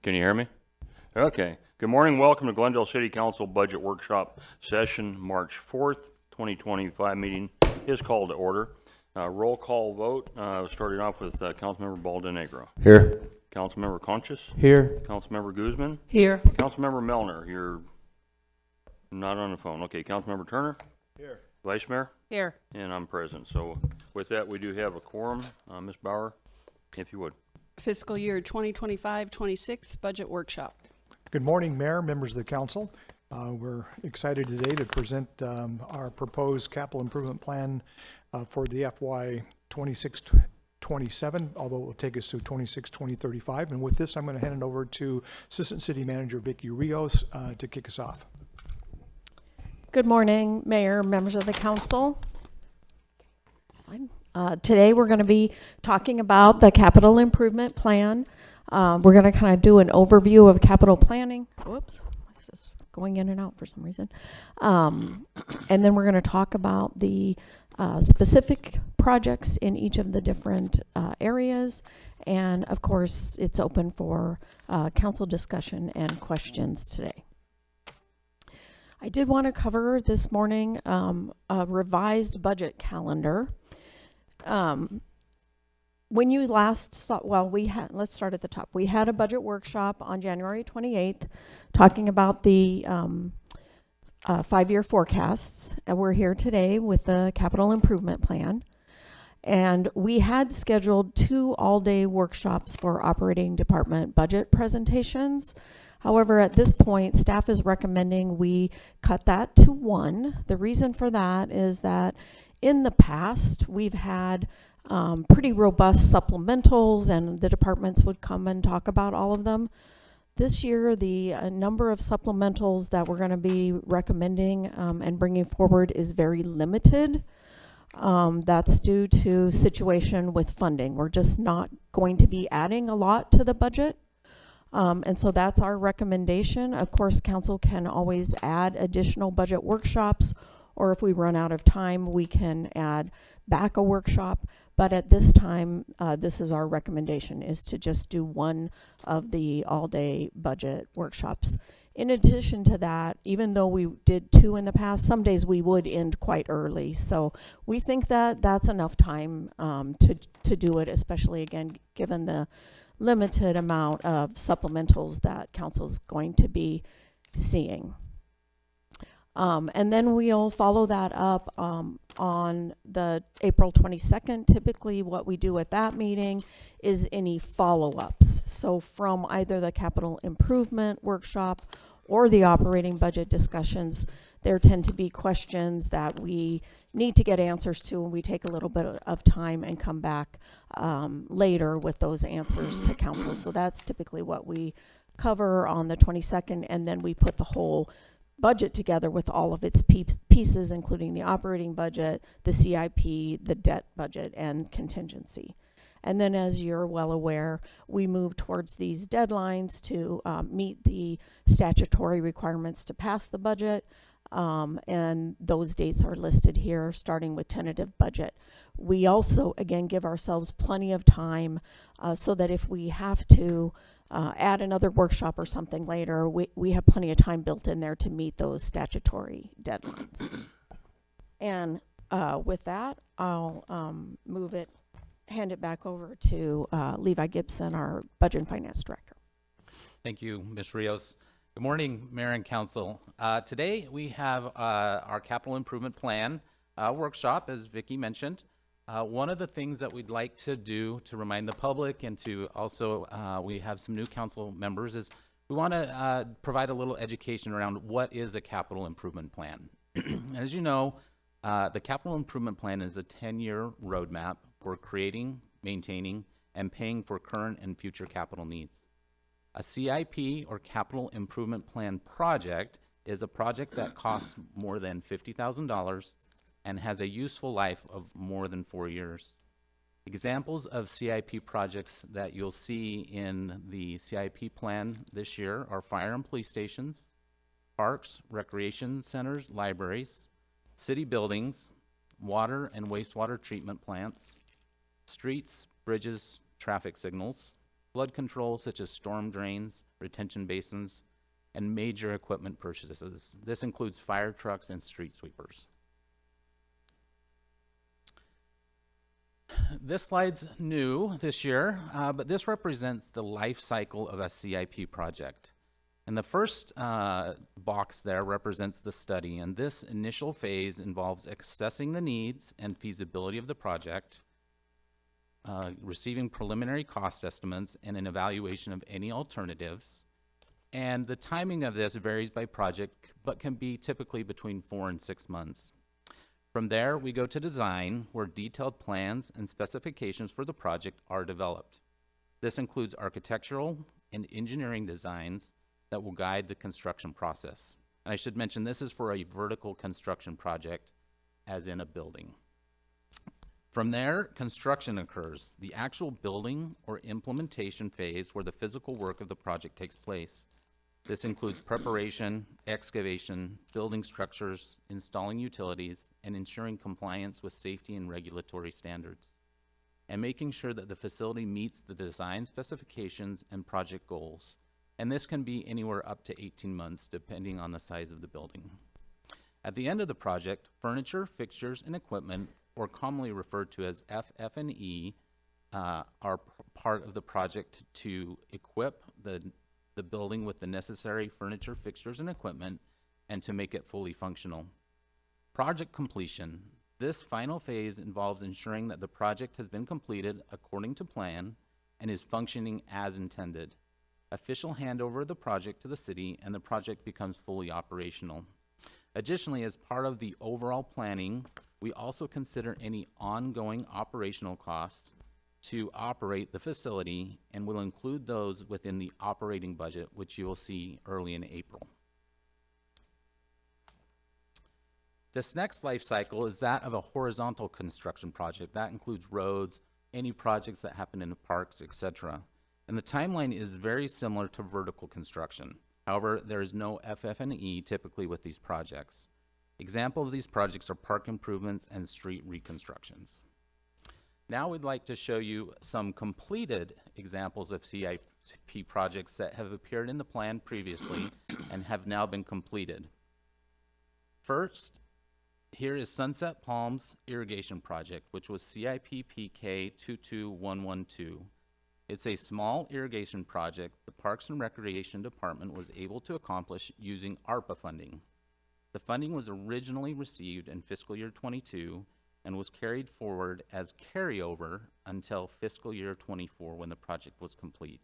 Can you hear me? Okay. Good morning. Welcome to Glendale City Council Budget Workshop Session, March 4th, 2025 meeting is called to order. Roll call vote, starting off with Councilmember Baldenegro. Here. Councilmember Conchas. Here. Councilmember Guzman. Here. Councilmember Melner, you're not on the phone. Okay, Councilmember Turner. Here. Vice Mayor. Here. And I'm present. So with that, we do have a quorum. Ms. Bauer, if you would. Fiscal year 2025-26 budget workshop. Good morning, Mayor, members of the council. We're excited today to present our proposed capital improvement plan for the FY 26-27, although it will take us to 26-2035. And with this, I'm going to hand it over to Assistant City Manager Vicki Rios to kick us off. Good morning, Mayor, members of the council. Today we're going to be talking about the capital improvement plan. We're going to kind of do an overview of capital planning. Whoops, this is going in and out for some reason. And then we're going to talk about the specific projects in each of the different areas. And of course, it's open for council discussion and questions today. I did want to cover this morning a revised budget calendar. When you last saw, let's start at the top. We had a budget workshop on January 28th talking about the 5-year forecasts, and we're here today with the capital improvement plan. And we had scheduled 2 all-day workshops for operating department budget presentations. However, at this point, staff is recommending we cut that to 1. The reason for that is that in the past, we've had pretty robust supplementals, and the departments would come and talk about all of them. This year, the number of supplementals that we're going to be recommending and bringing forward is very limited. That's due to situation with funding. We're just not going to be adding a lot to the budget. And so that's our recommendation. Of course, council can always add additional budget workshops, or if we run out of time, we can add back a workshop. But at this time, this is our recommendation, is to just do 1 of the all-day budget workshops. In addition to that, even though we did 2 in the past, some days we would end quite early. So we think that that's enough time to do it, especially, again, given the limited amount of supplementals that council's going to be seeing. And then we'll follow that up on the April 22nd. Typically what we do at that meeting is any follow-ups. So from either the capital improvement workshop or the operating budget discussions, there tend to be questions that we need to get answers to, and we take a little bit of time and come back later with those answers to council. So that's typically what we cover on the 22nd, and then we put the whole budget together with all of its pieces, including the operating budget, the CIP, the debt budget, and contingency. And then, as you're well aware, we move towards these deadlines to meet the statutory requirements to pass the budget. And those dates are listed here, starting with tentative budget. We also, again, give ourselves plenty of time so that if we have to add another workshop or something later, we have plenty of time built in there to meet those statutory deadlines. And with that, I'll hand it back over to Levi Gibson, our Budget and Finance Director. Thank you, Ms. Rios. Good morning, Mayor and Council. Today we have our capital improvement plan workshop, as Vicki mentioned. One of the things that we'd like to do to remind the public, and to also we have some new council members, is we want to provide a little education around what is a capital improvement plan. As you know, the capital improvement plan is a 10-year roadmap for creating, maintaining, and paying for current and future capital needs. A CIP, or capital improvement plan project, is a project that costs more than $50,000 and has a useful life of more than 4 years. Examples of CIP projects that you'll see in the CIP plan this year are fire and police stations, parks, recreation centers, libraries, city buildings, water and wastewater treatment plants, streets, bridges, traffic signals, flood control such as storm drains, retention basins, and major equipment purchases. This includes fire trucks and street sweepers. This slide's new this year, but this represents the life cycle of a CIP project. And the first box there represents the study, and this initial phase involves assessing the needs and feasibility of the project, receiving preliminary cost estimates and an evaluation of any alternatives. And the timing of this varies by project, but can be typically between 4 and 6 months. From there, we go to design, where detailed plans and specifications for the project are developed. This includes architectural and engineering designs that will guide the construction process. And I should mention, this is for a vertical construction project, as in a building. From there, construction occurs, the actual building or implementation phase where the physical work of the project takes place. This includes preparation, excavation, building structures, installing utilities, and ensuring compliance with safety and regulatory standards, and making sure that the facility meets the design specifications and project goals. And this can be anywhere up to 18 months, depending on the size of the building. At the end of the project, furniture, fixtures, and equipment, or commonly referred to as FF&E, are part of the project to equip the building with the necessary furniture, fixtures, and equipment, and to make it fully functional. Project completion. This final phase involves ensuring that the project has been completed according to plan and is functioning as intended. Official handover of the project to the city, and the project becomes fully operational. Additionally, as part of the overall planning, we also consider any ongoing operational costs to operate the facility, and will include those within the operating budget, which you will see early in April. This next life cycle is that of a horizontal construction project. That includes roads, any projects that happen in the parks, etc. And the timeline is very similar to vertical construction. However, there is no FF&E typically with these projects. Examples of these projects are park improvements and street reconstructions. Now we'd like to show you some completed examples of CIP projects that have appeared in the plan previously and have now been completed. First, here is Sunset Palms Irrigation Project, which was CIP PK 22112. It's a small irrigation project the Parks and Recreation Department was able to accomplish using ARPA funding. The funding was originally received in fiscal year 22 and was carried forward as carryover until fiscal year 24 when the project was complete.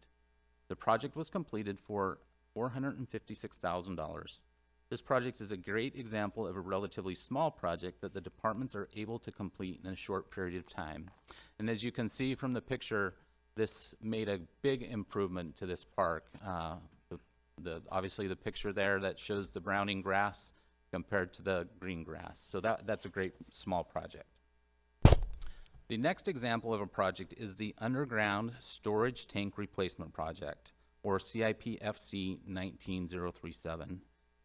The project was completed for $456,000. This project is a great example of a relatively small project that the departments are able to complete in a short period of time. And as you can see from the picture, this made a big improvement to this park. Obviously the picture there that shows the browning grass compared to the green grass. So that's a great small project. The next example of a project is the Underground Storage Tank Replacement Project, or CIP-FC 19037.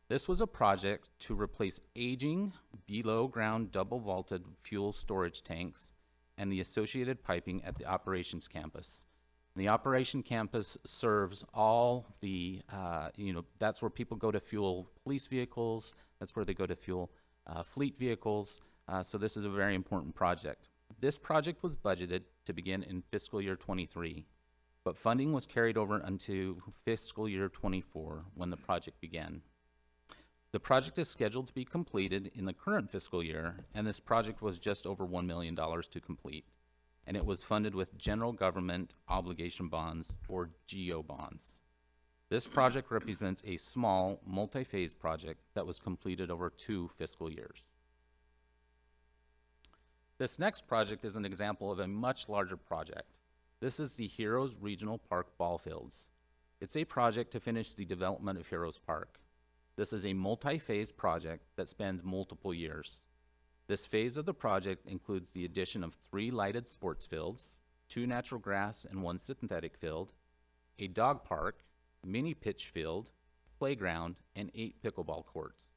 This was a project to replace aging below-ground double-vaulted fuel storage tanks and the associated piping at the operations campus. The operation campus serves all the, that's where people go to fuel police vehicles, that's where they go to fuel fleet vehicles, so this is a very important project. This project was budgeted to begin in fiscal year 23, but funding was carried over into fiscal year 24 when the project began. The project is scheduled to be completed in the current fiscal year, and this project was just over $1 million to complete. And it was funded with general government obligation bonds, or GO bonds. This project represents a small, multi-phase project that was completed over 2 fiscal years. This next project is an example of a much larger project. This is the Heroes Regional Park Ball Fields. It's a project to finish the development of Heroes Park. This is a multi-phase project that spans multiple years. This phase of the project includes the addition of 3 lighted sports fields, 2 natural grass and 1 synthetic field, a dog park, mini pitch field, playground, and 8 pickleball courts,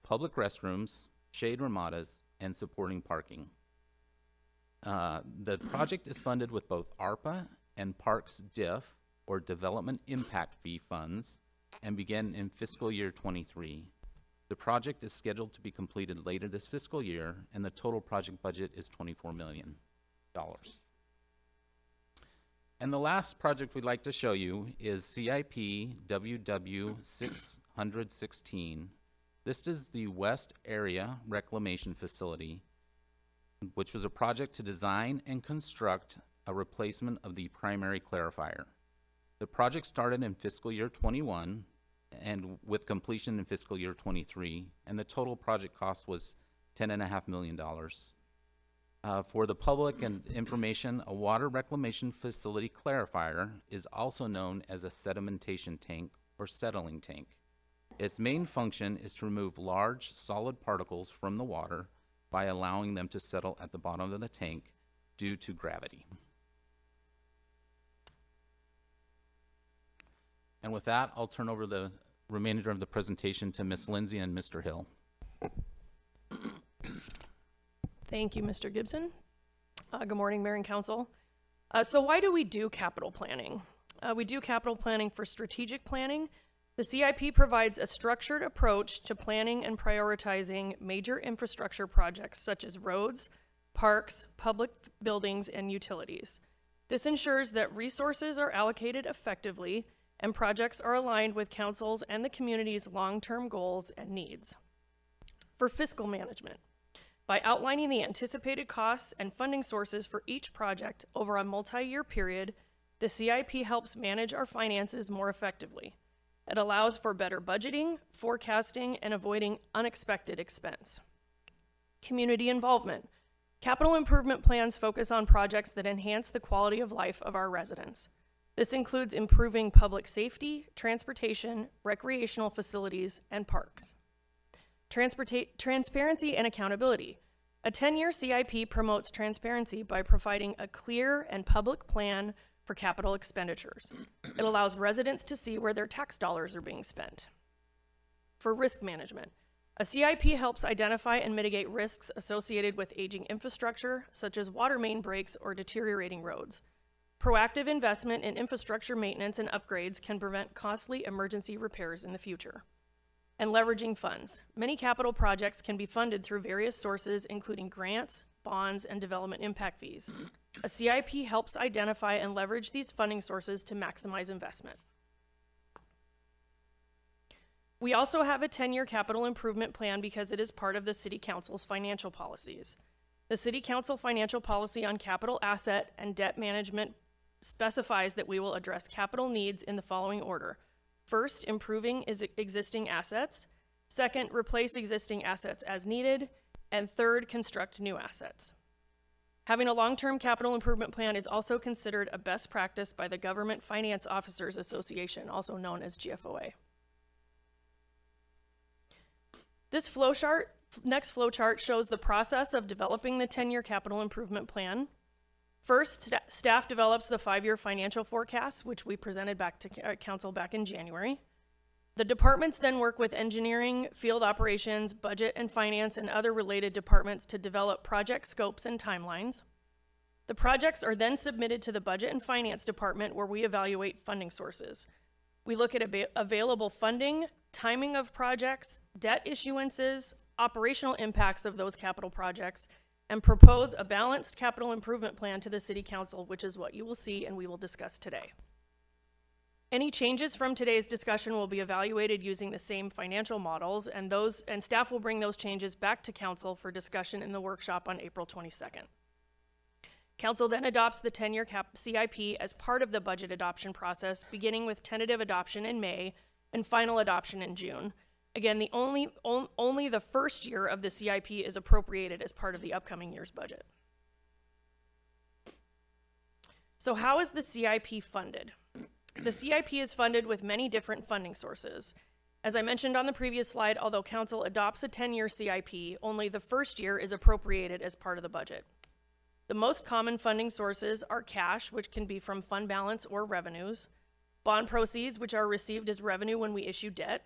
public restrooms, shade ramadas, and supporting parking. The project is funded with both ARPA and Parks DIF, or Development Impact Fee funds and begin in fiscal year '23. The project is scheduled to be completed later this fiscal year, and the total project budget is $24 million. And the last project we'd like to show you is CIP WW 616. This is the West Area Reclamation Facility, which was a project to design and construct a replacement of the primary clarifier. The project started in fiscal year '21 and with completion in fiscal year '23, and the total project cost was $10.5 million. For the public and information, a water reclamation facility clarifier is also known as a sedimentation tank or settling tank. Its main function is to remove large solid particles from the water by allowing them to settle at the bottom of the tank due to gravity. And with that, I'll turn over the remainder of the presentation to Ms. Lindsay and Mr. Hill. Thank you, Mr. Gibson. Good morning, Mayor and Council. So why do we do capital planning? We do capital planning for strategic planning. The CIP provides a structured approach to planning and prioritizing major infrastructure projects such as roads, parks, public buildings, and utilities. This ensures that resources are allocated effectively and projects are aligned with council's and the community's long-term goals and needs. For fiscal management, by outlining the anticipated costs and funding sources for each project over a multi-year period, the CIP helps manage our finances more effectively. It allows for better budgeting, forecasting, and avoiding unexpected expense. Community involvement. Capital improvement plans focus on projects that enhance the quality of life of our residents. This includes improving public safety, transportation, recreational facilities, and parks. Transparency and accountability. A 10-year CIP promotes transparency by providing a clear and public plan for capital expenditures. It allows residents to see where their tax dollars are being spent. For risk management, a CIP helps identify and mitigate risks associated with aging infrastructure, such as water main breaks or deteriorating roads. Proactive investment in infrastructure maintenance and upgrades can prevent costly emergency repairs in the future. And leveraging funds. Many capital projects can be funded through various sources, including grants, bonds, and development impact fees. A CIP helps identify and leverage these funding sources to maximize investment. We also have a 10-year capital improvement plan because it is part of the City Council's financial policies. The City Council financial policy on capital asset and debt management specifies that we will address capital needs in the following order. First, improving existing assets. Second, replace existing assets as needed. And third, construct new assets. Having a long-term capital improvement plan is also considered a best practice by the Government Finance Officers Association, also known as GFOA. This next flow chart shows the process of developing the 10-year capital improvement plan. First, staff develops the 5-year financial forecast, which we presented back to council back in January. The departments then work with engineering, field operations, budget and finance, and other related departments to develop project scopes and timelines. The projects are then submitted to the budget and finance department, where we evaluate funding sources. We look at available funding, timing of projects, debt issuances, operational impacts of those capital projects, and propose a balanced capital improvement plan to the City Council, which is what you will see and we will discuss today. Any changes from today's discussion will be evaluated using the same financial models, and staff will bring those changes back to Council for discussion in the workshop on April 22nd. Council then adopts the 10-year CIP as part of the budget adoption process, beginning with tentative adoption in May and final adoption in June. Again, only the first year of the CIP is appropriated as part of the upcoming year's budget. So how is the CIP funded? The CIP is funded with many different funding sources. As I mentioned on the previous slide, although Council adopts a 10-year CIP, only the first year is appropriated as part of the budget. The most common funding sources are cash, which can be from fund balance or revenues, bond proceeds, which are received as revenue when we issue debt,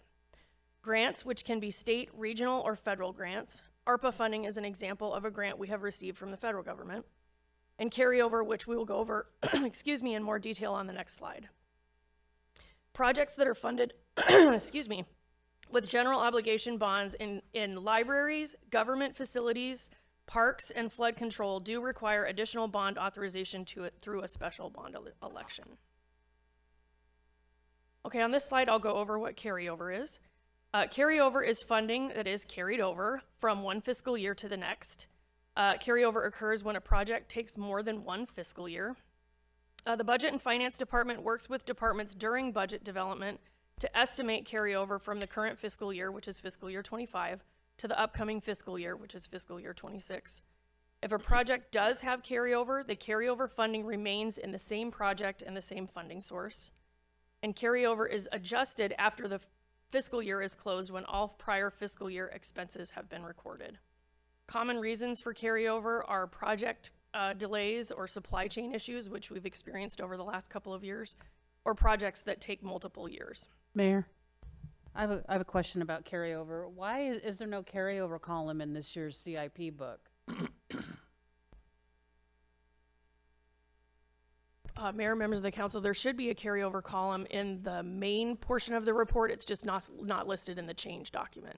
grants, which can be state, regional, or federal grants. ARPA funding is an example of a grant we have received from the federal government, and carryover, which we will go over in more detail on the next slide. Projects that are funded, excuse me, with general obligation bonds in libraries, government facilities, parks, and flood control do require additional bond authorization to it through a special bond election. Okay, on this slide, I'll go over what carryover is. Carryover is funding that is carried over from one fiscal year to the next. Carryover occurs when a project takes more than one fiscal year. The Budget and Finance Department works with departments during budget development to estimate carryover from the current fiscal year, which is fiscal year 25, to the upcoming fiscal year, which is fiscal year 26. If a project does have carryover, the carryover funding remains in the same project and the same funding source. And carryover is adjusted after the fiscal year is closed when all prior fiscal year expenses have been recorded. Common reasons for carryover are project delays or supply chain issues, which we've experienced over the last couple of years, or projects that take multiple years. Mayor, I have a question about carryover. Why is there no carryover column in this year's CIP book? Mayor, members of the council, there should be a carryover column in the main portion of the report. It's just not listed in the change document.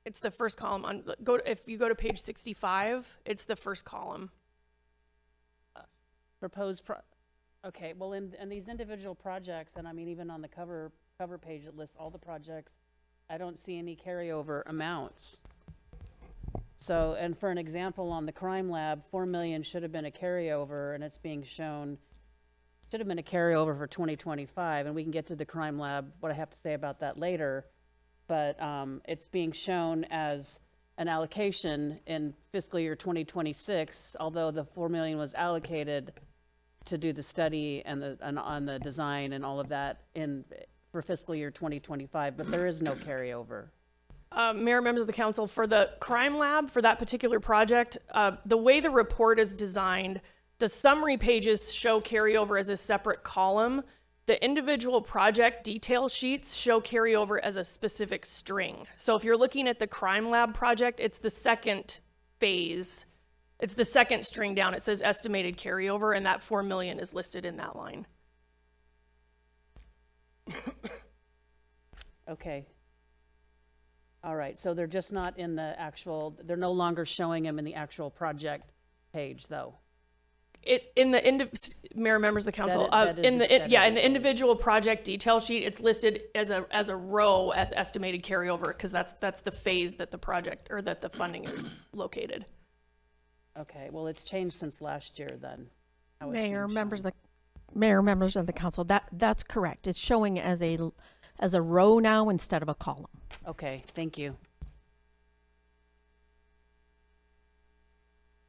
It's the first column on, if you go to page 65, it's the first column. Okay, well, in these individual projects, and I mean, even on the cover page, it lists all the projects. I don't see any carryover amounts. So, and for an example, on the crime lab, 4 million should have been a carryover, and it's being shown, should have been a carryover for 2025, and we can get to the crime lab, what I have to say about that later. But it's being shown as an allocation in fiscal year 2026, although the 4 million was allocated to do the study and on the design and all of that for fiscal year 2025, but there is no carryover. Mayor, members of the council, for the crime lab, for that particular project, the way the report is designed, the summary pages show carryover as a separate column. The individual project detail sheets show carryover as a specific string. So if you're looking at the crime lab project, it's the second phase. It's the second string down. It says estimated carryover, and that 4 million is listed in that line. Okay. All right, so they're just not in the actual, they're no longer showing them in the actual project page, though. Mayor, members of the council, That is in the changed. individual project detail sheet, it's listed as a row as estimated carryover, because that's the phase that the project or that the funding is located. Okay, well, it's changed since last year then. how it's Mayor, being members shown. members of the council, that's correct. It's showing as a row now instead of a column. Okay, thank you.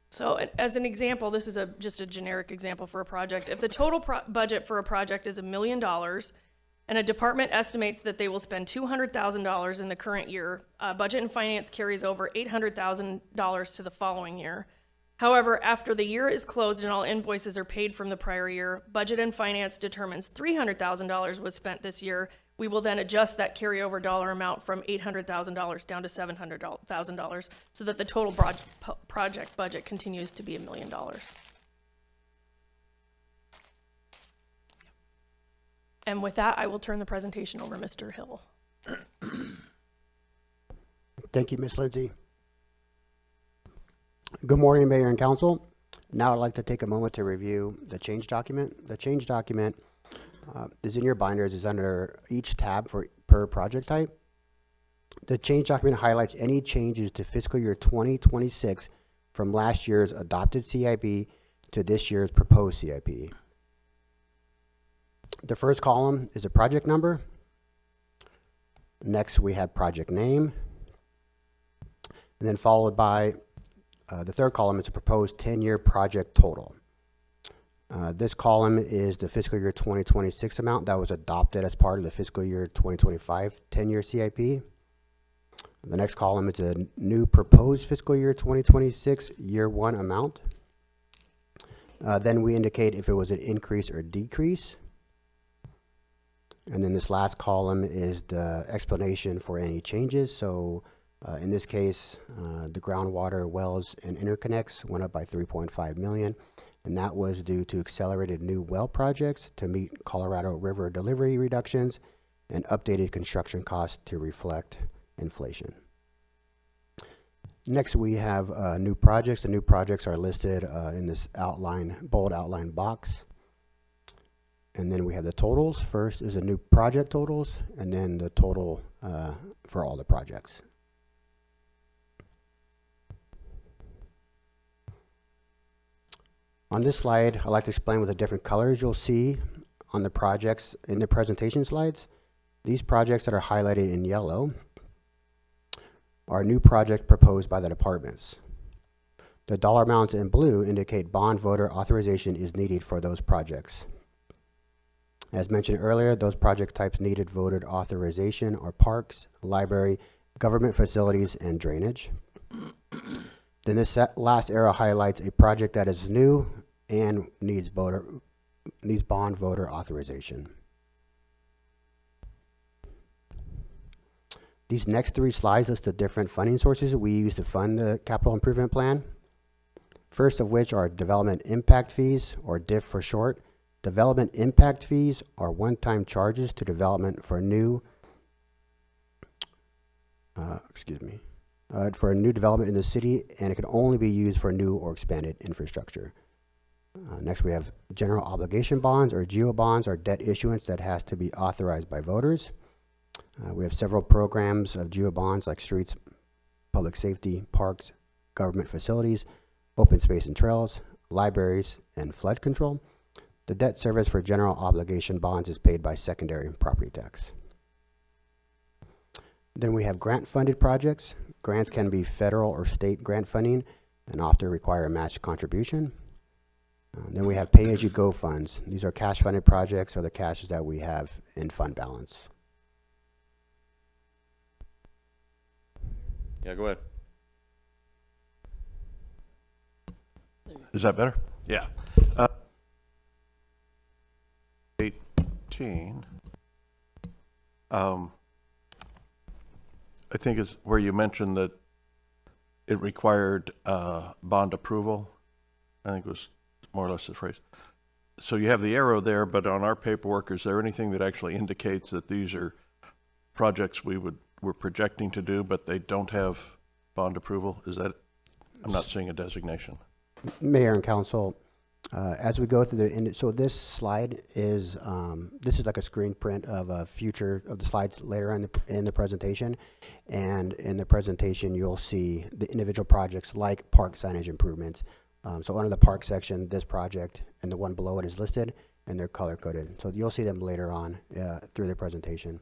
So as an example, this is just a generic example for a project. If the total budget for a project is $1 million and a department estimates that they will spend $200,000 in the current year, Budget and Finance carries over $800,000 to the following year. However, after the year is closed and all invoices are paid from the prior year, Budget and Finance determines $300,000 was spent this year. We will then adjust that carryover dollar amount from $800,000 down to $700,000 so that the total project budget continues to be $1 million. And with that, I will turn the presentation over to Mr. Hill. Thank you, Ms. Lindsay. Good morning, Mayor and Council. Now I'd like to take a moment to review the change document. The change document is in your binders, is under each tab per project type. The change document highlights any changes to fiscal year 2026 from last year's adopted CIP to this year's proposed CIP. The first column is a project number. Next, we have project name. And then followed by the third column is a proposed 10-year project total. This column is the fiscal year 2026 amount that was adopted as part of the fiscal year 2025 10-year CIP. The next column is a new proposed fiscal year 2026 year one amount. Then we indicate if it was an increase or decrease. And then this last column is the explanation for any changes. So in this case, the groundwater wells and interconnects went up by 3.5 million. and that was due to accelerated new well projects to meet Colorado River delivery reductions and updated construction costs to reflect inflation. Next, we have new projects. The new projects are listed in this bold outline box. And then we have the totals. First is the new project totals, and then the total for all the projects. On this slide, I'd like to explain with the different colors you'll see on the projects in the presentation slides. These projects that are highlighted in yellow are new projects proposed by the departments. The dollar amounts in blue indicate bond voter authorization is needed for those projects. As mentioned earlier, those project types needed voted authorization are parks, library, government facilities, and drainage. Then this last arrow highlights a project that is new and needs bond voter authorization. These next three slides list the different funding sources we use to fund the capital improvement plan. First of which are development impact fees, or DIF for short. Development impact fees are one-time charges to development for new, for a new development in the city, and it can only be used for new or expanded infrastructure. Next, we have general obligation bonds, or GEO bonds, or debt issuance that has to be authorized by voters. We have several programs of GEO bonds like streets, public safety, parks, government facilities, open space and trails, libraries, and flood control. The debt service for general obligation bonds is paid by secondary property tax. Then we have grant-funded projects. Grants can be federal or state grant funding and often require a matched contribution. Then we have pay-as-you-go funds. These are cash-funded projects, or the cash that we have in fund balance. Yeah, go ahead. Is that better? Yeah. 18. I think is where you mentioned that it required bond approval. I think it was more or less the phrase. So you have the arrow there, but on our paperwork, is there anything that actually indicates that these are projects we're projecting to do, but they don't have bond approval? Is that, I'm not seeing a designation. Mayor and council, as we go through so this slide is, this is like a screen print of a future of the slides later in the presentation. And in the presentation, you'll see the individual projects like park signage improvements. So under the park section, this project and the one below it is listed, and they're color coded. So you'll see them later on through the presentation.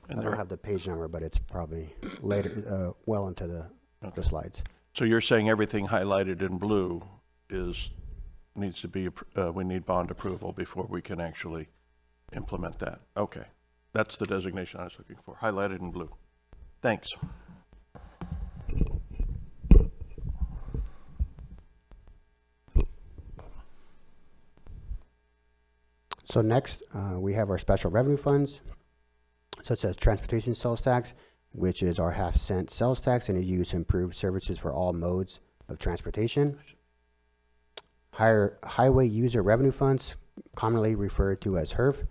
And I don't have the page number, but it's probably later, well into the slides. So you're saying everything highlighted in blue needs to be, we need bond approval before we can actually implement that. Okay. That's the designation I was looking for, highlighted in blue. Thanks. So next, we have our special revenue funds, such as transportation sales tax, which is our half-cent sales tax, and is used to improve services for all modes of transportation. Highway user revenue funds, commonly referred to as HERF,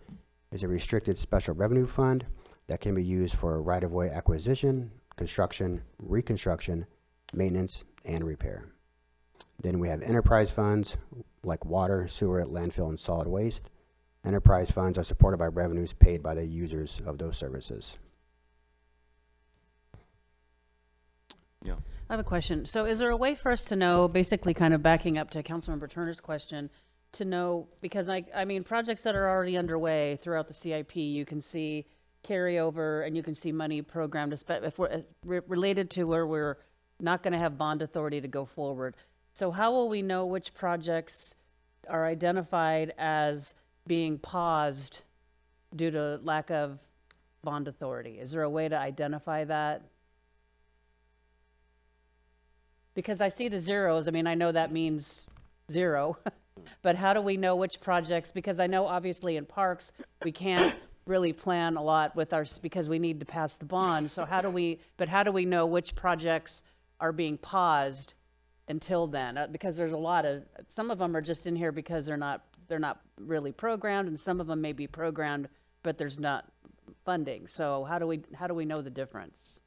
is a restricted special revenue fund that can be used for right-of-way acquisition, construction, reconstruction, maintenance, and repair. Then we have enterprise funds like water, sewer, landfill, and solid waste. Enterprise funds are supported by revenues paid by the users of those services. Yeah. I have a question. So is there a way for us to know, basically kind of backing up to Councilmember Turner's question, to know, because I mean, projects that are already underway throughout the CIP, you can see carryover and you can see money programmed if we're related to where we're not going to have bond authority to go forward. So how will we know which projects are identified as being paused due to lack of bond authority? Is there a way to identify that? Because I see the zeros, I mean, I know that means zero, but how do we know which projects? Because I know obviously in parks, we can't really plan a lot with because we need to pass the bond. So how do we know which projects are being paused until then? Because there's a lot of, some of them are just in here because they're not really programmed, and some of them may be programmed, but there's not funding. So how do we know the difference?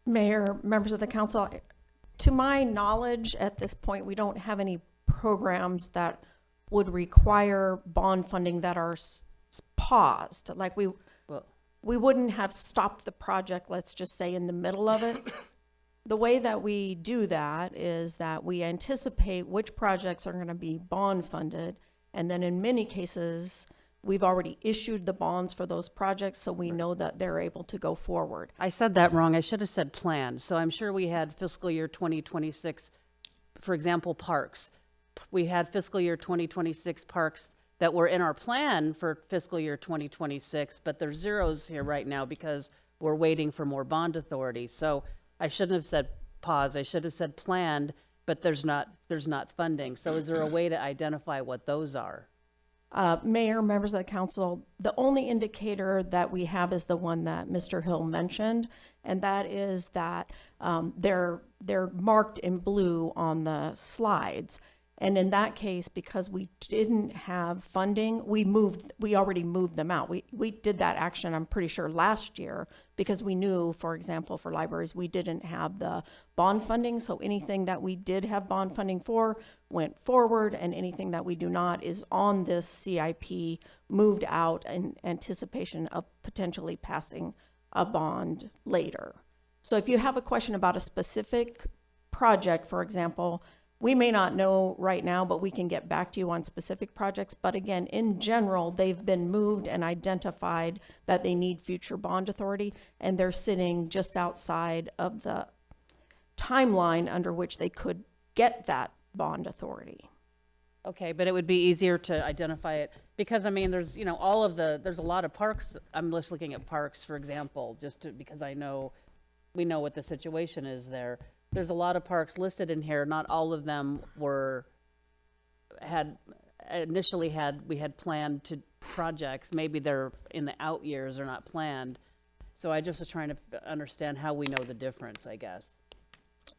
Mayor, members of the council, to my knowledge, at this point, we don't have any programs that would require bond funding that are paused. Like we wouldn't have stopped the project, let's just say, in the middle of it. The way that we do that is that we anticipate which projects are going to be bond funded, and then in many cases, we've already issued the bonds for those projects, so we know that they're able to go forward. I said that wrong. I should have said planned. So I'm sure we had fiscal year 2026, for example, parks. We had fiscal year 2026 parks that were in our plan for fiscal year 2026, but there's zeros here right now because we're waiting for more bond authority. So I shouldn't have said pause. I should have said planned, but there's not funding. So is there a way to identify what those are? Mayor, members of the council, the only indicator that we have is the one that Mr. Hill mentioned, and that is that they're marked in blue on the slides. And in that case, because we didn't have funding, we already moved them out. We did that action, I'm pretty sure, last year, because we knew, for example, for libraries, we didn't have the bond funding. So anything that we did have bond funding for went forward, and anything that we do not is on this CIP moved out in anticipation of potentially passing a bond later. So if you have a question about a specific project, for example, we may not know right now, but we can get back to you on specific projects. But again, in general, they've been moved and identified that they need future bond authority, and they're sitting just outside of the timeline under which they could get that bond authority. Okay, but it would be easier to identify it because, I mean, there's, there's a lot of parks. I'm just looking at parks, for example, because we know what the situation is there. There's a lot of parks listed in here. Not all of them we had planned to projects. Maybe they're in the out years or not planned. So I just was trying to understand how we know the difference, I guess.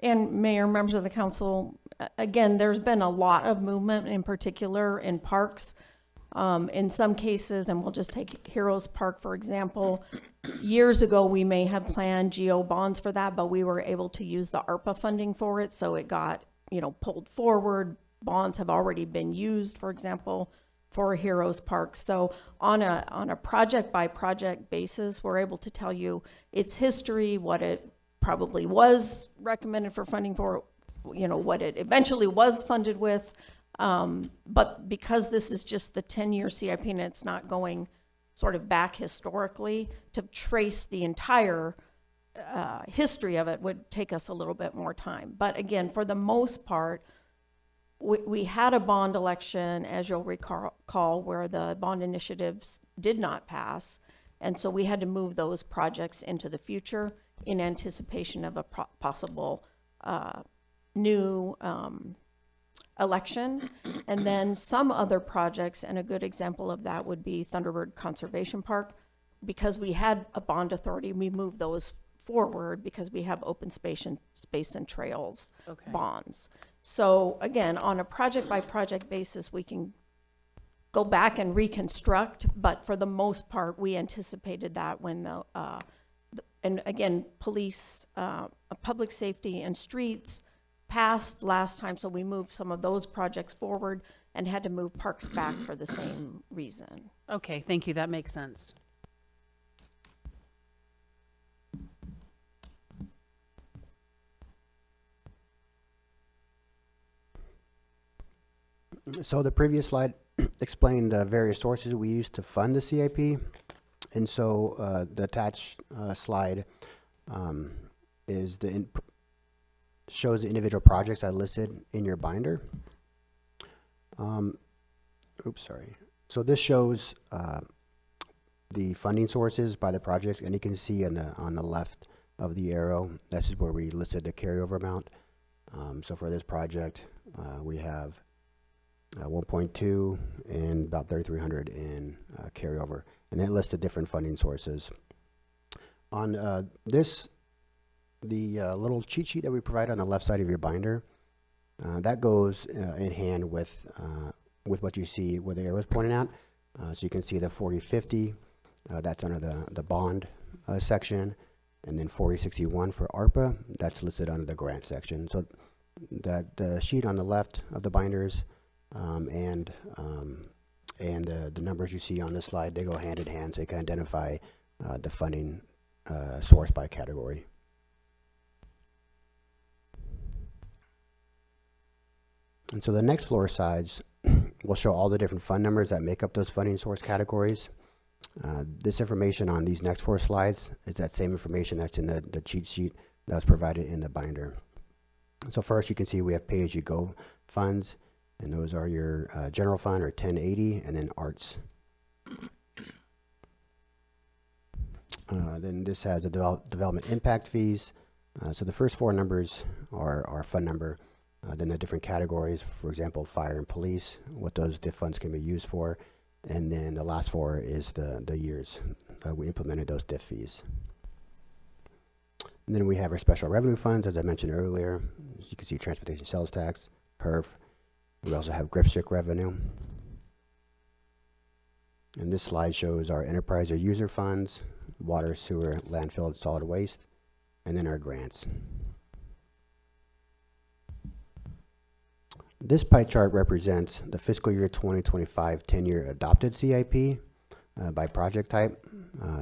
And Mayor, members of the council, again, there's been a lot of movement, in particular in parks. In some cases, and we'll just take Heroes Park, for example, years ago, we may have planned GO bonds for that, but we were able to use the ARPA funding for it. So it got, pulled forward. Bonds have already been used, for example, for Heroes Park. So on a project by project basis, we're able to tell you its history, what it probably was recommended for funding for, what it eventually was funded with. But because this is just the 10-year CIP and it's not going sort of back historically, to trace the entire history of it would take us a little bit more time. But again, for the most part, we had a bond election, as you'll recall, where the bond initiatives did not pass. And so we had to move those projects into the future in anticipation of a possible new election. And then some other projects, and a good example of that would be Thunderbird Conservation Park. Because we had a bond authority, we moved those forward because we have open space and trails bonds. So again, on a project by project basis, we can go back and reconstruct, but for the most part, we anticipated that when and again, police, public safety and streets passed last time, so we moved some of those projects forward and had to move parks back for the same reason. Okay, thank you. That makes sense. So the previous slide explained the various sources we use to fund the CIP. And so the attached slide is shows the individual projects I listed in your binder. Oops, sorry. So this shows the funding sources by the projects, and you can see on the left of the arrow, this is where we listed the carryover amount. So for this project, we have 1.2 and about 3,300 in carryover, and it listed different funding sources. On this the little cheat sheet that we provide on the left side of your binder, that goes in hand with what you see where the arrow is pointing out. So you can see the 4050, that's under the bond section, and then 4061 for ARPA, that's listed under the grant section. So that the sheet on the left of the binders and the numbers you see on this slide, they go hand in hand, so you can identify the funding source by category. And so the next floor sides will show all the different fund numbers that make up those funding source categories. This information on these next 4 slides is that same information that's in the cheat sheet that was provided in the binder. So first you can see we have pay-as-you-go funds, and those are your general fund or 1080, and then arts. Then this has the development impact fees. So the first 4 numbers are fund number. Then the different categories, for example, fire and police, what those DIF funds can be used for. And then the last 4 is the years we implemented those DIF fees. And then we have our special revenue funds, as I mentioned earlier. As you can see, transportation sales tax, HERF. We also have GRIPSTRIC revenue. And this slide shows our enterprise or user funds, water, sewer, landfill, and solid waste, and then our grants. This pie chart represents the fiscal year 2025 10-year adopted CIP by project type.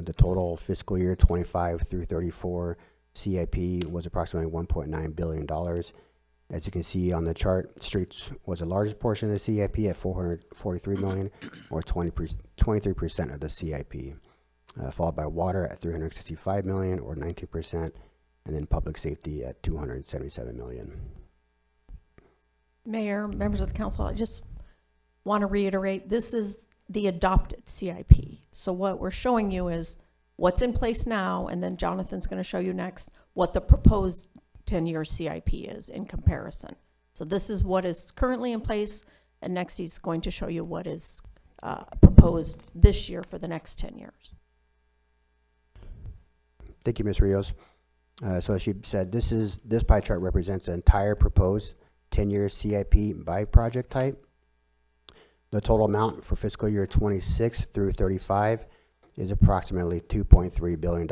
The total fiscal year 25 through 34 CIP was approximately $1.9 billion. As you can see on the chart, streets was the largest portion of the CIP at $443 million, or 23% of the CIP, followed by water at $365 million, or 19%, and then public safety at $277 million. Mayor, members of the council, I just want to reiterate, this is the adopted CIP. So what we're showing you is what's in place now, and then Jonathan's going to show you next what the proposed 10-year CIP is in comparison. So this is what is currently in place, and next he's going to show you what is proposed this year for the next 10 years. Thank you, Ms. Rios. So as she said, this pie chart represents the entire proposed 10-year CIP by project type. The total amount for fiscal year 26 through 35 is approximately $2.3 billion.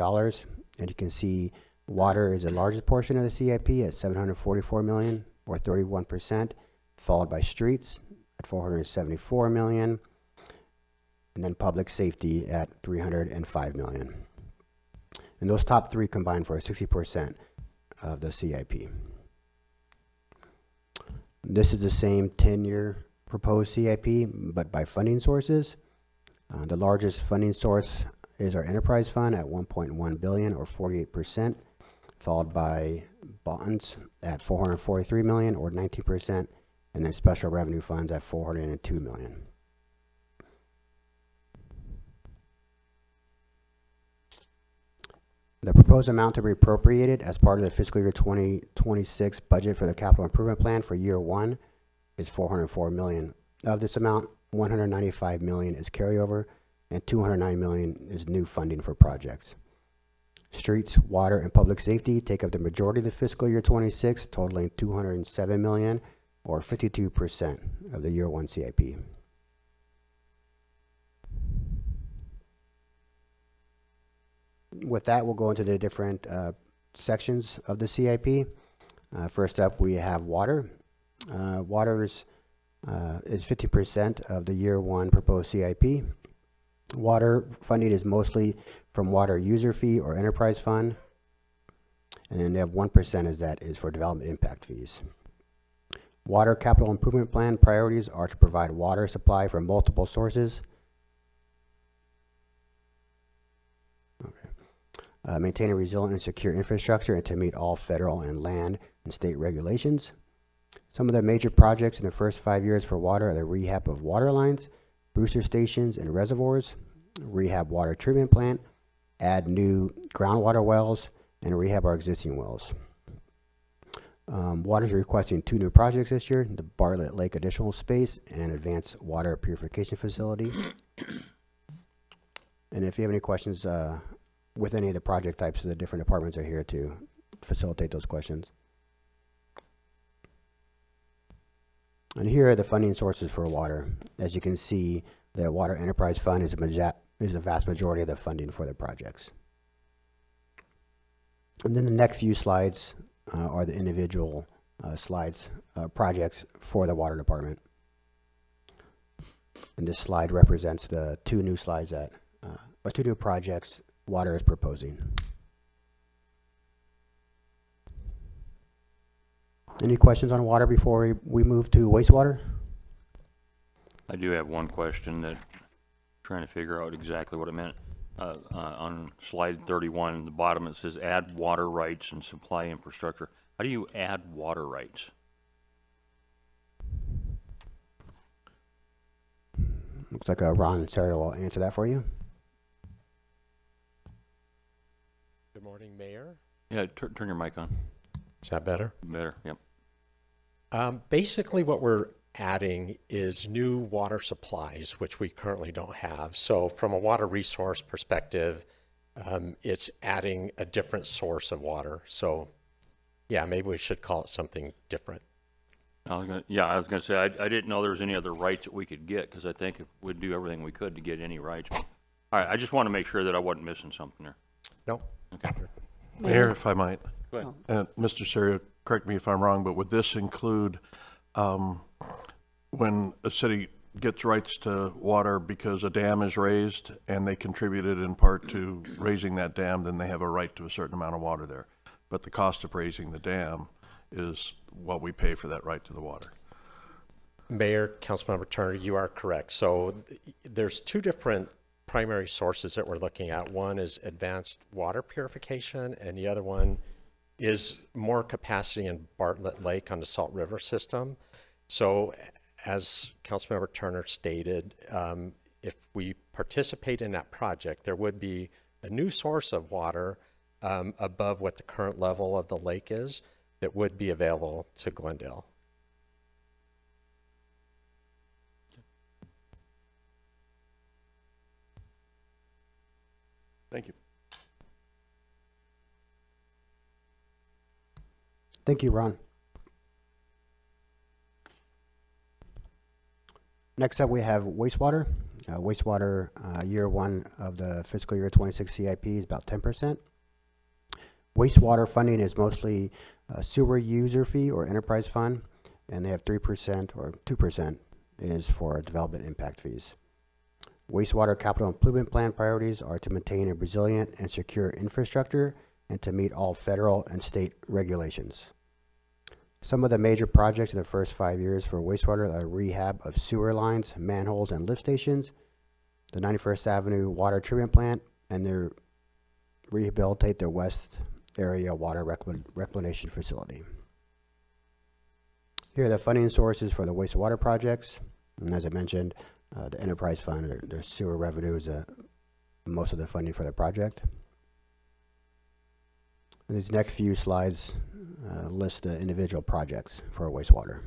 And you can see water is the largest portion of the CIP at $744 million, or 31%, followed by streets at $474 million, and then public safety at $305 million. And those top 3 combine for 60% of the CIP. This is the same 10-year proposed CIP, but by funding sources. The largest funding source is our enterprise fund at $1.1 billion, or 48%, followed by bonds at $443 million, or 19%, and then special revenue funds at $402 million. The proposed amount to be appropriated as part of the fiscal year 2026 budget for the capital improvement plan for year 1 is $404 million. Of this amount, $195 million is carryover, and $209 million is new funding for projects. Streets, water, and public safety take up the majority of the fiscal year 26, totaling $207 million, or 52% of the year 1 CIP. With that, we'll go into the different sections of the CIP. First up, we have water. Water is 50% of the year 1 proposed CIP. Water funding is mostly from water user fee or enterprise fund, and then they have 1% of that is for development impact fees. Water capital improvement plan priorities are to provide water supply from multiple sources, maintain a resilient and secure infrastructure, and to meet all federal and land and state regulations. Some of the major projects in the first 5 years for water are the rehab of water lines, booster stations and reservoirs, rehab water treatment plant, add new groundwater wells, and rehab our existing wells. Water's requesting 2 new projects this year, the Bartlett Lake additional space and advanced water purification facility. And if you have any questions with any of the project types, the different departments are here to facilitate those questions. And here are the funding sources for water. As you can see, the Water Enterprise Fund is a vast majority of the funding for the projects. And then the next few slides are the individual projects for the water department. And this slide represents the two new projects water is proposing. Any questions on water before we move to wastewater? I do have one question that trying to figure out exactly what it meant. On slide 31, the bottom it says add water rights and supply infrastructure. How do you add water rights? Looks like Ron and Sarah will answer that for you. Good morning, Mayor. Yeah, turn your mic on. Is that better? Better, yep. Basically, what we're adding is new water supplies, which we currently don't have. So from a water resource perspective, it's adding a different source of water. So yeah, maybe we should call it something different. I was gonna say, I didn't know there was any other rights that we could get, because I think we'd do everything we could to get any rights. All right, I just want to make sure that I wasn't missing something there. No. Okay. Mayor, if I might. Go ahead. And Mr. Serio, correct me if I'm wrong, but would this include when a city gets rights to water because a dam is raised and they contributed in part to raising that dam, then they have a right to a certain amount of water there. But the cost of raising the dam is what we pay for that right to the water. Mayor, Councilmember Turner, you are correct. So there's two different primary sources that we're looking at. One is advanced water purification, and the other one is more capacity in Bartlett Lake on the Salt River system. So as Councilmember Turner stated, if we participate in that project, there would be a new source of water above what the current level of the lake is that would be available to Glendale. Thank you. Thank you, Ron. Next up, we have wastewater. Wastewater year one of the fiscal year 26 CIP is about 10%. Wastewater funding is mostly sewer user fee or enterprise fund, and they have 3% or 2% is for development impact fees. Wastewater capital improvement plan priorities are to maintain a resilient and secure infrastructure and to meet all federal and state regulations. Some of the major projects in the first 5 years for wastewater are rehab of sewer lines, manholes, and lift stations, the 91st Avenue water treatment plant, and their rehabilitate their west area water reclamation facility. Here are the funding sources for the wastewater projects. And as I mentioned, the enterprise fund, their sewer revenue is most of the funding for the project. And these next few slides list the individual projects for wastewater.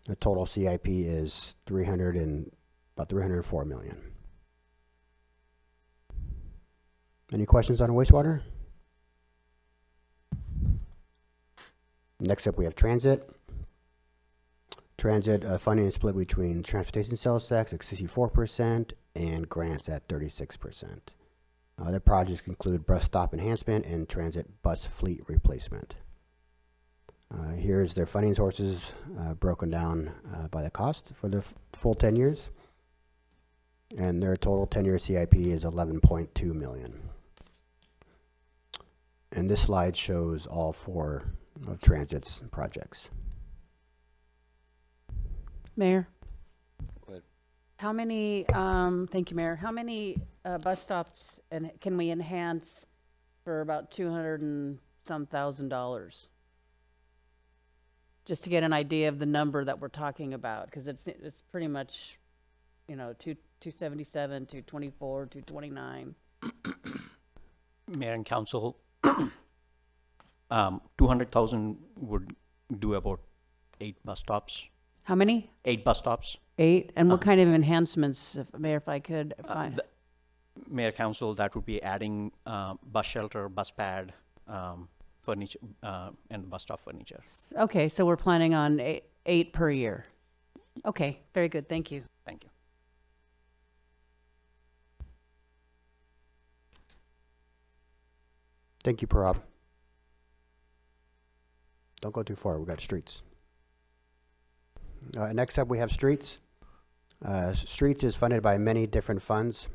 The total CIP is about 304 million. Any questions on wastewater? Next up, we have transit. Transit funding is split between transportation sales tax at 64% and grants at 36%. Other projects include bus stop enhancement and transit bus fleet replacement. Here's their funding sources broken down by the cost for the full 10 years. And their total 10-year CIP is 11.2 million. And this slide shows all four of transit's projects. Mayor? Go ahead. How many, thank you, Mayor, how many bus stops and can we enhance for about $200,000 and some $1,000? Just to get an idea of the number that we're talking about, because it's pretty much, 277, 224, 229. Mayor and council, 200,000 would do about 8 bus stops. How many? 8 bus stops. 8? And what kind of enhancements, Mayor, if I could find? Mayor council, that would be adding bus shelter, bus pad, furniture, and bus stop furniture. Okay, so we're planning on eight per year. Okay, very good, thank you. Thank you. Thank you, Parab. Don't go too far, we got streets. Next up, we have streets. Streets is funded by many different funds.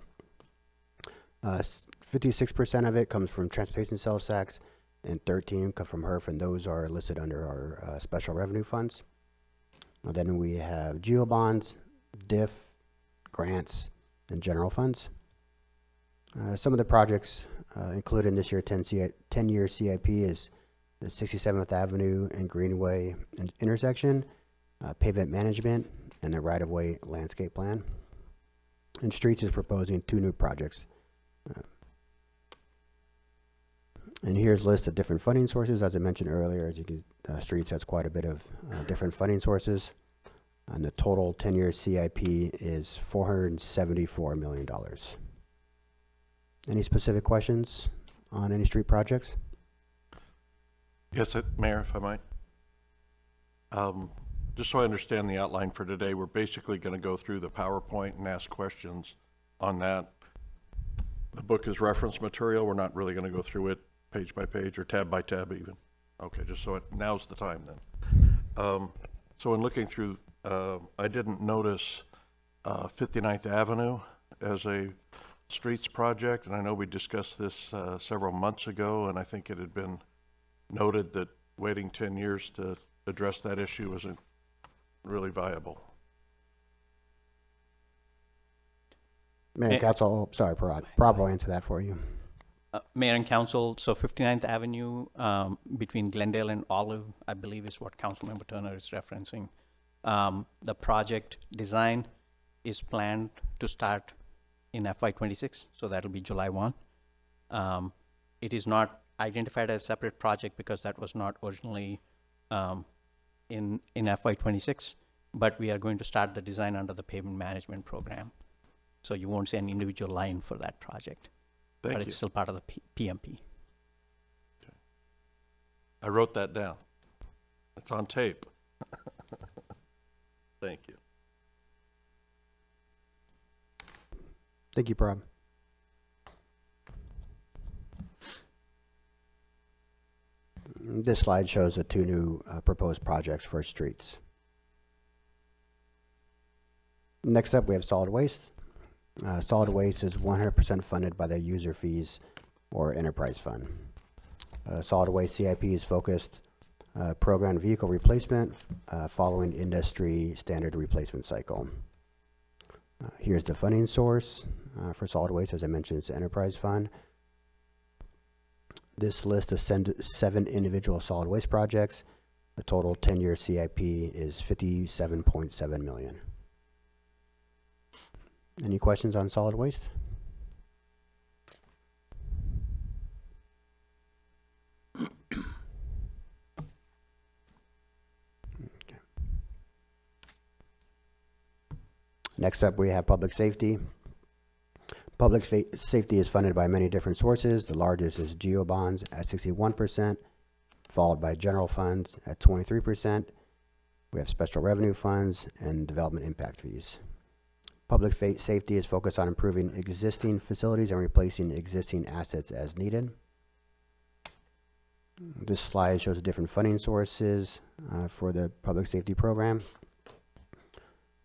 56% of it comes from transportation sales tax, and 13 come from HERF, and those are listed under our special revenue funds. Then we have geo bonds, DIF, grants, and general funds. Some of the projects included in this year 10-year CIP is the 67th Avenue and Greenway intersection, pavement management, and the right-of-way landscape plan. And Streets is proposing 2 new projects. And here's a list of different funding sources. As I mentioned earlier, as you can, Streets has quite a bit of different funding sources. And the total 10-year CIP is $474 million. Any specific questions on any street projects? Yes, Mayor, if I might. Just so I understand the outline for today, we're basically going to go through the PowerPoint and ask questions on that. The book is reference material. We're not really going to go through it page by page or tab by tab even. Okay, just so now's the time then. So in looking through, I didn't notice 59th Avenue as a streets project, and I know we discussed this several months ago, and I think it had been noted that waiting 10 years to address that issue isn't really viable. Mayor and Council, sorry, Parab will answer that for you. Mayor and Council, so 59th Avenue between Glendale and Olive, I believe is what Councilmember Turner is referencing. The project design is planned to start in FY26, so that'll be July 1. It is not identified as a separate project because that was not originally in FY26, but we are going to start the design under the pavement management program. So you won't see an individual line for that project. Thank But you. it's still part of the PMP. I wrote that down. It's on tape. Thank you. Thank you, Parab. This slide shows the 2 new proposed projects for streets. Next up, we have solid waste. Solid waste is 100% funded by the user fees or enterprise fund. Solid waste CIP is focused program vehicle replacement following industry standard replacement cycle. Here's the funding source for solid waste. As I mentioned, it's the enterprise fund. This list of 7 individual solid waste projects. The total 10-year CIP is $57.7 million. Any questions on solid waste? Okay. Next up, we have public safety. Public safety is funded by many different sources. The largest is geo bonds at 61%, followed by general funds at 23%. We have special revenue funds and development impact fees. Public safety is focused on improving existing facilities and replacing existing assets as needed. This slide shows the different funding sources for the public safety program.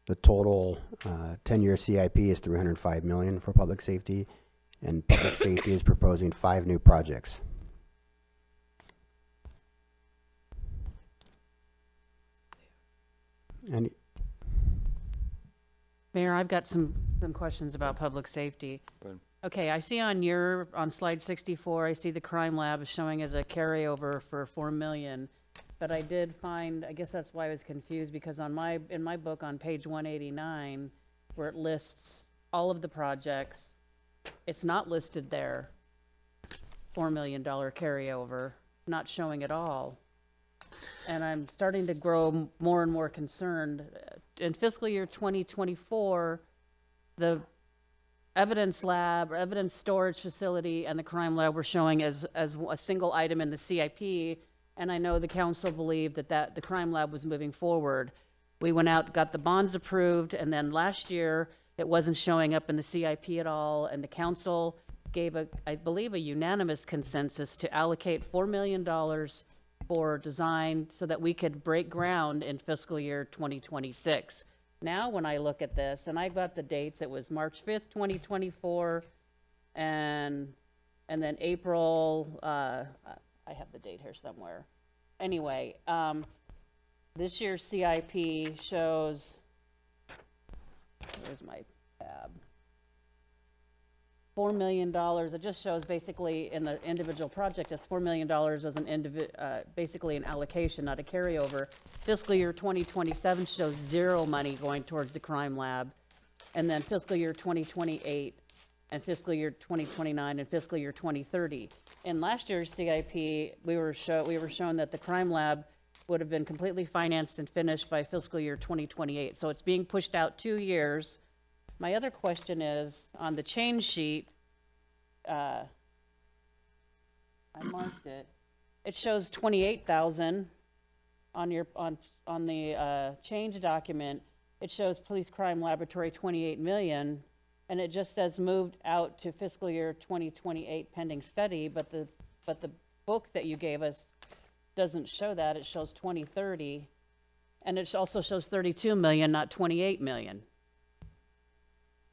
The total 10-year CIP is $305 million for public safety, and public safety is proposing 5 new projects. Any? Mayor, I've got some questions about public safety. Go ahead. Okay, I see on slide 64, I see the crime lab is showing as a carryover for 4 million. But I did find, I guess that's why I was confused, because in my book on page 189, where it lists all of the projects, it's not listed there, $4 million carryover, not showing it all. And I'm starting to grow more and more concerned. In fiscal year 2024, evidence lab, or evidence storage facility, and the crime lab were showing as a single item in the CIP. And I know the council believed that the crime lab was moving forward. We went out, got the bonds approved, and then last year, it wasn't showing up in the CIP at all, and the council gave I believe, a unanimous consensus to allocate $4 million for design so that we could break ground in fiscal year 2026. Now, when I look at this, and I've got the dates, it was March 5th, 2024, and then April, I have the date here somewhere. Anyway, this year's CIP shows, where's my tab? $4 million. It just shows basically in the individual project as $4 million as basically an allocation, not a carryover. Fiscal year 2027 shows zero money going towards the crime lab. And then fiscal year 2028 and fiscal year 2029 and fiscal year 2030. In last year's CIP, we were shown that the crime lab would have been completely financed and finished by fiscal year 2028. So it's being pushed out 2 years. My other question is, on the change sheet, I marked it. It shows 28,000 on the change document. It shows police crime laboratory 28 million, and it just says moved out to fiscal year 2028 pending study. But the book that you gave us doesn't show that. It shows 2030, and it also shows 32 million, not 28 million.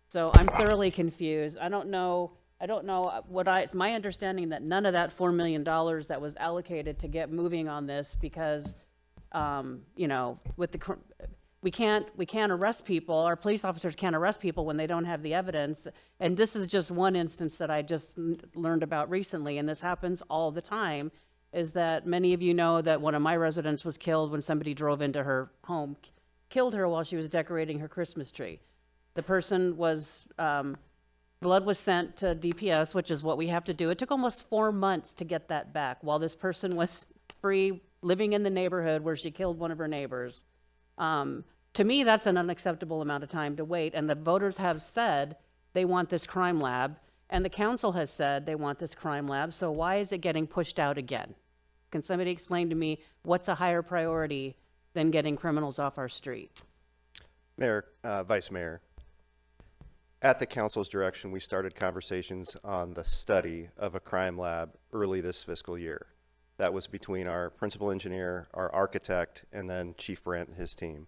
So I'm thoroughly confused. I don't know it's my understanding that none of that $4 million that was allocated to get moving on this, because, we can't arrest people, our police officers can't arrest people when they don't have the evidence. And this is just one instance that I just learned about recently, and this happens all the time, is that many of you know that one of my residents was killed when somebody drove into her home, killed her while she was decorating her Christmas tree. The person was, blood was sent to DPS, which is what we have to do. It took almost 4 months to get that back while this person was free, living in the neighborhood where she killed one of her neighbors. To me, that's an unacceptable amount of time to wait. And the voters have said they want this crime lab, and the council has said they want this crime lab. So why is it getting pushed out again? Can somebody explain to me what's a higher priority than getting criminals off our street? Mayor, Vice Mayor, at the council's direction, we started conversations on the study of a crime lab early this fiscal year. That was between our principal engineer, our architect, and then Chief Brandt and his team.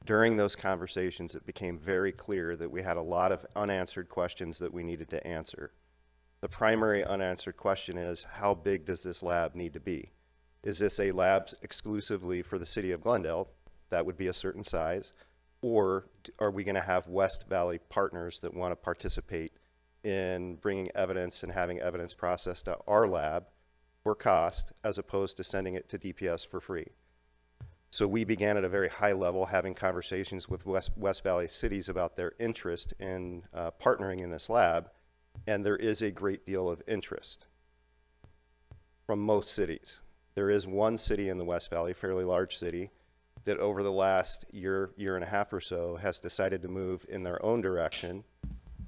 During those conversations, it became very clear that we had a lot of unanswered questions that we needed to answer. The primary unanswered question is, how big does this lab need to be? Is this a lab exclusively for the city of Glendale? That would be a certain size. Or are we going to have West Valley partners that want to participate in bringing evidence and having evidence processed to our lab for cost, as opposed to sending it to DPS for free? So we began at a very high level having conversations with West Valley cities about their interest in partnering in this lab, and there is a great deal of interest from most cities. There is one city in the West Valley, fairly large city, that over the last year and a half or so has decided to move in their own direction.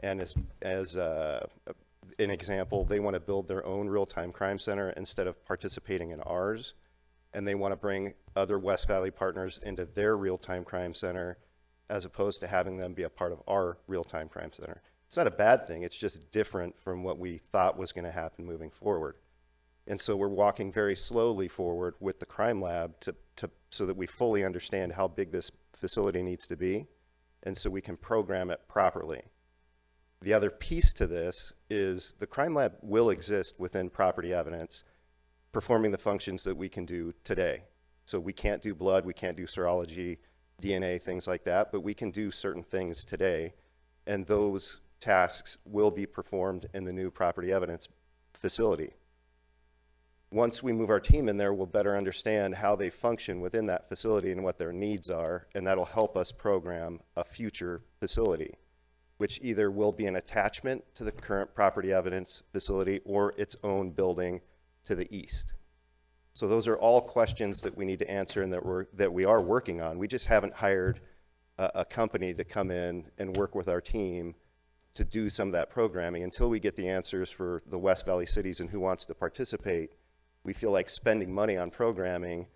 And as an example, they want to build their own real-time crime center instead of participating in ours. And they want to bring other West Valley partners into their real-time crime center as opposed to having them be a part of our real-time crime center. It's not a bad thing, it's just different from what we thought was going to happen moving forward. And so we're walking very slowly forward with the crime lab so that we fully understand how big this facility needs to be, and so we can program it properly. The other piece to this is the crime lab will exist within property evidence, performing the functions that we can do today. So we can't do blood, we can't do serology, DNA, things like that, but we can do certain things today, and those tasks will be performed in the new property evidence facility. Once we move our team in there, we'll better understand how they function within that facility and what their needs are, and that'll help us program a future facility, which either will be an attachment to the current property evidence facility or its own building to the east. So those are all questions that we need to answer and that we are working on. We just haven't hired a company to come in and work with our team to do some of that programming. Until we get the answers for the West Valley cities and who wants to participate, we feel like spending money on programming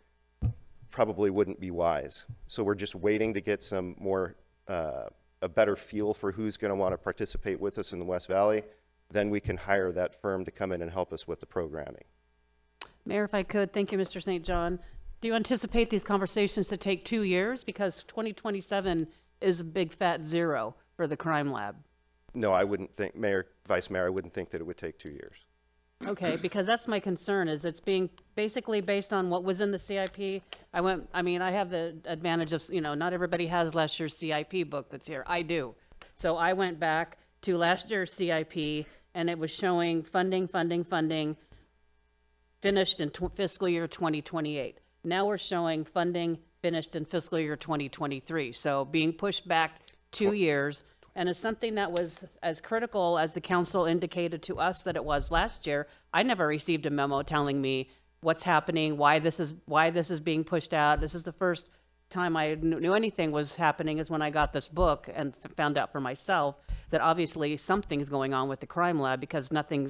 probably wouldn't be wise. So we're just waiting to get some more, a better feel for who's going to want to participate with us in the West Valley. Then we can hire that firm to come in and help us with the programming. Mayor, if I could, thank you, Mr. St. John. Do you anticipate these conversations to take 2 years? Because 2027 is a big fat zero for the crime lab. No, I wouldn't think, Mayor, Vice Mayor, I wouldn't think that it would take 2 years. Okay, because that's my concern, is it's being basically based on what was in the CIP. I have the advantage of, not everybody has last year's CIP book that's here. I do. So I went back to last year's CIP, and it was showing funding, finished in fiscal year 2028. Now we're showing funding finished in fiscal year 2023. So being pushed back 2 years. And it's something that was as critical as the council indicated to us that it was last year. I never received a memo telling me what's happening, why this is being pushed out. This is the first time I knew anything was happening is when I got this book and found out for myself that obviously something's going on with the crime lab, because nothing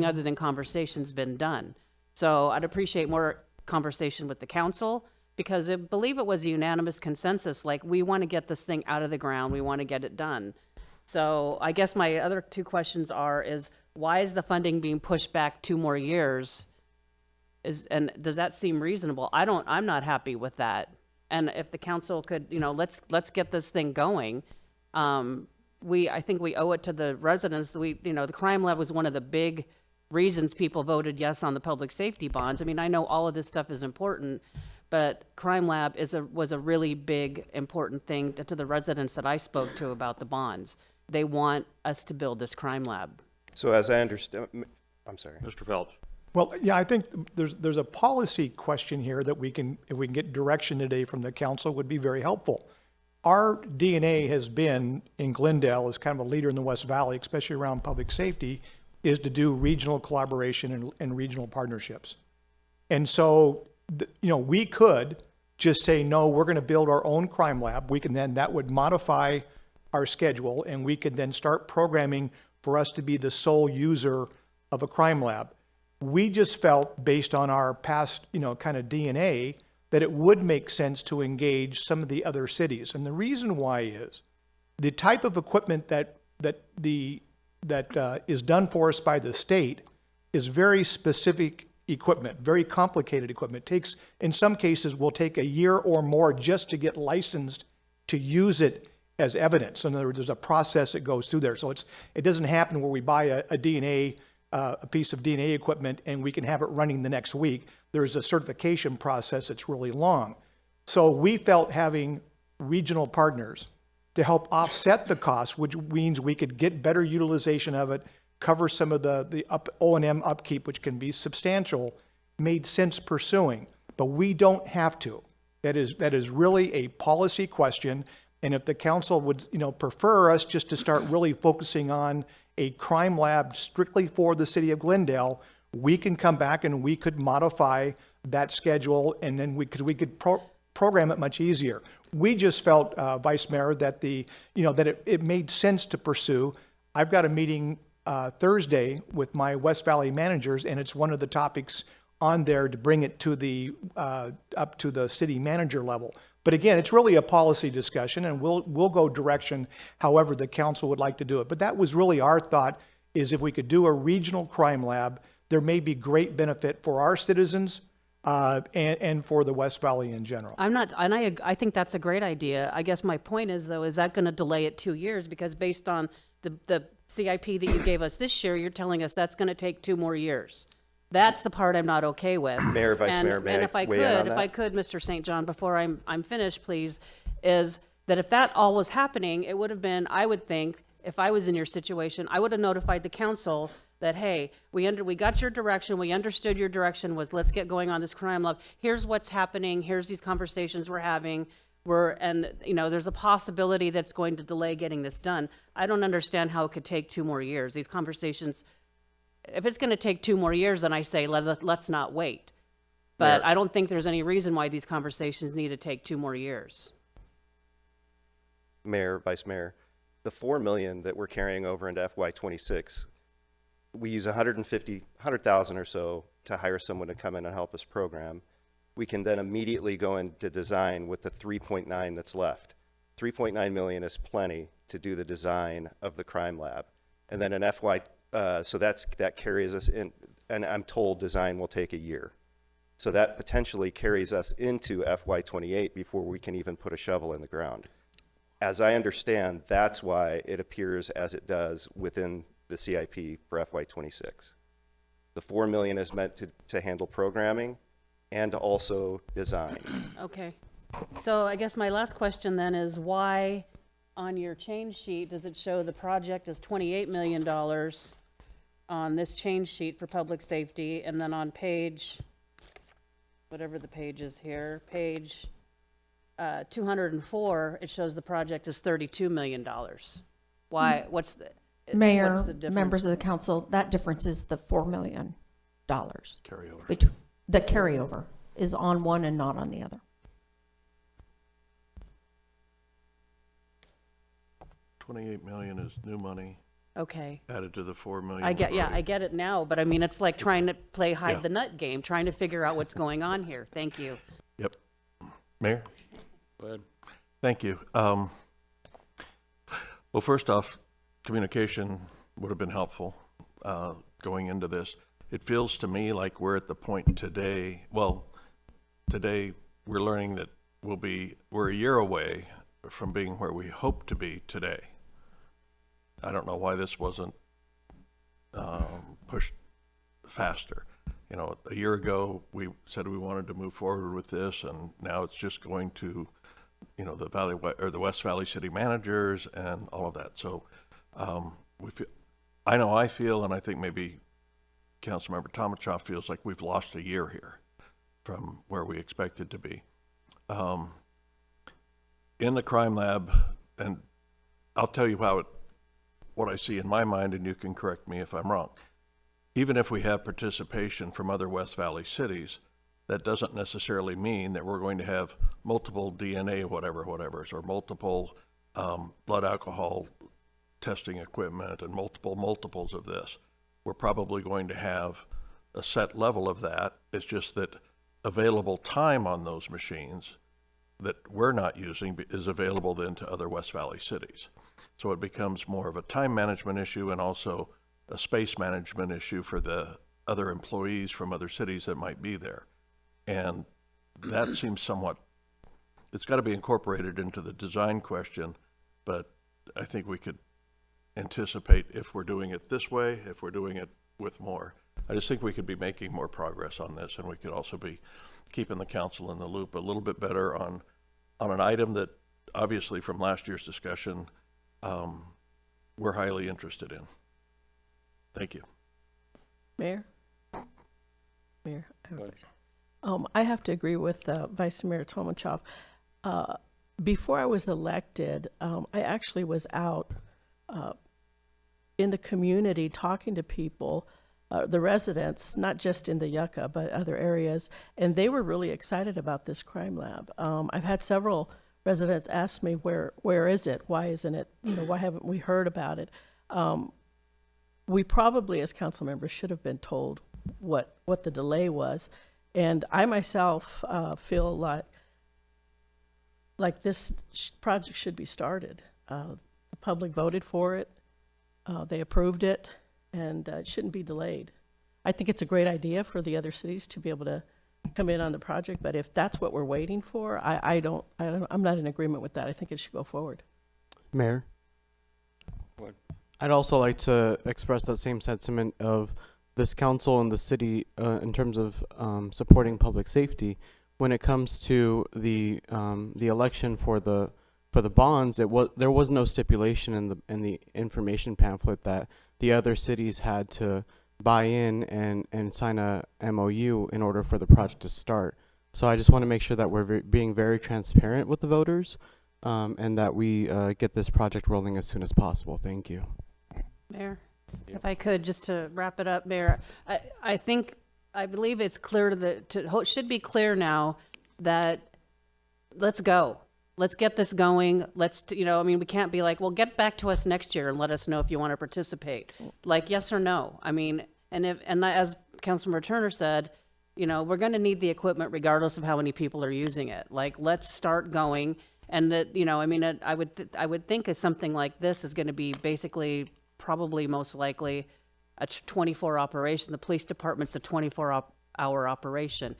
other than conversation's been done. So I'd appreciate more conversation with the council, because I believe it was a unanimous consensus, like, we want to get this thing out of the ground, we want to get it done. So I guess my other two questions is why is the funding being pushed back 2 more years? And does that seem reasonable? I'm not happy with that. And if the council could, let's get this thing going. I think we owe it to the residents. The crime lab was one of the big reasons people voted yes on the public safety bonds. I mean, I know all of this stuff is important, but crime lab was a really big, important thing to the residents that I spoke to about the bonds. They want us to build this crime lab. So as I understand, I'm sorry. Mr. Phelps. Well, yeah, I think there's a policy question here that if we can get direction today from the council, would be very helpful. Our DNA has been in Glendale as kind of a leader in the West Valley, especially around public safety, is to do regional collaboration and regional partnerships. And so, we could just say, no, we're going to build our own crime lab. That would modify our schedule, and we could then start programming for us to be the sole user of a crime lab. We just felt, based on our past, kind of DNA, that it would make sense to engage some of the other cities. And the reason why is the type of equipment that is done for us by the state is very specific equipment, very complicated equipment. Takes, in some cases, will take a year or more just to get licensed to use it as evidence. In other words, there's a process that goes through there. So it doesn't happen where we buy a piece of DNA equipment and we can have it running the next week. There's a certification process that's really long. So we felt having regional partners to help offset the cost, which means we could get better utilization of it, cover some of the O&M upkeep, which can be substantial, made sense pursuing. But we don't have to. That is really a policy question. And if the council would, prefer us just to start really focusing on a crime lab strictly for the city of Glendale, we can come back and we could modify that schedule, and then we could program it much easier. We just felt, Vice Mayor, that it made sense to pursue. I've got a meeting Thursday with my West Valley managers, and it's one of the topics on there to bring it to the up to the city manager level. But again, it's really a policy discussion, and we'll go direction however the council would like to do it. But that was really our thought, is if we could do a regional crime lab, there may be great benefit for our citizens and for the West Valley in general. I think that's a great idea. I guess my point is, though, is that going to delay it 2 years? Because based on the CIP that you gave us this year, you're telling us that's going to take 2 more years. That's the part I'm not okay with. Mayor, Vice Mayor, may I weigh in on that? If I could, Mr. St. John, before I'm finished, please, is that if that all was happening, it would have been, I would think, if I was in your situation, I would have notified the council that, hey, we got your direction, we understood your direction was, let's get going on this crime lab. Here's what's happening, here's these conversations we're having, there's a possibility that's going to delay getting this done. I don't understand how it could take 2 more years. These conversations, if it's going to take 2 more years, then I say let's not wait. But I don't think there's any reason why these conversations need to take 2 more years. Mayor, Vice Mayor, The 4 million that we're carrying over into FY26, we use 100,000 or so to hire someone to come in and help us program. We can then immediately go into design with the 3.9 that's left. 3.9 million is plenty to do the design of the crime lab. And then in so that carries us in, and I'm told design will take a year. So that potentially carries us into FY28 before we can even put a shovel in the ground. As I understand, that's why it appears as it does within the CIP for FY26. The 4 million is meant to handle programming and also design. Okay. So I guess my last question then is why on your change sheet does it show the project is $28 million on this change sheet for public safety, and then on page, whatever the page is here, page 204, it shows the project is $32 million. Why? What's the Mayor, what's the difference? members of the council, that difference is the $4 million. Carryover. The carryover is on one and not on the other. 28 million is new money Okay. added to the 4 million. I get it now, but I mean, it's like trying to play hide Yeah. the nut game, trying to figure out what's going on here. Thank you. Yep. Mayor? Go ahead. Thank you. Well, first off, communication would have been helpful going into this. It feels to me like we're at the point today, today we're learning that we're a year away from being where we hope to be today. I don't know why this wasn't pushed faster. You know, a year ago, we said we wanted to move forward with this, and now it's just going to, you know, the West Valley City managers and all of that. So I feel, and I think maybe Councilmember Tomachoff feels like we've lost a year here from where we expected to be. In the crime lab, and I'll tell you what I see in my mind, and you can correct me if I'm wrong. Even if we have participation from other West Valley cities, that doesn't necessarily mean that we're going to have multiple DNA whatever's, or multiple blood alcohol testing equipment and multiples of this. We're probably going to have a set level of that. It's just that available time on those machines that we're not using is available then to other West Valley cities. So it becomes more of a time management issue and also a space management issue for the other employees from other cities that might be there. And that seems somewhat, it's got to be incorporated into the design question, but I think we could anticipate if we're doing it this way, if we're doing it with more. I just think we could be making more progress on this, and we could also be keeping the council in the loop a little bit better on an item that obviously from last year's discussion, we're highly interested in. Thank you. Mayor? I have to agree with Vice Mayor Tomachoff. Before I was elected, I actually was out in the community talking to people, the residents, not just in the Yucca, but other areas, and they were really excited about this crime lab. I've had several residents ask me, where is it? Why isn't it, why haven't we heard about it? We probably, as council members, should have been told what the delay was. And I myself feel like this project should be started. The public voted for it. They approved it, and it shouldn't be delayed. I think it's a great idea for the other cities to be able to come in on the project, but if that's what we're waiting for, I'm not in agreement with that. I think it should go forward. Mayor? What? I'd also like to express that same sentiment of this council and the city in terms of supporting public safety. When it comes to the election for the bonds, there was no stipulation in the information pamphlet that the other cities had to buy in and sign a MOU in order for the project to start. So I just want to make sure that we're being very transparent with the voters and that we get this project rolling as soon as possible. Thank you. Mayor, if I could, just to wrap it up, Mayor, I believe it's clear should be clear now that let's go. let's get this going. Let's, you know, I mean, we can't be like, well, get back to us next year and let us know if you want to participate. Like, yes or no. I mean, and as Councilmember Turner said, you know, we're going to need the equipment regardless of how many people are using it. Like, let's start going. And that, you know, I mean, I would think something like this is going to be basically, probably most likely, a 24 operation. The police department's a 24-hour operation.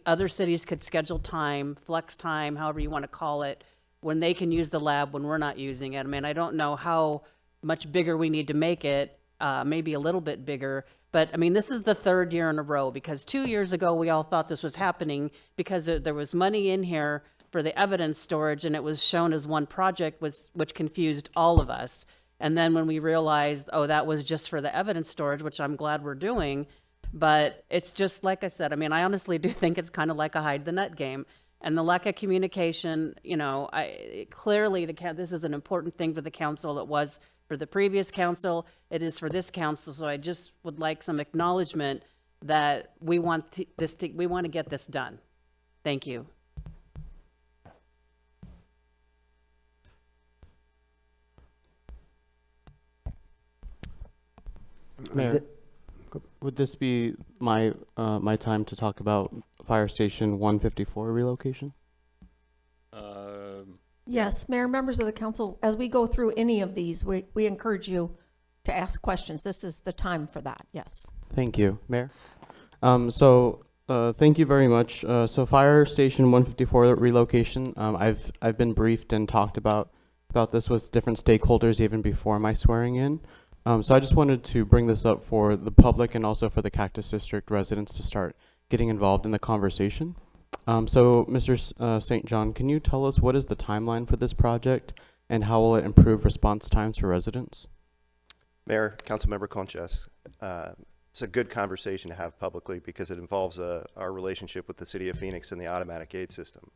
Other cities could schedule time, flex time, however you want to call it, when they can use the lab when we're not using it. I mean, I don't know how much bigger we need to make it, maybe a little bit bigger. But I mean, this is the third year in a row, because 2 years ago, we all thought this was happening because there was money in here for the evidence storage, and it was shown as one project, which confused all of us. And then when we realized, oh, that was just for the evidence storage, which I'm glad we're doing, but it's just like I said, I mean, I honestly do think it's kind of like a hide the nut game. And the lack of communication, you know, clearly this is an important thing for the council. It was for the previous council. It is for this council. So I just would like some acknowledgement that we want to get this done. Thank you. Mayor, would this be my time to talk about Fire Station 154 relocation? Yes, Mayor, members of the council, as we go through any of these, we encourage you to ask questions. This is the time for that, yes. Thank you, Mayor. Thank you very much. So Fire Station 154 relocation, I've been briefed and talked about this with different stakeholders even before my swearing in. So I just wanted to bring this up for the public and also for the Cactus District residents to start getting involved in the conversation. So Mr. St. John, can you tell us what is the timeline for this project and how will it improve response times for residents? Mayor, Councilmember Conchas, it's a good conversation to have publicly because it involves our relationship with the City of Phoenix and the automatic aid system.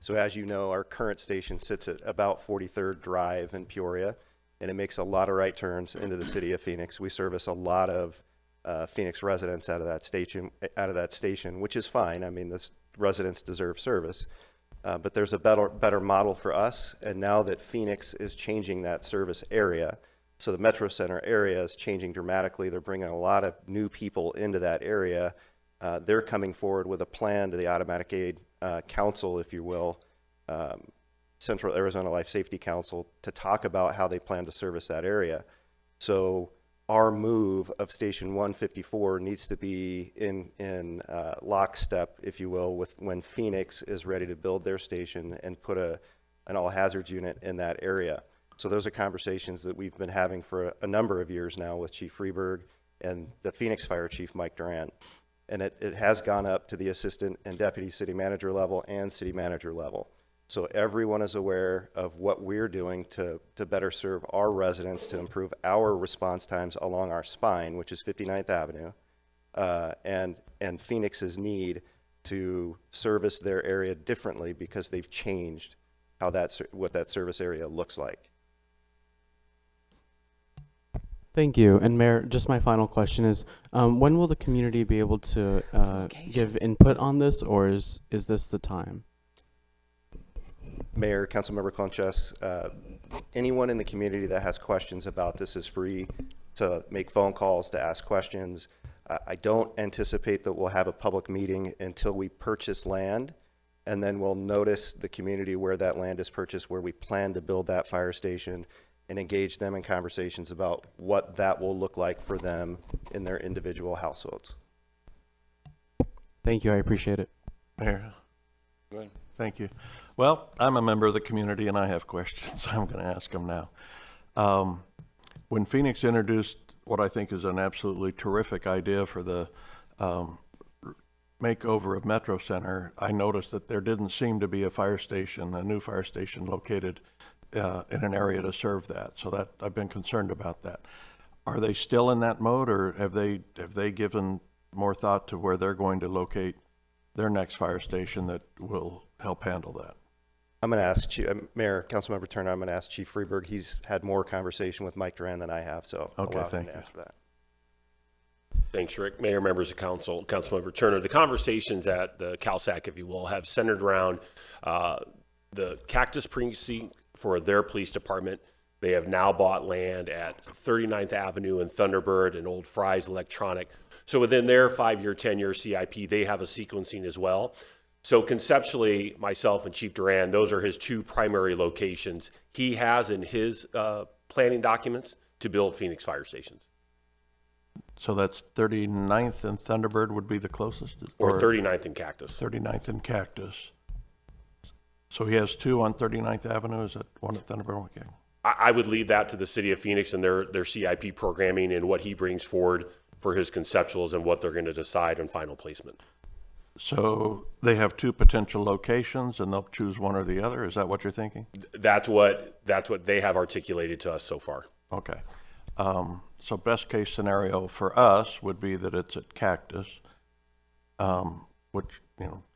So as you know, our current station sits at about 43rd Drive in Peoria, and it makes a lot of right turns into the City of Phoenix. We service a lot of Phoenix residents out of that station, which is fine. I mean, the residents deserve service, but there's a better model for us. And now that Phoenix is changing that service area, so the Metro Center area is changing dramatically. They're bringing a lot of new people into that area. They're coming forward with a plan to the Automatic Aid Council, if you will, Central Arizona Life Safety Council, to talk about how they plan to service that area. So our move of Station 154 needs to be in lockstep, if you will, with when Phoenix is ready to build their station and put an all hazards unit in that area. So those are conversations that we've been having for a number of years now with Chief Freeberg and the Phoenix Fire Chief Mike Durant. And it has gone up to the assistant and deputy city manager level and city manager level. So everyone is aware of what we're doing to better serve our residents, to improve our response times along our spine, which is 59th Avenue, and Phoenix's need to service their area differently because they've changed how what that service area looks like. Thank you. And Mayor, just my final question is, when will the community be able to give input on this, or is this the time? Mayor, Councilmember Conchas, anyone in the community that has questions about this is free to make phone calls, to ask questions. I don't anticipate that we'll have a public meeting until we purchase land, and then we'll notice the community where that land is purchased, where we plan to build that fire station, and engage them in conversations about what that will look like for them in their individual households. Thank you. I appreciate it. Mayor. Go ahead. Thank you. Well, I'm a member of the community and I have questions. I'm going to ask them now. When Phoenix introduced what I think is an absolutely terrific idea for the makeover of Metro Center, I noticed that there didn't seem to be a new fire station located in an area to serve that. So that I've been concerned about that. Are they still in that mode, or have they given more thought to where they're going to locate their next fire station that will help handle that? I'm going to ask Mayor, Councilmember Turner, I'm going to ask Chief Freeberg. He's had more conversation with Mike Duran than I have, so okay, allow him thank to you. answer that. Thanks, Rick. Mayor, members of council, Councilmember Turner, the conversations at the CalSAC, if you will, have centered around the Cactus Precinct for their police department, they have now bought land at 39th Avenue and Thunderbird and Old Fry's Electronic. So within their 5-year, 10-year CIP, they have a sequencing as well. So conceptually, myself and Chief Duran, those are his two primary locations he has in his planning documents to build Phoenix fire stations. So that's 39th and Thunderbird would be the closest? Or 39th and Cactus. 39th and Cactus. So he has two on 39th Avenue, is that one at Thunderbird? Okay. I would leave that to the city of Phoenix and their CIP programming and what he brings forward for his conceptuals and what they're going to decide on final placement. So they have two potential locations and they'll choose one or the other? Is that what you're thinking? That's what they have articulated to us so far. Okay. So best case scenario for us would be that it's at Cactus, which,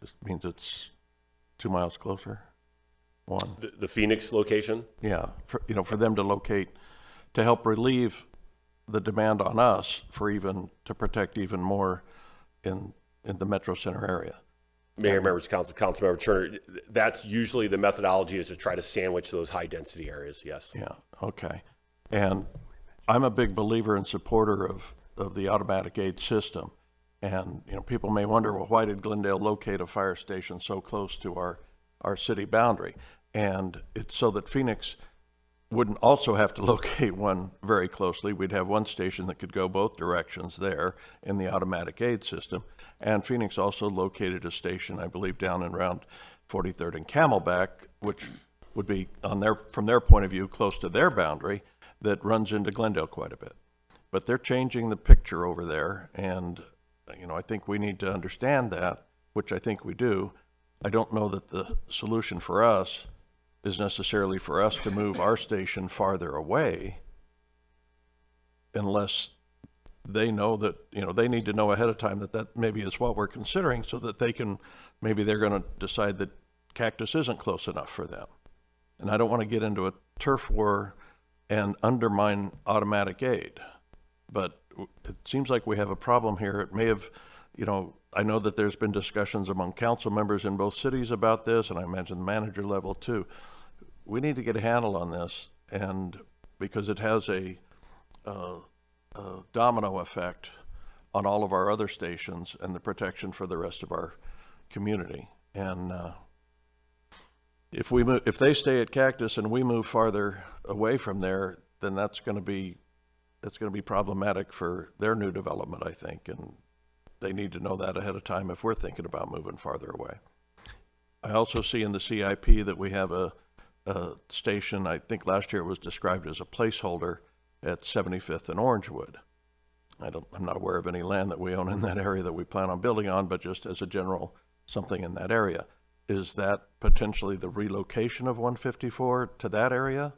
just means it's 2 miles closer. One. The Phoenix location? Yeah, for them to locate, to help relieve the demand on us to protect even more in the Metro Center area. Mayor, members, Councilmember Turner, that's usually the methodology, is to try to sandwich those high density areas, yes. Yeah, okay. And I'm a big believer and supporter of the automatic aid system. And, people may wonder, well, why did Glendale locate a fire station so close to our city boundary? And it's so that Phoenix wouldn't also have to locate one very closely. We'd have one station that could go both directions there in the automatic aid system. And Phoenix also located a station, I believe, down and around 43rd and Camelback, which would be from their point of view, close to their boundary, that runs into Glendale quite a bit. But they're changing the picture over there. And, I think we need to understand that, which I think we do. I don't know that the solution for us is necessarily for us to move our station farther away unless they know that, they need to know ahead of time that maybe is what we're considering, so that maybe they're going to decide that Cactus isn't close enough for them. And I don't want to get into a turf war and undermine automatic aid, but it seems like we have a problem here. It may have, I know that there's been discussions among council members in both cities about this, and I imagine the manager level too. We need to get a handle on this, and because it has a domino effect on all of our other stations and the protection for the rest of our community. And if they stay at Cactus and we move farther away from there, then that's going to be problematic for their new development, I think, and they need to know that ahead of time if we're thinking about moving farther away. I also see in the CIP that we have a station, I think last year it was described as a placeholder at 75th and Orangewood. I'm not aware of any land that we own in that area that we plan on building on, but just as a general something in that area. Is that potentially the relocation of 154 to that area?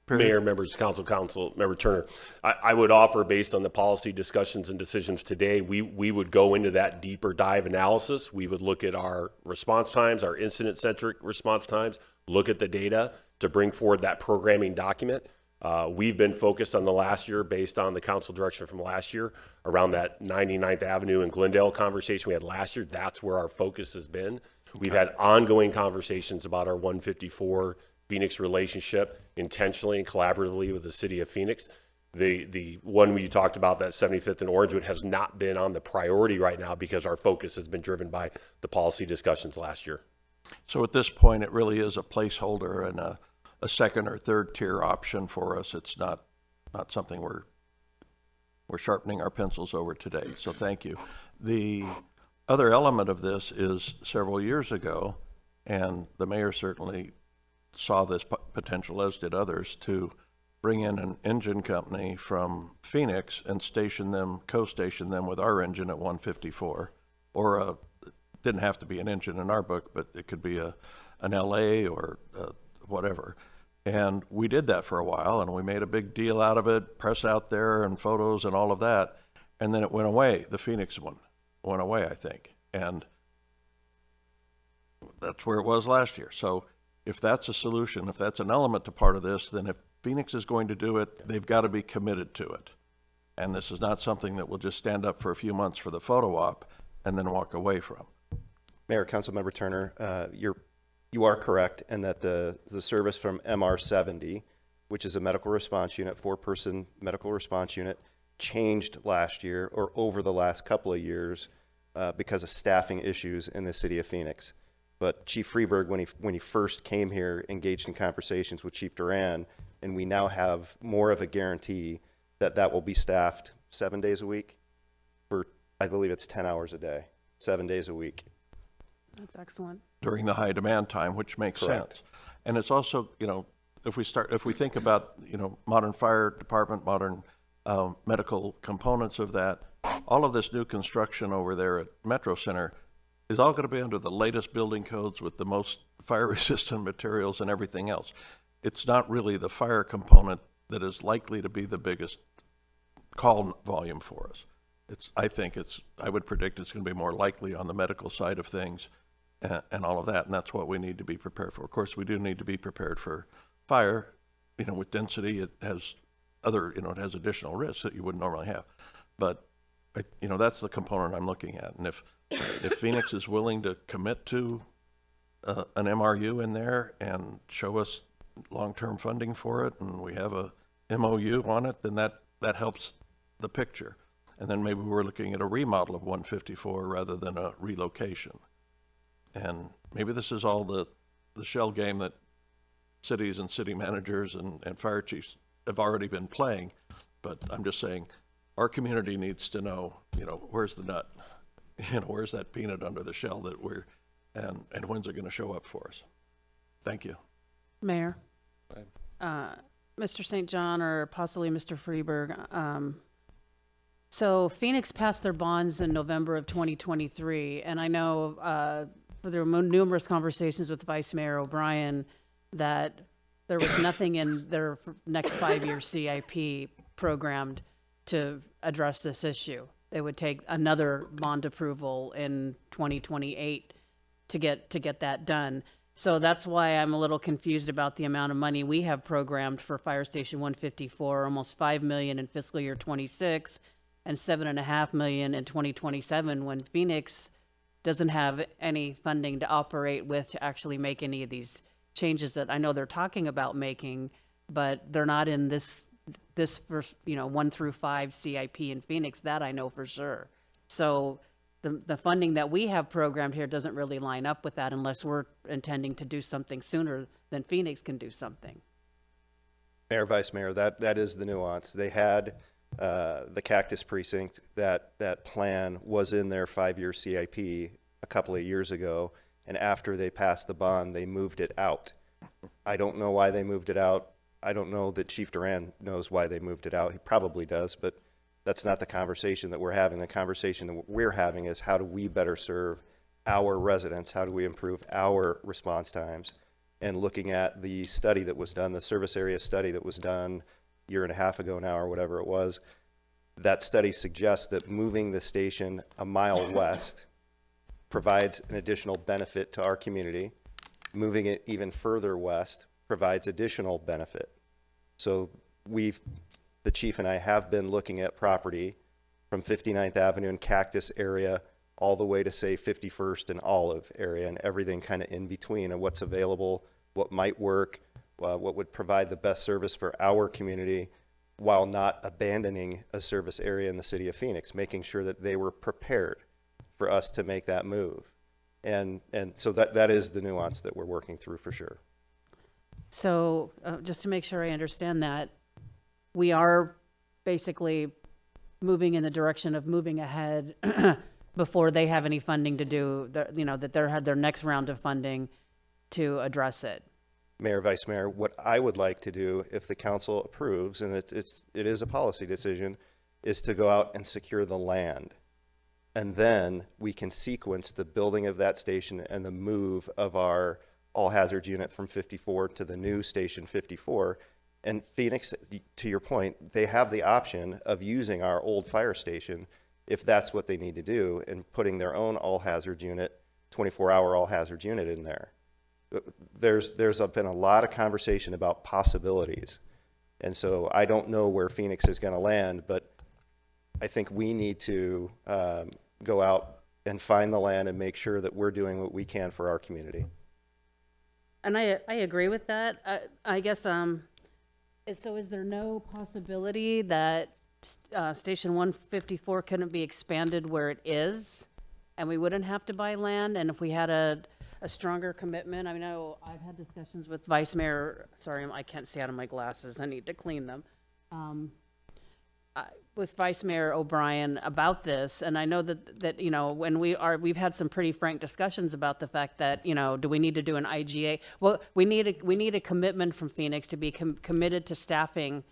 Mayor, members, council, Member Turner, I would offer, based on the policy discussions and decisions today, we would go into that deeper dive analysis. We would look at our response times, our incident-centric response times, look at the data to bring forward that programming document. We've been focused on the last year, based on the council direction from last year, around that 99th Avenue and Glendale conversation we had last year. That's where our focus has been. We've had ongoing conversations about our 154 Phoenix relationship intentionally and collaboratively with the city of Phoenix. The one we talked about, that 75th and Orangewood, has not been on the priority right now because our focus has been driven by the policy discussions last year. So at this point, it really is a placeholder and a second or third tier option for us. It's not something we're sharpening our pencils over today. So thank you. The other element of this is several years ago, and the mayor certainly saw this potential, as did others, to bring in an engine company from Phoenix and co-station them with our engine at 154, or didn't have to be an engine in our book, but it could be an LA or whatever. And we did that for a while, and we made a big deal out of it, press out there and photos and all of that. And then it went away. The Phoenix one went away, I think. And that's where it was last year. So if that's a solution, if that's an element to part of this, then if Phoenix is going to do it, they've got to be committed to it. And this is not something that will just stand up for a few months for the photo op and then walk away from. Mayor, Councilmember Turner, your You are correct in that the service from MR70, which is a medical response unit, 4-person medical response unit, changed last year or over the last couple of years because of staffing issues in the city of Phoenix. But Chief Freeberg, when he first came here, engaged in conversations with Chief Duran, and we now have more of a guarantee that that will be staffed 7 days a week for, I believe it's 10 hours a day, 7 days a week. That's excellent. During the high demand time, which makes Correct. sense. And it's also, if we think about, modern fire department, modern medical components of that, all of this new construction over there at Metro Center is all going to be under the latest building codes with the most fire resistant materials and everything else. It's not really the fire component that is likely to be the biggest call volume for us. I would predict it's going to be more likely on the medical side of things and all of that, and that's what we need to be prepared for. Of course, we do need to be prepared for fire. With density, it has it has additional risks that you wouldn't normally have. But, that's the component I'm looking at. And if Phoenix is willing to commit to an MRU in there and show us long-term funding for it, and we have a MOU on it, then that helps the picture. And then maybe we're looking at a remodel of 154 rather than a relocation. And maybe this is all the shell game that cities and city managers and fire chiefs have already been playing. But I'm just saying, our community needs to know, where's the nut? Where's that peanut under the shell that and when's it going to show up for us? Thank you. Mayor, Mr. St. John or possibly Mr. Freeberg, so Phoenix passed their bonds in November of 2023, and I know there were numerous conversations with Vice Mayor O'Brien that there was nothing in their next 5-year CIP programmed to address this issue. They would take another bond approval in 2028 to get that done. So that's why I'm a little confused about the amount of money we have programmed for Fire Station 154, almost $5 million in fiscal year 26 and $7.5 million in 2027, when Phoenix doesn't have any funding to operate with to actually make any of these changes that I know they're talking about making, but they're not in this first, 1 through 5 CIP in Phoenix, that I know for sure. So the funding that we have programmed here doesn't really line up with that unless we're intending to do something sooner than Phoenix can do something. Mayor, Vice Mayor, that is the nuance. They had the Cactus Precinct, that plan was in their 5-year CIP a couple of years ago, and after they passed the bond, they moved it out. I don't know why they moved it out. I don't know that Chief Duran knows why they moved it out. He probably does, but that's not the conversation that we're having. The conversation that we're having is, how do we better serve our residents? How do we improve our response times? And looking at the study that was done, the service area study that was done a year and a half ago now, or whatever it was, that study suggests that moving the station a mile west provides an additional benefit to our community. Moving it even further west provides additional benefit. So the chief and I have been looking at property from 59th Avenue and Cactus area all the way to, say, 51st and Olive area, and everything kind of in between, and what's available, what might work, what would provide the best service for our community while not abandoning a service area in the city of Phoenix, making sure that they were prepared for us to make that move. And so that is the nuance that we're working through for sure. So just to make sure I understand that, we are basically moving in the direction of moving ahead before they have any funding to do, that they had their next round of funding to address it. Mayor, Vice Mayor, what I would like to do, if the council approves, and it is a policy decision, is to go out and secure the land. And then we can sequence the building of that station and the move of our all-hazards unit from 54 to the new station 54. And Phoenix, to your point, they have the option of using our old fire station if that's what they need to do, and putting their own all-hazards unit, 24-hour all-hazards unit in there. There's been a lot of conversation about possibilities. And so I don't know where Phoenix is going to land, but I think we need to go out and find the land and make sure that we're doing what we can for our community. And I agree with that. I guess, so is there no possibility that Station 154 couldn't be expanded where it is? And we wouldn't have to buy land? And if we had a stronger commitment, I mean, I've had discussions with Vice Mayor, sorry, I can't see out of my glasses, I need to clean them. With Vice Mayor O'Brien about this, and I know that you know, when we've had some pretty frank discussions about the fact that, you know, do we need to do an IGA? Well, we need a commitment from Phoenix to be committed to staffing,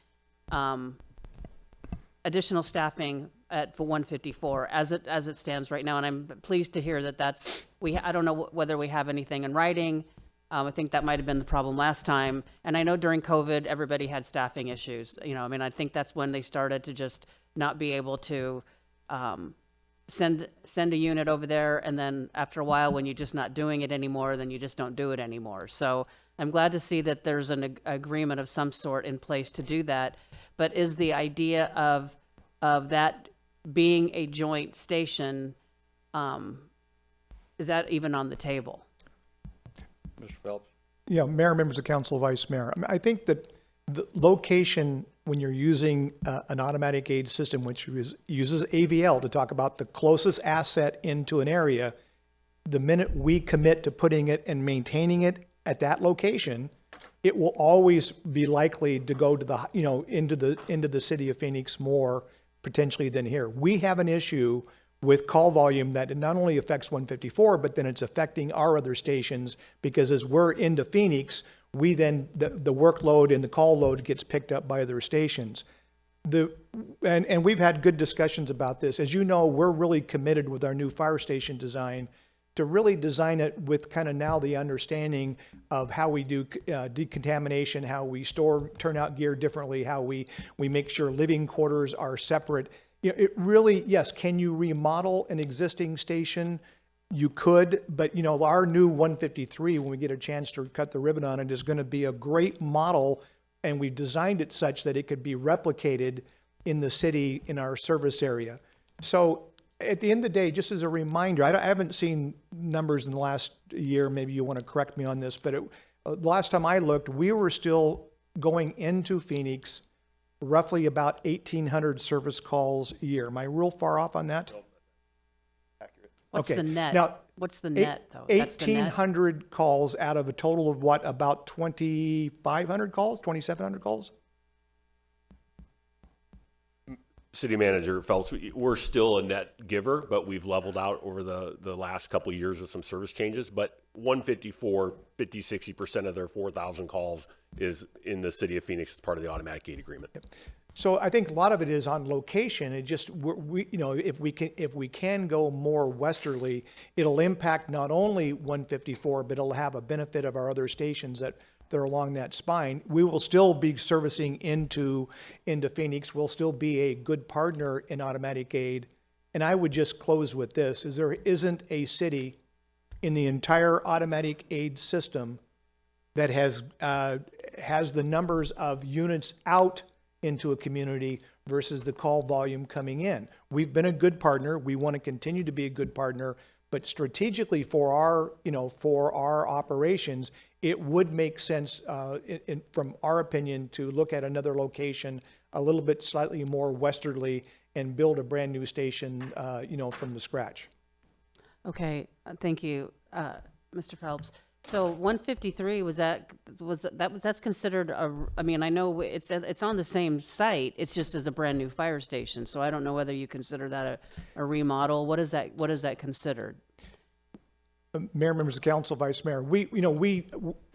additional staffing for 154 as it stands right now, and I'm pleased to hear that I don't know whether we have anything in writing. I think that might have been the problem last time. And I know during COVID, everybody had staffing issues. You know, I mean, I think that's when they started to just not be able to send a unit over there. And then after a while, when you're just not doing it anymore, then you just don't do it anymore. So I'm glad to see that there's an agreement of some sort in place to do that. But is the idea of that being a joint station, is that even on the table? Mr. Phelps? Yeah, Mayor, members of council, Vice Mayor. I think that the location, when you're using an automatic aid system, which uses AVL to talk about the closest asset into an area, the minute we commit to putting it and maintaining it at that location, it will always be likely to go to the, you know, into the city of Phoenix more potentially than here. We have an issue with call volume that not only affects 154, but then it's affecting our other stations, because as we're into Phoenix, we then, the workload and the call load gets picked up by other stations. And we've had good discussions about this. As you know, we're really committed with our new fire station design to really design it with kind of now the understanding of how we do decontamination, how we store turnout gear differently, how we make sure living quarters are separate. You know, it really, yes, can you remodel an existing station? You could, but you know, our new 153, when we get a chance to cut the ribbon on it, is going to be a great model, and we've designed it such that it could be replicated in the city, in our service area. So at the end of the day, just as a reminder, I haven't seen numbers in the last year, maybe you want to correct me on this, but the last time I looked, we were still going into Phoenix roughly about 1,800 service calls a year. Am I real far off on that? What's Okay. the net? Now, What's the net, though? That's the net? 1,800 calls out of a total of what, about 2,500 calls, 2,700 calls? City Manager Phelps, we're still a net giver, but we've leveled out over the last couple of years with some service changes. But 154, 50-60% of their 4,000 calls is in the city of Phoenix as part of the automatic gate agreement. So I think a lot of it is on location. It just, we you know, if we can go more westerly, it'll impact not only 154, but it'll have a benefit of our other stations that are along that spine. We will still be servicing into Phoenix. We'll still be a good partner in automatic aid. And I would just close with this, is there isn't a city in the entire automatic aid system that has the numbers of units out into a community versus the call volume coming in. We've been a good partner. We want to continue to be a good partner, but strategically for our operations, it would make sense, from our opinion, to look at another location a little bit slightly more westerly and build a brand new station, from the scratch. Okay, thank you, Mr. Phelps. So 153, that's considered I mean, I know it's on the same site, it's just as a brand new fire station, so I don't know whether you consider that a remodel. What is that considered? Mayor, members of council, vice mayor, we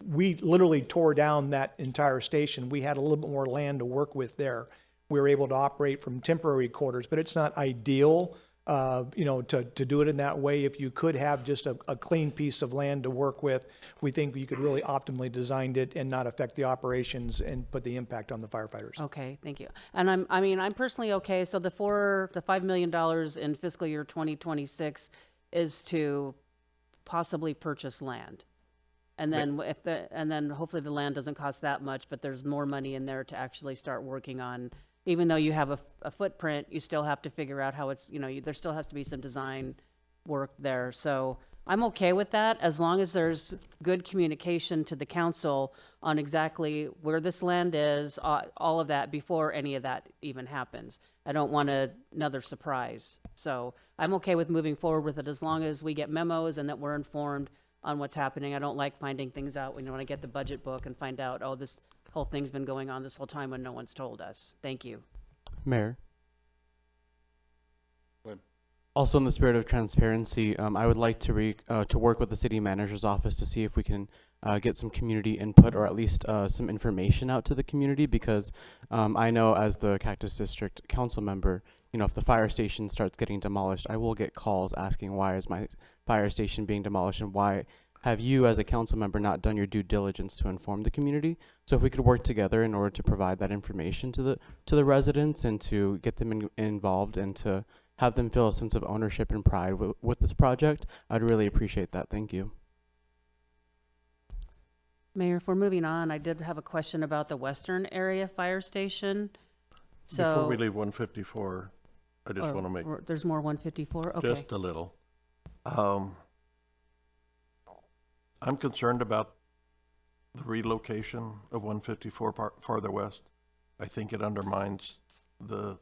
literally tore down that entire station. We had a little bit more land to work with there. We were able to operate from temporary quarters, but it's not ideal, to do it in that way. If you could have just a clean piece of land to work with, we think you could really optimally design it and not affect the operations and put the impact on the firefighters. Okay, thank you. And I'm personally okay. So the $5 million in fiscal year 2026 is to possibly purchase land. And then and then hopefully the land doesn't cost that much, but there's more money in there to actually start working on. Even though you have a footprint, you still have to figure out how it's, there still has to be some design work there. So I'm okay with that as long as there's good communication to the council on exactly where this land is, all of that before any of that even happens. I don't want another surprise. So I'm okay with moving forward with it as long as we get memos and that we're informed on what's happening. I don't like finding things out when I get the budget book and find out, oh, this whole thing's been going on this whole time when no one's told us. Thank you. Mayor. Go ahead. Also, in the spirit of transparency, I would like to work with the city manager's office to see if we can get some community input or at least some information out to the community, because I know as the Cactus District council member, if the fire station starts getting demolished, I will get calls asking why is my fire station being demolished and why have you as a council member not done your due diligence to inform the community. So if we could work together in order to provide that information to the residents and to get them involved and to have them feel a sense of ownership and pride with this project, I'd really appreciate that. Thank you. Mayor, if we're moving on, I did have a question about the Western Area Fire Station. So, Before we leave 154, I just want to make there's more 154? Okay. just a little. I'm concerned about the relocation of 154 farther west. I think it undermines the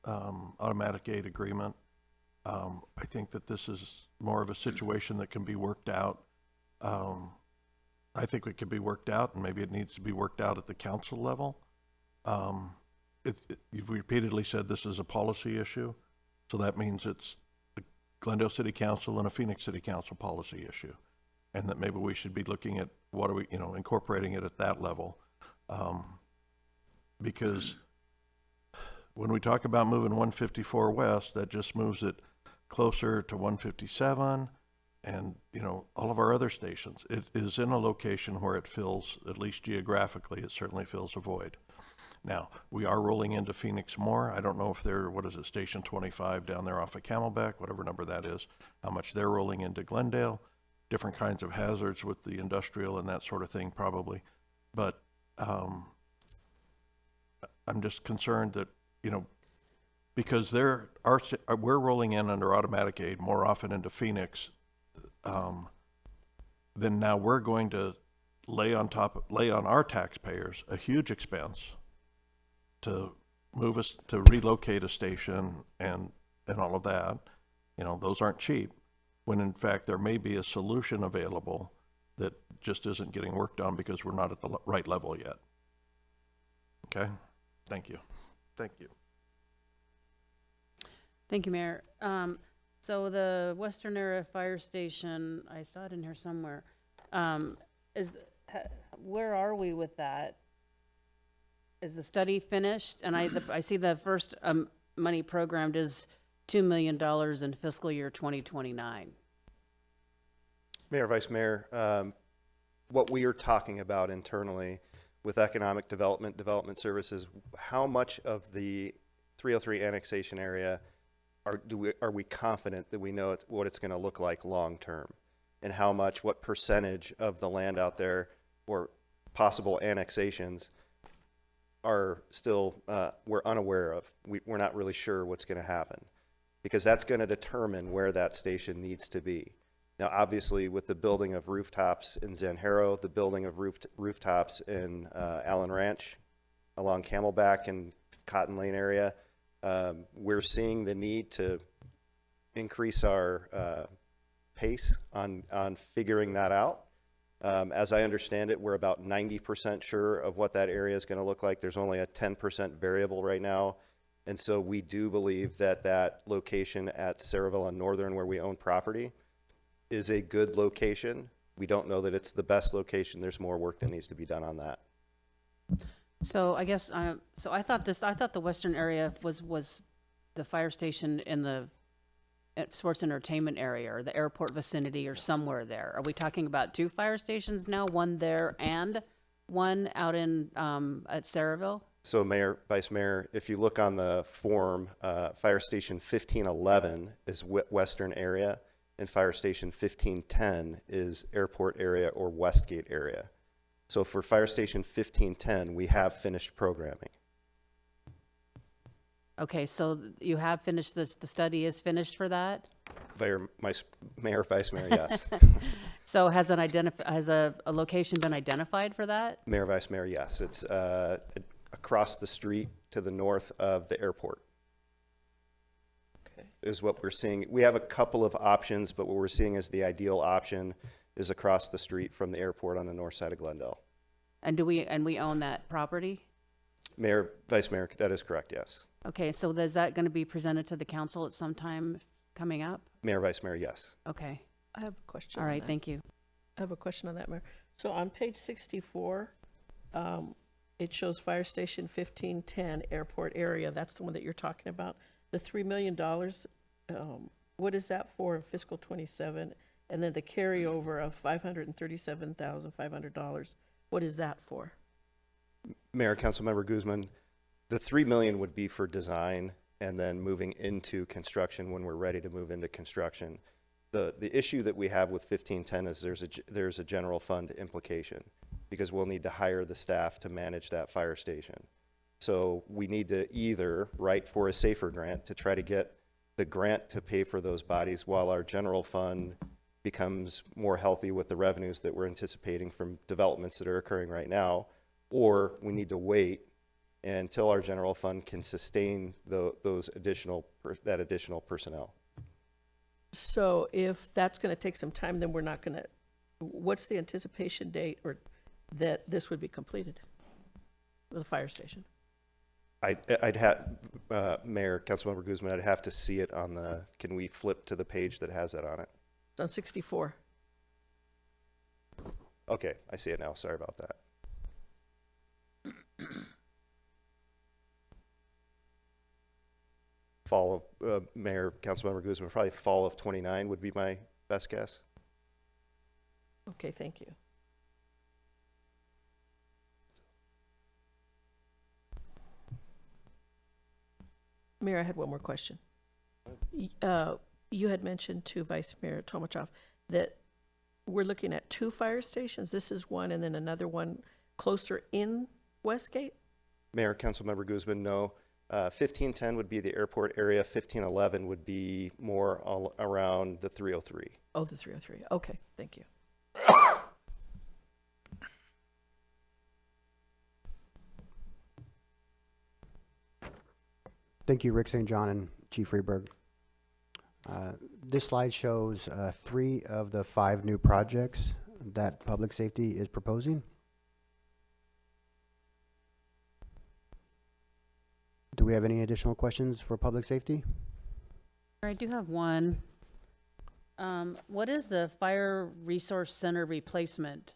automatic aid agreement. I think that this is more of a situation that can be worked out. I think it can be worked out, and maybe it needs to be worked out at the council level. You've repeatedly said this is a policy issue, so that means it's the Glendale City Council and a Phoenix City Council policy issue, and that maybe we should be looking at what are we, incorporating it at that level, because when we talk about moving 154 west, that just moves it closer to 157 and, all of our other stations. It is in a location where it fills, at least geographically, it certainly fills a void. Now, we are rolling into Phoenix more. I don't know if they're, Station 25 down there off of Camelback, whatever number that is, how much they're rolling into Glendale. Different kinds of hazards with the industrial and that sort of thing, probably. But I'm just concerned that, because we're rolling in under automatic aid more often into Phoenix, then now we're going to lay on our taxpayers a huge expense to relocate a station and all of that. Those aren't cheap, when in fact there may be a solution available that just isn't getting worked on because we're not at the right level yet. Okay? Thank you. Thank you. Thank you, Mayor. So the Western Area Fire Station, I saw it in here somewhere. Where are we with that? Is the study finished? And I see the first money programmed is $2 million in fiscal year 2029. Mayor, Vice Mayor, what we are talking about internally with economic development services, how much of the 303 annexation area are we confident that we know what it's going to look like long term, and what percentage of the land out there or possible annexations are still we're unaware of. We're not really sure what's going to happen, because that's going to determine where that station needs to be. Now, obviously, with the building of rooftops in Zanjero, the building of rooftops in Allen Ranch, along Camelback and Cotton Lane area, we're seeing the need to increase our pace on figuring that out. As I understand it, we're about 90% sure of what that area is going to look like. There's only a 10% variable right now. And so we do believe that that location at Saraville and Northern, where we own property, is a good location. We don't know that it's the best location. There's more work that needs to be done on that. So I guess, so I thought the Western Area was the fire station in the sports entertainment area or the airport vicinity or somewhere there. Are we talking about two fire stations now, one there and one out in at Saraville? So Mayor, Vice Mayor, if you look on the form, Fire Station 1511 is Western Area, and Fire Station 1510 is Airport Area or Westgate Area. So for Fire Station 1510, we have finished programming. Okay, so you have finished this, the study is finished for that? Mayor, Vice Mayor, yes. So has a location been identified for that? Mayor, Vice Mayor, yes. It's across the street to the north of the airport. Is what we're seeing. We have a couple of options, but what we're seeing as the ideal option is across the street from the airport on the north side of Glendale. And we own that property? Mayor, Vice Mayor, that is correct, yes. Okay, so is that going to be presented to the council at some time coming up? Mayor, Vice Mayor, yes. Okay. I have a question. All on right, that. thank you. I have a question on that, Mayor. So on page 64, it shows Fire Station 1510 Airport Area. That's the one that you're talking about. The $3 million, what is that for in fiscal 27? And then the carryover of $537,500, what is that for? Mayor, Councilmember Guzman, the $3 million would be for design and then moving into construction when we're ready to move into construction. The issue that we have with 1510 is there's a general fund implication because we'll need to hire the staff to manage that fire station. So we need to either write for a SAFER grant to try to get the grant to pay for those bodies while our general fund becomes more healthy with the revenues that we're anticipating from developments that are occurring right now, or we need to wait until our general fund can sustain that additional personnel. So if that's going to take some time, then we're not going to, what's the anticipation date or that this would be completed? The fire station? I'd have, Mayor, Councilmember Guzman, I'd have to see it on can we flip to the page that has that on it? It's on 64. Okay, I see it now. Sorry about that. Fall of, Mayor, Councilmember Guzman, probably fall of 29 would be my best guess. Okay, thank you. Mayor, I had one more question. You had mentioned to Vice Mayor Tomachov that we're looking at 2 fire stations. This is one and then another one closer in Westgate? Mayor, Councilmember Guzman, no. 1510 would be the airport area. 1511 would be more all around the 303. Oh, the 303. Okay, thank you. Thank you, Rick St. John and Chief Freeberg. This slide shows 3 of the 5 new projects that public safety is proposing. Do we have any additional questions for public safety? I do have one. What is the Fire Resource Center replacement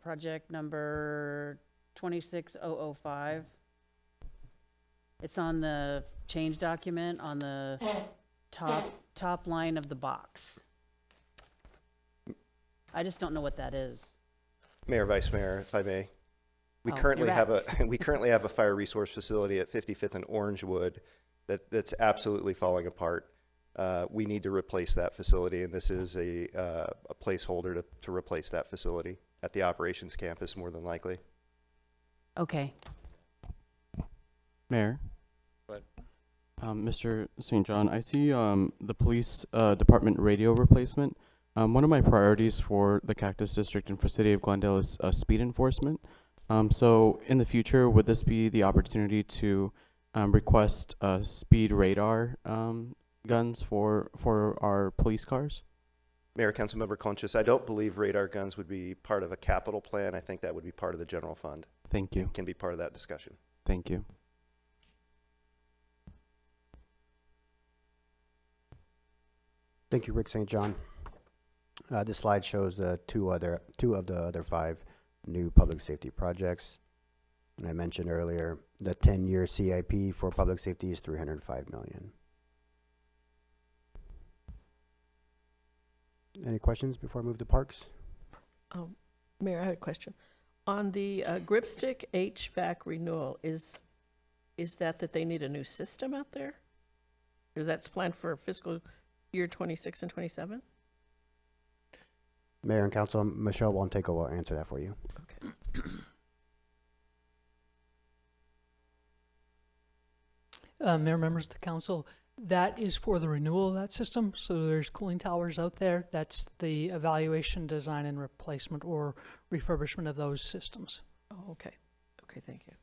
project number 26005? It's on the change document on the top line of the box. I just don't know what that is. Mayor, Vice Mayor, if I may. We Oh, currently you're have back. we currently have a fire resource facility at 55th and Orangewood that's absolutely falling apart. We need to replace that facility, and this is a placeholder to replace that facility at the operations campus, more than likely. Okay. Mayor? What? Mr. St. John, I see the police department radio replacement. One of my priorities for the Cactus District and for City of Glendale is speed enforcement. So in the future, would this be the opportunity to request speed radar guns for our police cars? Mayor, Councilmember Conchas, I don't believe radar guns would be part of a capital plan. I think that would be part of the general fund. Thank you. It can be part of that discussion. Thank you. Thank you, Rick St. John. This slide shows the two of the other 5 new public safety projects. And I mentioned earlier, the 10-year CIP for public safety is $305 million. Any questions before I move to parks? Mayor, I had a question. On the Gripstick HVAC renewal, is that they need a new system out there? Or that's planned for fiscal year 26 and 27? Mayor and Council, Michelle Wantego will answer that for you. Okay. Mayor, members of the council, That is for the renewal of that system. So there's cooling towers out there. That's the evaluation, design, and replacement or refurbishment of those systems. Oh, okay. Okay, thank you.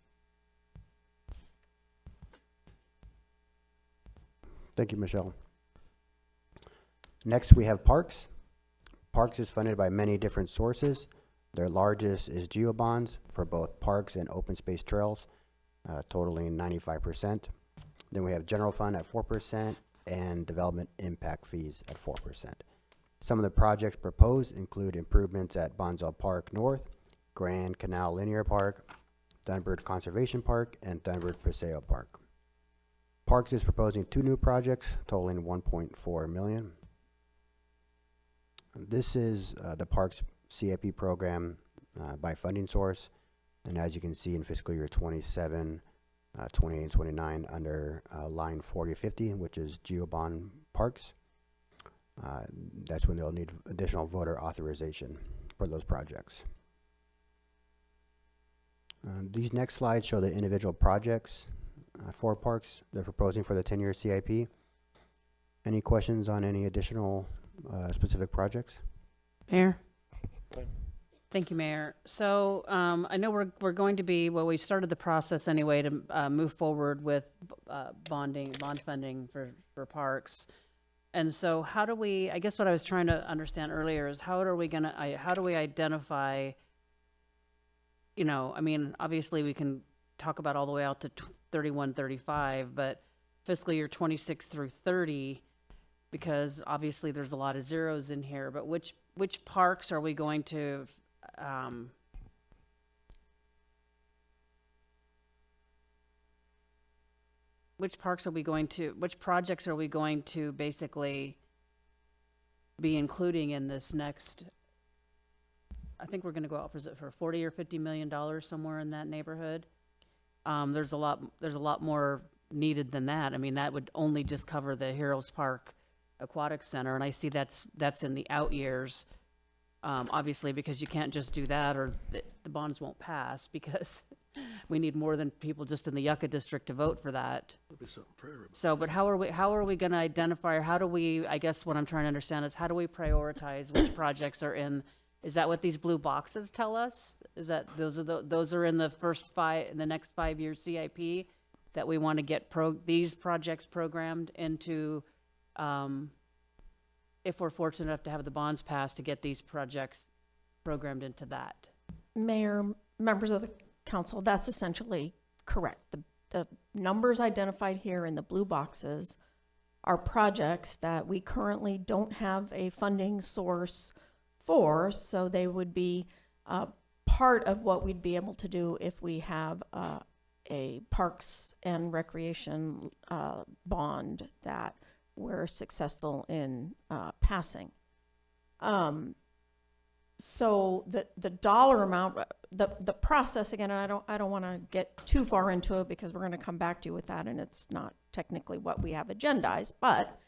Thank you, Michelle. Next, we have Parks. Parks is funded by many different sources. Their largest is GeoBonds for both parks and open space trails, totaling 95%. Then we have general fund at 4% and development impact fees at 4%. Some of the projects proposed include improvements at Bonsall Park North, Grand Canal Linear Park, Dunbird Conservation Park, and Dunbird Paseo Park. Parks is proposing 2 new projects totaling $1.4 million. This is the Parks CIP program by funding source, and as you can see in fiscal year 27, 28, and 29 under line 4050, which is GeoBond Parks, that's when they'll need additional voter authorization for those projects. These next slides show the individual projects for parks they're proposing for the 10-year CIP. Any questions on any additional specific projects? Mayor? Thank you, Mayor. So I know we're going to be, well, we started the process anyway to move forward with bond funding for parks. And so how do we, I guess what I was trying to understand earlier is how do we identify, you know, I mean, obviously we can talk about all the way out to 31, 35, but fiscal year 26 through 30, because obviously there's a lot of zeros in here, but which parks are we going to which projects are we going to basically be including in this next, I think we're going to go out for 40 or $50 million, somewhere in that neighborhood. There's a lot more needed than that. I mean, that would only just cover the Heroes Park Aquatic Center, and I see that's in the out years. Obviously, because you can't just do that or the bonds won't pass, because we need more than people just in the Yucca district to vote for that. So, but how are we going to identify, or how do we, I guess what I'm trying to understand is how do we prioritize which projects are in, is that what these blue boxes tell us? Is that those are in the in the next 5-year CIP that we want to get these projects programmed into, if we're fortunate enough to have the bonds passed, to get these projects programmed into that? Mayor, members of the council, that's essentially correct. The numbers identified here in the blue boxes are projects that we currently don't have a funding source for, so they would be part of what we'd be able to do if we have a Parks and Recreation bond that we're successful in passing. So the dollar amount, the process again, and I don't want to get too far into it because we're going to come back to you with that, and it's not technically what we have agendized, but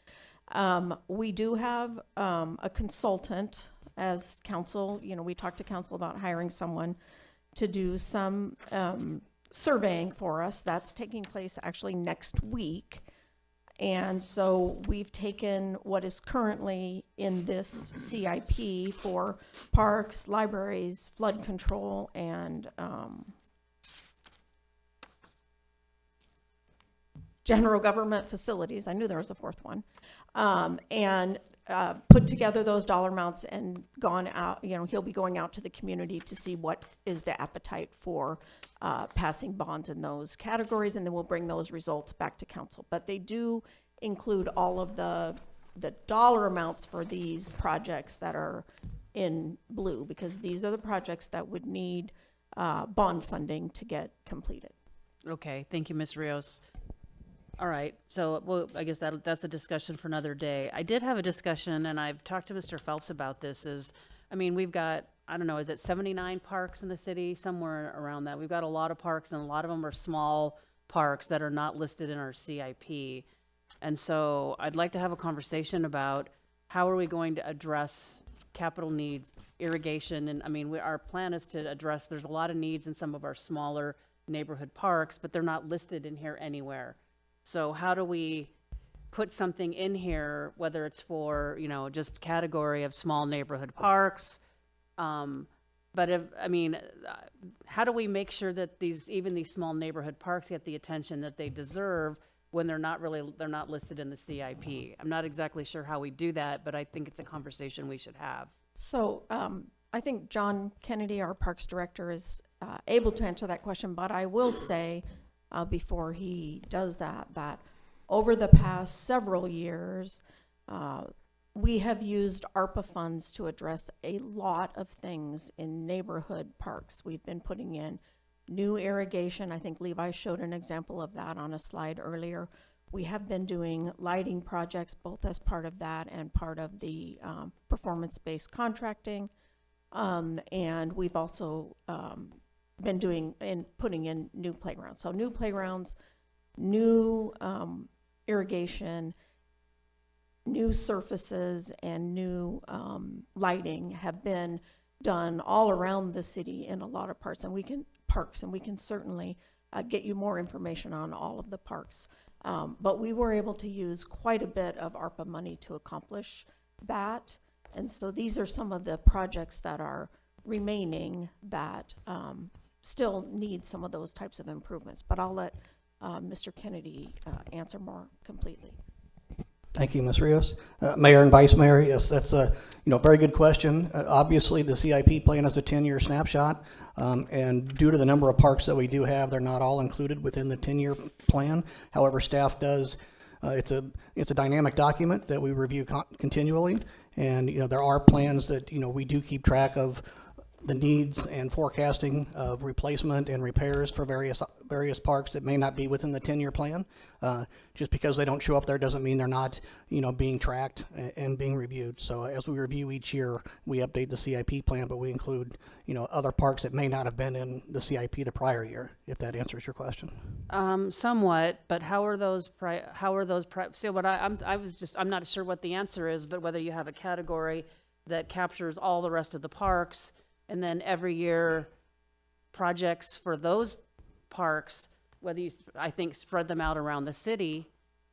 we do have a consultant as council. You know, we talked to council about hiring someone to do some surveying for us. That's taking place actually next week. And so we've taken what is currently in this CIP for parks, libraries, flood control, and general government facilities. I knew there was a fourth one. And put together those dollar amounts and gone out, you know, he'll be going out to the community to see what is the appetite for passing bonds in those categories, and then we'll bring those results back to council. But they do include all of the dollar amounts for these projects that are in blue, because these are the projects that would need bond funding to get completed. Okay, thank you, Ms. Rios. All right, so well, I guess that's a discussion for another day. I did have a discussion, and I've talked to Mr. Phelps about this, I mean, we've got, I don't know, is it 79 parks in the city? Somewhere around that. We've got a lot of parks, and a lot of them are small parks that are not listed in our CIP. And so I'd like to have a conversation about how are we going to address capital needs, irrigation, and I mean, our plan is to address, there's a lot of needs in some of our smaller neighborhood parks, but they're not listed in here anywhere. So how do we put something in here, whether it's for, just category of small neighborhood parks. But how do we make sure that even these small neighborhood parks get the attention that they deserve when they're not listed in the CIP? I'm not exactly sure how we do that, but I think it's a conversation we should have. So I think John Kennedy, our Parks Director, is able to answer that question, but I will say before he does that over the past several years, we have used ARPA funds to address a lot of things in neighborhood parks. We've been putting in new irrigation. I think Levi showed an example of that on a slide earlier. We have been doing lighting projects, both as part of that and part of the performance-based contracting. And we've also been putting in new playgrounds. So new playgrounds, new irrigation, new surfaces, and new lighting have been done all around the city in a lot of parks, and we can certainly get you more information on all of the parks. But we were able to use quite a bit of ARPA money to accomplish that. And so these are some of the projects that are remaining that still need some of those types of improvements. But I'll let Mr. Kennedy answer more completely. Thank you, Ms. Rios. Mayor and Vice Mayor, yes, that's a very good question. Obviously, the CIP plan is a 10-year snapshot, and due to the number of parks that we do have, they're not all included within the 10-year plan. However, staff does. It's a dynamic document that we review continually, and there are plans that we do keep track of the needs and forecasting of replacement and repairs for various parks that may not be within the 10-year plan. Just because they don't show up there doesn't mean they're not, being tracked and being reviewed. So as we review each year, we update the CIP plan, but we include, other parks that may not have been in the CIP the prior year, if that answers your question. Somewhat, but how are those so what I'm not sure what the answer is, but whether you have a category that captures all the rest of the parks, and then every year projects for those parks, whether you, I think, spread them out around the city,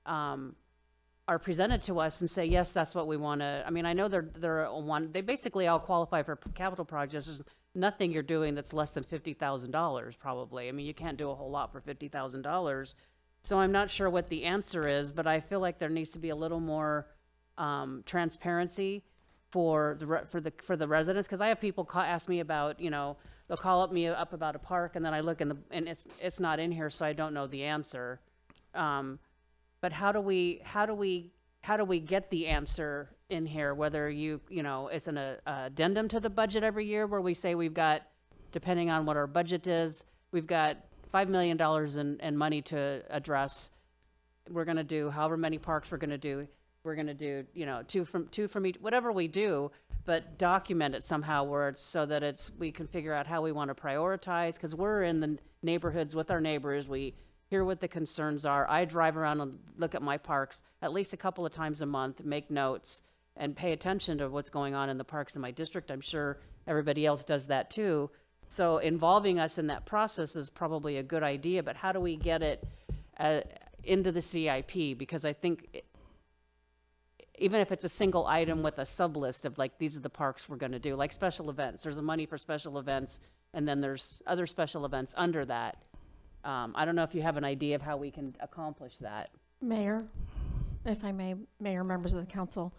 are presented to us and say, yes, that's what we want to. I mean, I know they basically all qualify for capital projects. There's nothing you're doing that's less than $50,000 probably. I mean, you can't do a whole lot for $50,000. So I'm not sure what the answer is, but I feel like there needs to be a little more transparency for the residents, because I have people ask me about, they'll call me up about a park, and then I look and it's not in here, so I don't know the answer. But how do we get the answer in here? Whether it's an addendum to the budget every year where we say we've got, depending on what our budget is, we've got $5 million in money to address. We're going to do however many parks we're going to do. We're going to do, two from each, whatever we do, but document it somehow where it's so that we can figure out how we want to prioritize, because we're in the neighborhoods with our neighbors. We hear what the concerns are. I drive around and look at my parks at least a couple of times a month, make notes, and pay attention to what's going on in the parks in my district. I'm sure everybody else does that too. So involving us in that process is probably a good idea, but how do we get it into the CIP? Because I think even if it's a single item with a sub list of these are the parks we're going to do, like special events, there's a money for special events, and then there's other special events under that. I don't know if you have an idea of how we can accomplish that. Mayor, if I may, Mayor, members of the council,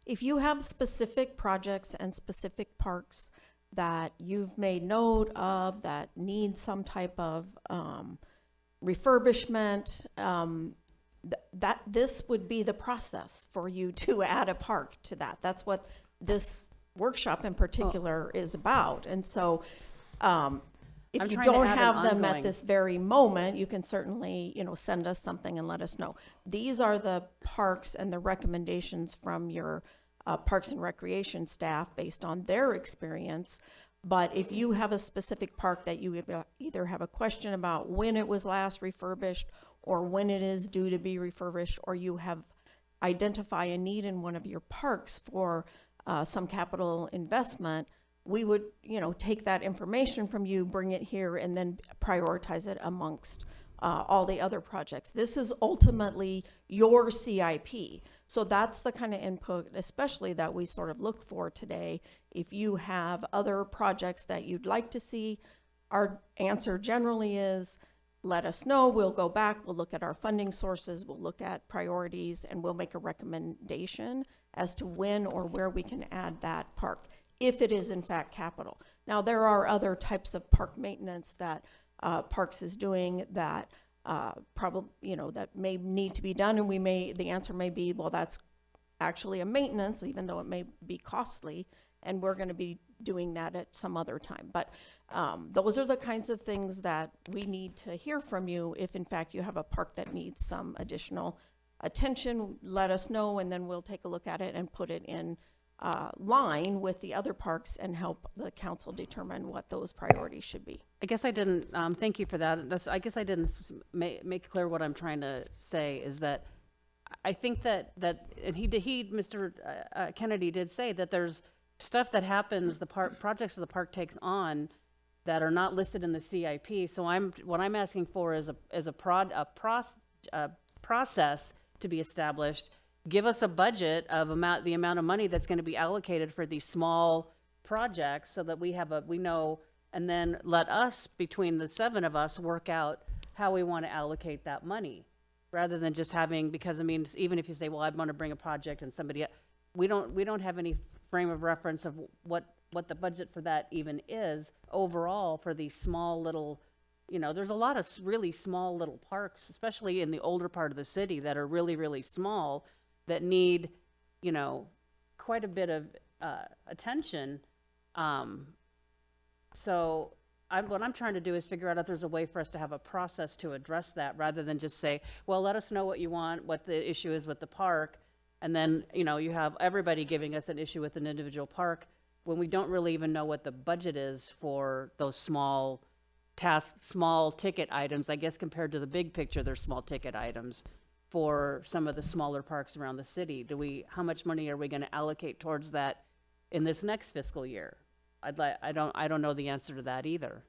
if you have specific projects and specific parks that you've made note of that need some type of refurbishment, that this would be the process for you to add a park to that. That's what this workshop in particular is about. And so if you don't have them at this very moment, you can certainly, send us something and let us know. These are the parks and the recommendations from your Parks and Recreation staff based on their experience. But if you have a specific park that you either have a question about when it was last refurbished or when it is due to be refurbished, or you have identify a need in one of your parks for some capital investment, we would, take that information from you, bring it here, and then prioritize it amongst all the other projects. This is ultimately your CIP. So that's the kind of input, especially that we sort of look for today. If you have other projects that you'd like to see, our answer generally is, let us know, we'll go back, we'll look at our funding sources, we'll look at priorities, and we'll make a recommendation as to when or where we can add that park, if it is in fact capital. Now, there are other types of park maintenance that Parks is doing that probably, you know, that may need to be done, and the answer may be, well, that's actually a maintenance, even though it may be costly, and we're going to be doing that at some other time. But those are the kinds of things that we need to hear from you. If in fact you have a park that needs some additional attention, let us know, and then we'll take a look at it and put it in line with the other parks and help the council determine what those priorities should be. I guess I didn't, thank you for that. I guess I didn't make clear what I'm trying to say is that I think that and Mr. Kennedy did say that there's stuff that happens, projects that the park takes on that are not listed in the CIP. So what I'm asking for is a process to be established. Give us a budget of the amount of money that's going to be allocated for these small projects so that we know, and then let us, between the 7 of us, work out how we want to allocate that money, rather than just having, because I mean, even if you say, well, I want to bring a project and somebody, we don't have any frame of reference of what the budget for that even is overall for these small little, you know, there's a lot of really small little parks, especially in the older part of the city, that are really, really small, that need, you know, quite a bit of attention. So what I'm trying to do is figure out if there's a way for us to have a process to address that, rather than just say, well, let us know what you want, what the issue is with the park, and then, you know, you have everybody giving us an issue with an individual park when we don't really even know what the budget is for those small ticket items. I guess compared to the big picture, they're small ticket items for some of the smaller parks around the city. How much money are we going to allocate towards that in this next fiscal year? I don't know the answer to that either.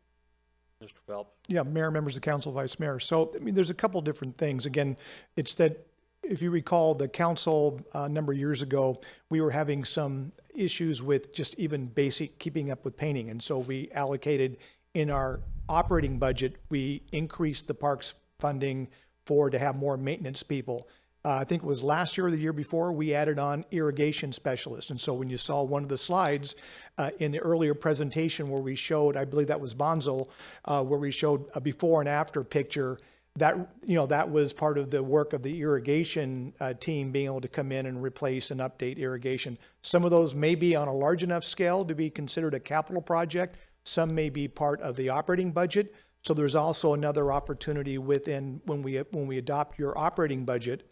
Mr. Phelps? Yeah, Mayor, members of council, Vice Mayor. So, I mean, there's a couple different things. Again, it's that, if you recall, the council a number of years ago, we were having some issues with just even basic keeping up with painting. And so we allocated in our operating budget, we increased the parks funding to have more maintenance people. I think it was last year or the year before, we added on irrigation specialists. And so when you saw one of the slides in the earlier presentation where we showed, I believe that was Bonzel, where we showed a before and after picture, that, you know, that was part of the work of the irrigation team being able to come in and replace and update irrigation. Some of those may be on a large enough scale to be considered a capital project. Some may be part of the operating budget. So there's also another opportunity within, when we adopt your operating budget,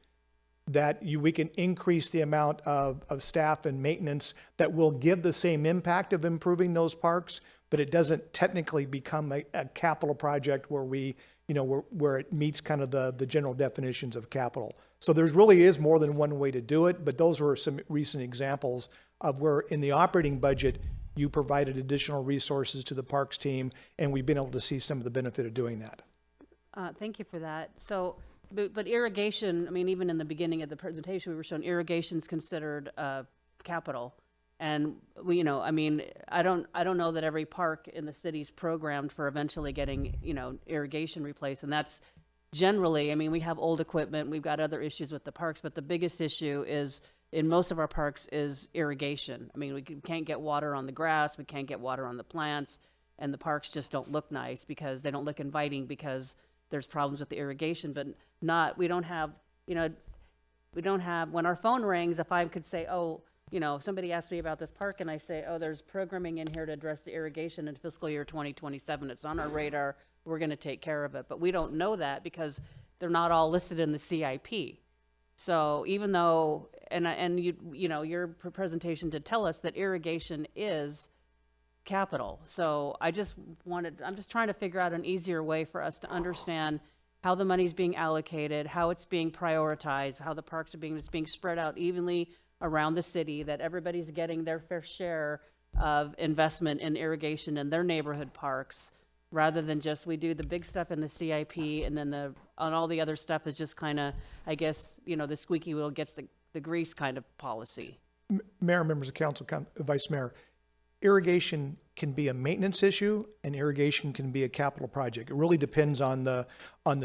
that we can increase the amount of staff and maintenance that will give the same impact of improving those parks, but it doesn't technically become a capital project where we, you know, where it meets kind of the general definitions of capital. So there's really is more than one way to do it, but those were some recent examples of where in the operating budget, you provided additional resources to the parks team, and we've been able to see some of the benefit of doing that. Thank you for that. So, but irrigation, I mean, even in the beginning of the presentation, we were showing irrigation's considered capital. And we, you know, I mean, I don't know that every park in the city's programmed for eventually getting, you know, irrigation replaced. And that's generally, I mean, we have old equipment, we've got other issues with the parks, but the biggest issue is, in most of our parks, is irrigation. I mean, we can't get water on the grass, we can't get water on the plants, and the parks just don't look nice because they don't look inviting because there's problems with the irrigation, but we don't have, when our phone rings, if I could say, oh, you know, somebody asked me about this park and I say, oh, there's programming in here to address the irrigation in fiscal year 2027. It's on our radar. We're going to take care of it. But we don't know that because they're not all listed in the CIP. So even though, and you know, your presentation did tell us that irrigation is capital. So I'm just trying to figure out an easier way for us to understand how the money's being allocated, how it's being prioritized, how the parks it's being spread out evenly around the city, that everybody's getting their fair share of investment in irrigation in their neighborhood parks. rather than just, we do the big stuff in the CIP and then on all the other stuff is just kind of, I guess, the squeaky wheel gets the grease kind of policy. Mayor, members of council, Vice Mayor, irrigation can be a maintenance issue and irrigation can be a capital project. It really depends on the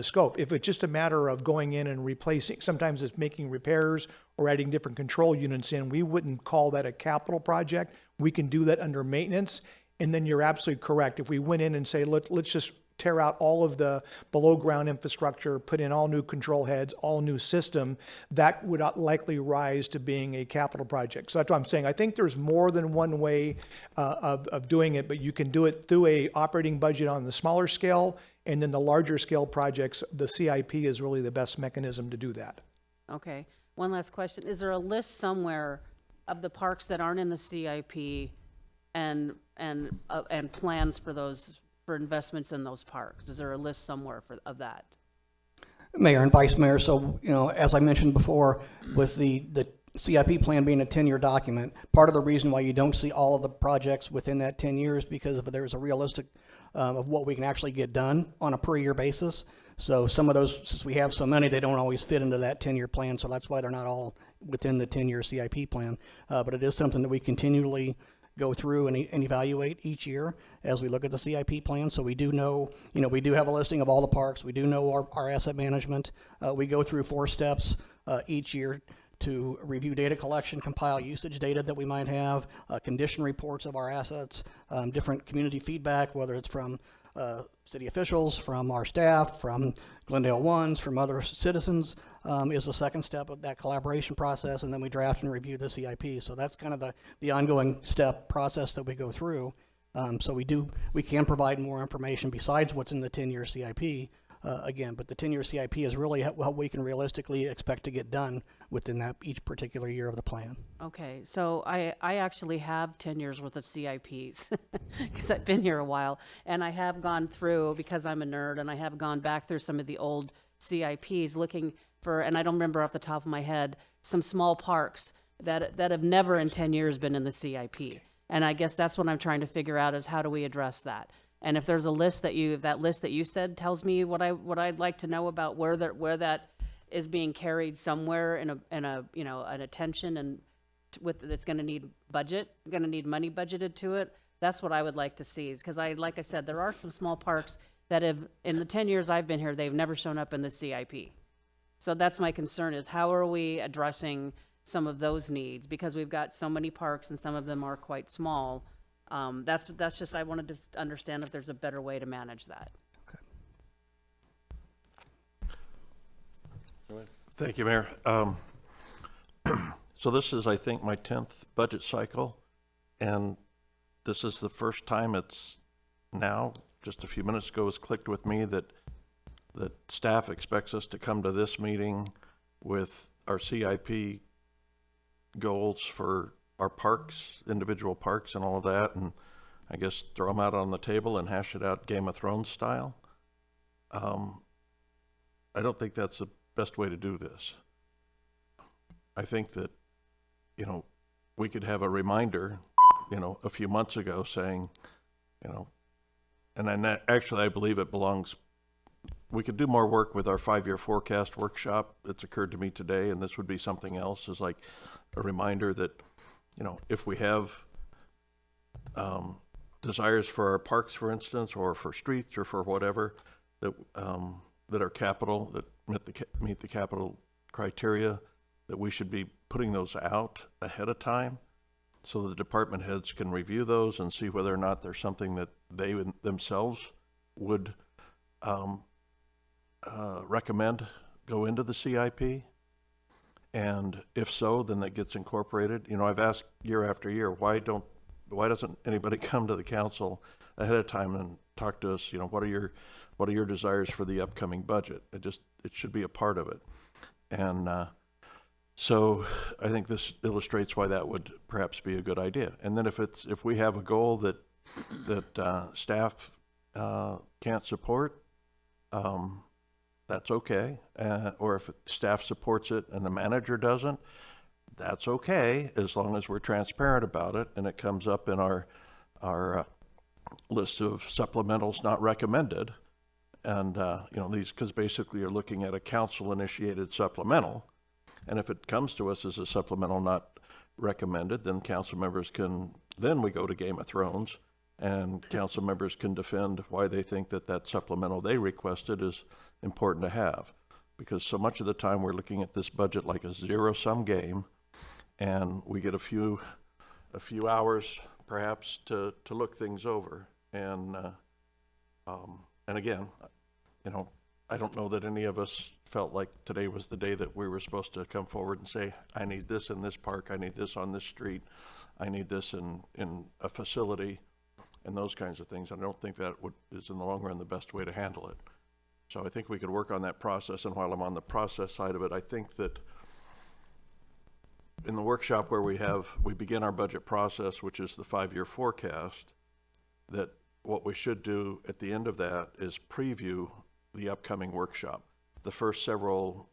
scope. If it's just a matter of going in and replacing, sometimes it's making repairs or adding different control units in, we wouldn't call that a capital project. We can do that under maintenance. And then you're absolutely correct. If we went in and say, let's just tear out all of the below ground infrastructure, put in all new control heads, all new system, that would likely rise to being a capital project. So that's what I'm saying. I think there's more than one way of doing it, but you can do it through a operating budget on the smaller scale, and then the larger scale projects, the CIP is really the best mechanism to do that. Okay. One last question. Is there a list somewhere of the parks that aren't in the CIP and plans for those, for investments in those parks? Is there a list somewhere of that? Mayor and Vice Mayor, so, as I mentioned before, with the CIP plan being a 10-year document, part of the reason why you don't see all of the projects within that 10 years because there's a realistic of what we can actually get done on a per year basis. So some of those, since we have so many, they don't always fit into that 10-year plan, so that's why they're not all within the 10-year CIP plan. But it is something that we continually go through and evaluate each year as we look at the CIP plan. So we do know, we do have a listing of all the parks. We do know our asset management. We go through 4 steps each year to review data collection, compile usage data that we might have, condition reports of our assets, different community feedback, whether it's from city officials, from our staff, from Glendale Ones, from other citizens, is the second step of that collaboration process, and then we draft and review the CIP. So that's kind of the ongoing step process that we go through. So we can provide more information besides what's in the 10-year CIP, again, but the 10-year CIP is really what we can realistically expect to get done within that each particular year of the plan. Okay, so I actually have 10 years worth of CIPs because I've been here a while, and I have gone through, because I'm a nerd, and I have gone back through some of the old CIPs looking for, and I don't remember off the top of my head, some small parks that have never in 10 years been in the CIP. And I guess that's what I'm trying to figure out is how do we address that? And if there's a list that you said tells me what I'd like to know about where that is being carried somewhere in a an attention and that's going to need money budgeted to it. That's what I would like to see, because like I said, there are some small parks that have, in the 10 years I've been here, they've never shown up in the CIP. So that's my concern, is how are we addressing some of those needs, because we've got so many parks and some of them are quite small. That's just, I wanted to understand if there's a better way to manage that. Thank you, Mayor. So this is, I think, my 10th budget cycle, and this is the first time it's now, just a few minutes ago, it's clicked with me that staff expects us to come to this meeting with our CIP goals for our parks, individual parks and all of that, and I guess throw them out on the table and hash it out Game of Thrones style. I don't think that's the best way to do this. I think that, we could have a reminder, a few months ago saying, and then actually I believe it belongs, we could do more work with our 5-year forecast workshop. It's occurred to me today, and this would be something else, is like a reminder that, if we have desires for our parks, for instance, or for streets or for whatever, that are capital, that meet the capital criteria, that we should be putting those out ahead of time so the department heads can review those and see whether or not there's something that they themselves would recommend go into the CIP. And if so, then that gets incorporated. I've asked year after year, why doesn't anybody come to the council ahead of time and talk to us? What are your desires for the upcoming budget? It should be a part of it. And so I think this illustrates why that would perhaps be a good idea. And then if we have a goal that staff can't support, that's okay. Or if staff supports it and the manager doesn't, that's okay, as long as we're transparent about it and it comes up in our list of supplementals not recommended. And, you know, these, because basically you're looking at a council-initiated supplemental. And if it comes to us as a supplemental not recommended, then council members can, then we go to Game of Thrones, and council members can defend why they think that that supplemental they requested is important to have. Because so much of the time we're looking at this budget like a zero-sum game, and we get a few hours perhaps to look things over. And again, you know, I don't know that any of us felt like today was the day that we were supposed to come forward and say, I need this in this park, I need this on this street, I need this in a facility, and those kinds of things. I don't think that is in the long run the best way to handle it. So I think we could work on that process, and while I'm on the process side of it, I think that in the workshop where we begin our budget process, which is the 5-year forecast, that what we should do at the end of that is preview the upcoming workshop. The first several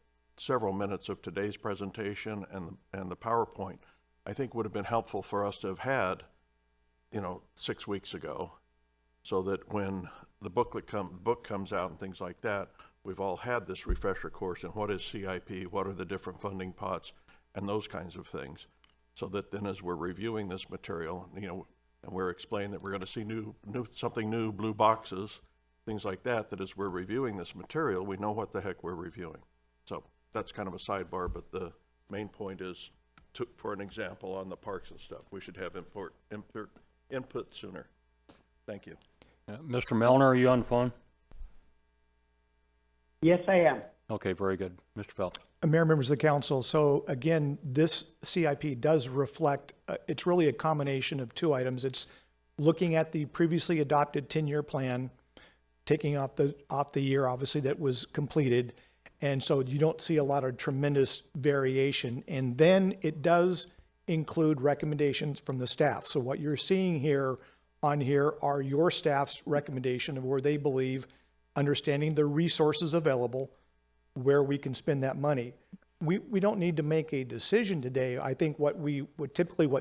minutes of today's presentation and the PowerPoint, I think would have been helpful for us to have had, you know, 6 weeks ago, so that when the book comes out and things like that, we've all had this refresher course in what is CIP, what are the different funding pots, and those kinds of things. So that then as we're reviewing this material, you know, and we're explaining that we're going to see something new, blue boxes, things like that, that as we're reviewing this material, we know what the heck we're reviewing. So that's kind of a sidebar, but the main point is, for an example on the parks and stuff, we should have input sooner. Thank you. Mr. Melner, are you on the phone? Yes, I am. Okay, very good. Mr. Phelps. Mayor, members of the council, so again, this CIP does reflect, it's really a combination of two items. It's looking at the previously adopted 10-year plan, taking off the year, obviously, that was completed. And so you don't see a lot of tremendous variation. And then it does include recommendations from the staff. So what you're seeing here are your staff's recommendation of where they believe, understanding the resources available, where we can spend that money. We don't need to make a decision today. I think what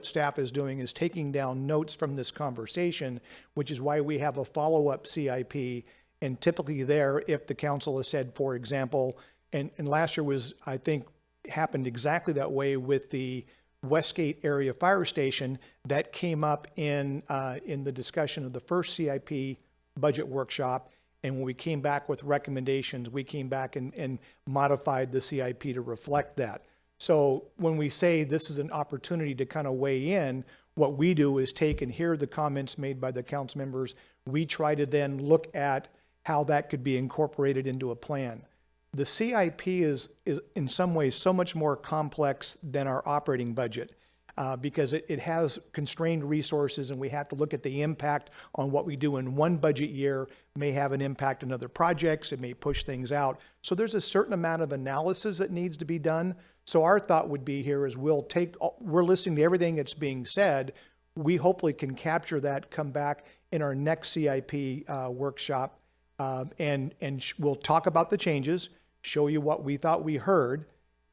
staff is doing is taking down notes from this conversation, which is why we have a follow-up CIP. And typically there, if the council has said, for example, and last year was, I think, happened exactly that way with the Westgate area fire station, that came up in the discussion of the first CIP budget workshop. And when we came back with recommendations, we came back and modified the CIP to reflect that. So when we say this is an opportunity to kind of weigh in, what we do is take and hear the comments made by the council members. We try to then look at how that could be incorporated into a plan. The CIP is in some ways so much more complex than our operating budget. Because it has constrained resources, and we have to look at the impact on what we do in one budget year may have an impact on other projects. It may push things out. So there's a certain amount of analysis that needs to be done. So our thought would be here is we're listening to everything that's being said. We hopefully can capture that, come back in our next CIP workshop, and we'll talk about the changes, show you what we thought we heard.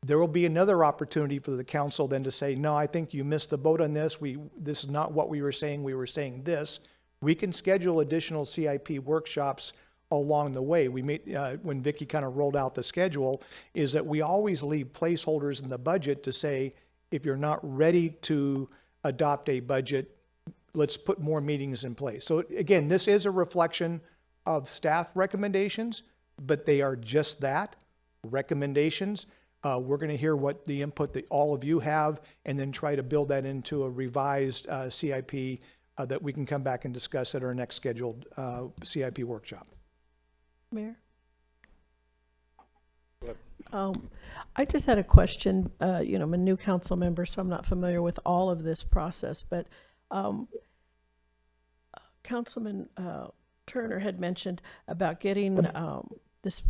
There will be another opportunity for the council then to say, no, I think you missed the boat on this. This is not what we were saying this. We can schedule additional CIP workshops along the way. We made, when Vicki kind of rolled out the schedule, is that we always leave placeholders in the budget to say, if you're not ready to adopt a budget, let's put more meetings in place. So again, this is a reflection of staff recommendations, but they are just that, recommendations. We're going to hear what the input that all of you have, and then try to build that into a revised CIP that we can come back and discuss at our next scheduled CIP workshop. Mayor? I just had a question. I'm a new council member, so I'm not familiar with all of this process, but Councilman Turner had mentioned about getting this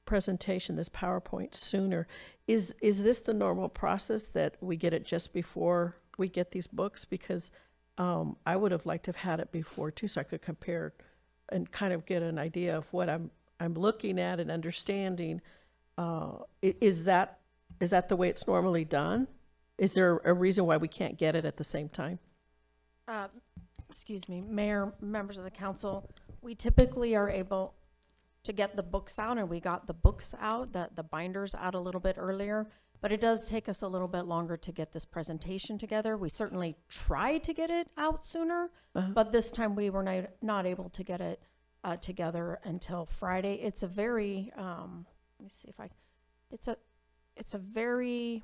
presentation, this PowerPoint, sooner. Is this the normal process that we get it just before we get these books? Because I would have liked to have had it before too, so I could compare and kind of get an idea of what I'm looking at and understanding. Is that the way it's normally done? Is there a reason why we can't get it at the same time? excuse me, Mayor, members of the council, we typically are able to get the books out, and we got the books out, the binders out a little bit earlier, but it does take us a little bit longer to get this presentation together. We certainly try to get it out sooner, but this time we were not able to get it together until Friday. It's a very, let me see if it's a very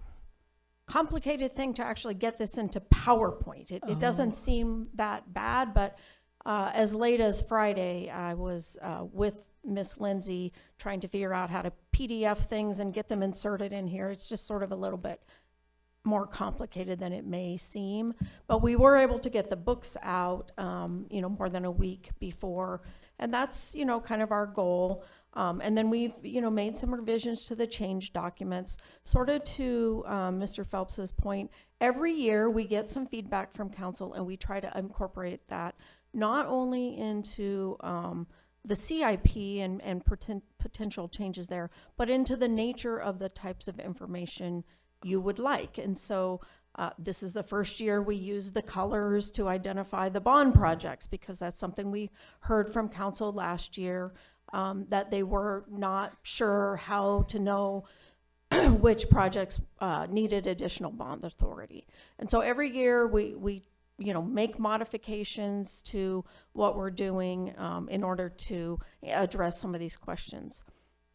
complicated thing to actually get this into PowerPoint. It doesn't seem that bad, but as late as Friday, I was with Miss Lindsay trying to figure out how to PDF things and get them inserted in here. It's just sort of a little bit more complicated than it may seem, but we were able to get the books out, more than a week before, and that's, kind of our goal. And then we've, made some revisions to the change documents, sort of to Mr. Phelps's point. Every year we get some feedback from council, and we try to incorporate that not only into the CIP and potential changes there, but into the nature of the types of information you would like. And so this is the first year we use the colors to identify the bond projects, because that's something we heard from council last year, that they were not sure how to know which projects needed additional bond authority. And so every year we make modifications to what we're doing in order to address some of these questions.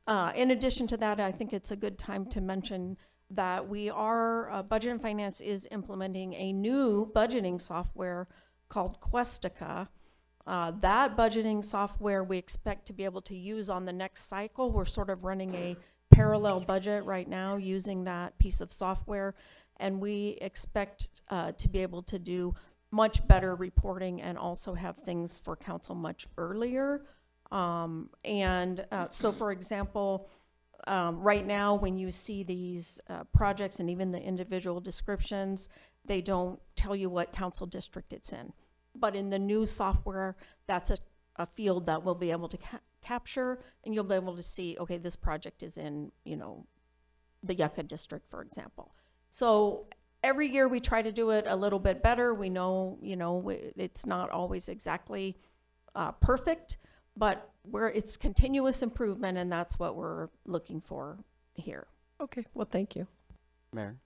In addition to that, I think it's a good time to mention that we are, Budget and Finance is implementing a new budgeting software called Questica. That budgeting software we expect to be able to use on the next cycle. We're sort of running a parallel budget right now using that piece of software, and we expect to be able to do much better reporting and also have things for council much earlier. So for example, right now when you see these projects and even the individual descriptions, they don't tell you what council district it's in. But in the new software, that's a field that we'll be able to capture, and you'll be able to see, okay, this project is in, the Yucca district, for example. So every year we try to do it a little bit better. We know, it's not always exactly perfect, but it's continuous improvement, and that's what we're looking for here. Okay, well, thank you. Mayor.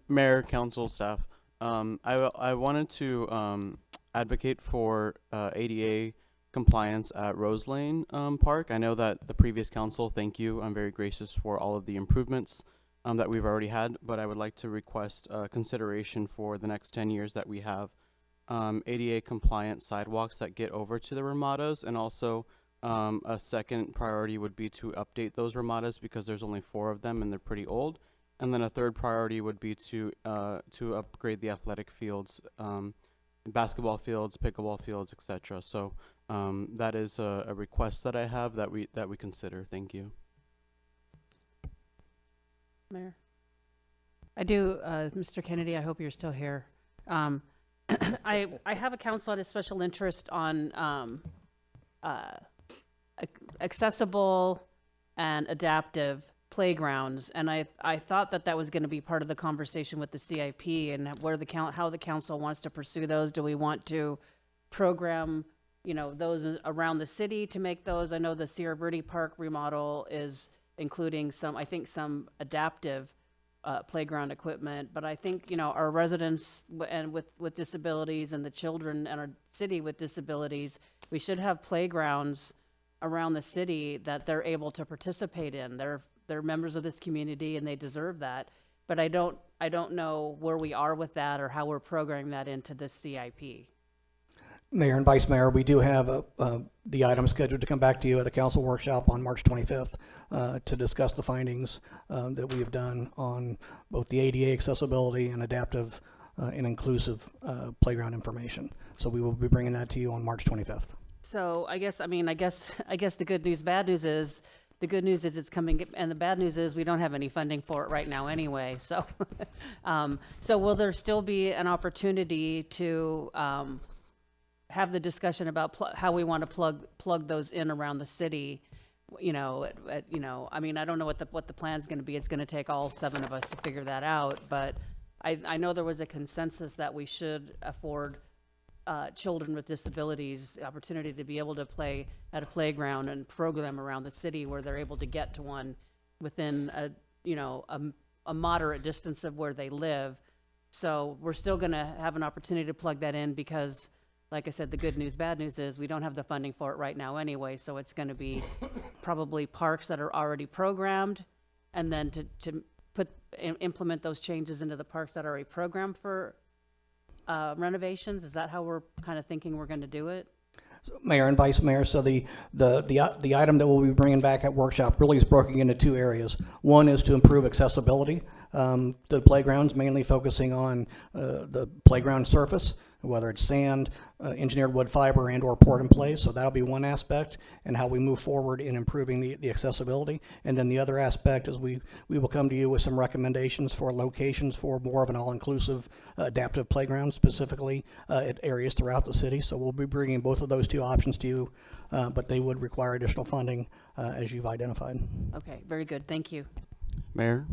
Mayor, council, staff. I wanted to advocate for ADA compliance at Rose Lane Park. I know that the previous council, thank you, I'm very gracious for all of the improvements that we've already had, but I would like to request consideration for the next 10 years that we have ADA compliant sidewalks that get over to the Ramadas, and also a second priority would be to update those Ramadas because there's only 4 of them and they're pretty old. And then a third priority would be to upgrade the athletic fields, basketball fields, pickleball fields, etc. So that is a request that I have that we consider. Thank you. Mayor. I do, Mr. Kennedy, I hope you're still here. I have a council at a special interest on accessible and adaptive playgrounds, and I thought that was going to be part of the conversation with the CIP and how the council wants to pursue those. Do we want to program, those around the city to make those? I know the Sierra Verde Park remodel is including some adaptive playground equipment, but I think our residents and with disabilities and the children in our city with disabilities, we should have playgrounds around the city that they're able to participate in. They're members of this community and they deserve that. But I don't know where we are with that or how we're programming that into this CIP. Mayor and Vice Mayor, we do have the item scheduled to come back to you at a council workshop on March 25th to discuss the findings that we have done on both the ADA accessibility and adaptive and inclusive playground information. So we will be bringing that to you on March 25th. So I guess the good news, bad news is, the good news is it's coming, and the bad news is we don't have any funding for it right now anyway. So, so will there still be an opportunity to have the discussion about how we want to plug those in around the city? I mean, I don't know what the plan's going to be. It's going to take all 7 of us to figure that out. But I know there was a consensus that we should afford children with disabilities the opportunity to be able to play at a playground and program around the city where they're able to get to one within a moderate distance of where they live. So we're still going to have an opportunity to plug that in because, like I said, the good news, bad news is we don't have the funding for it right now anyway. So it's going to be probably parks that are already programmed, and then to implement those changes into the parks that are already programmed for renovations. Is that how we're kind of thinking we're going to do it? Mayor and Vice Mayor, so the item that we'll be bringing back at workshop really is broken into two areas. One is to improve accessibility to the playgrounds, mainly focusing on the playground surface, whether it's sand, engineered wood fiber, and or poured in place. So that'll be one aspect, and how we move forward in improving the accessibility. And then the other aspect is we will come to you with some recommendations for locations for more of an all-inclusive adaptive playground, specifically at areas throughout the city. So we'll be bringing both of those two options to you, but they would require additional funding as you've identified. Okay, very good. Thank you. Mayor?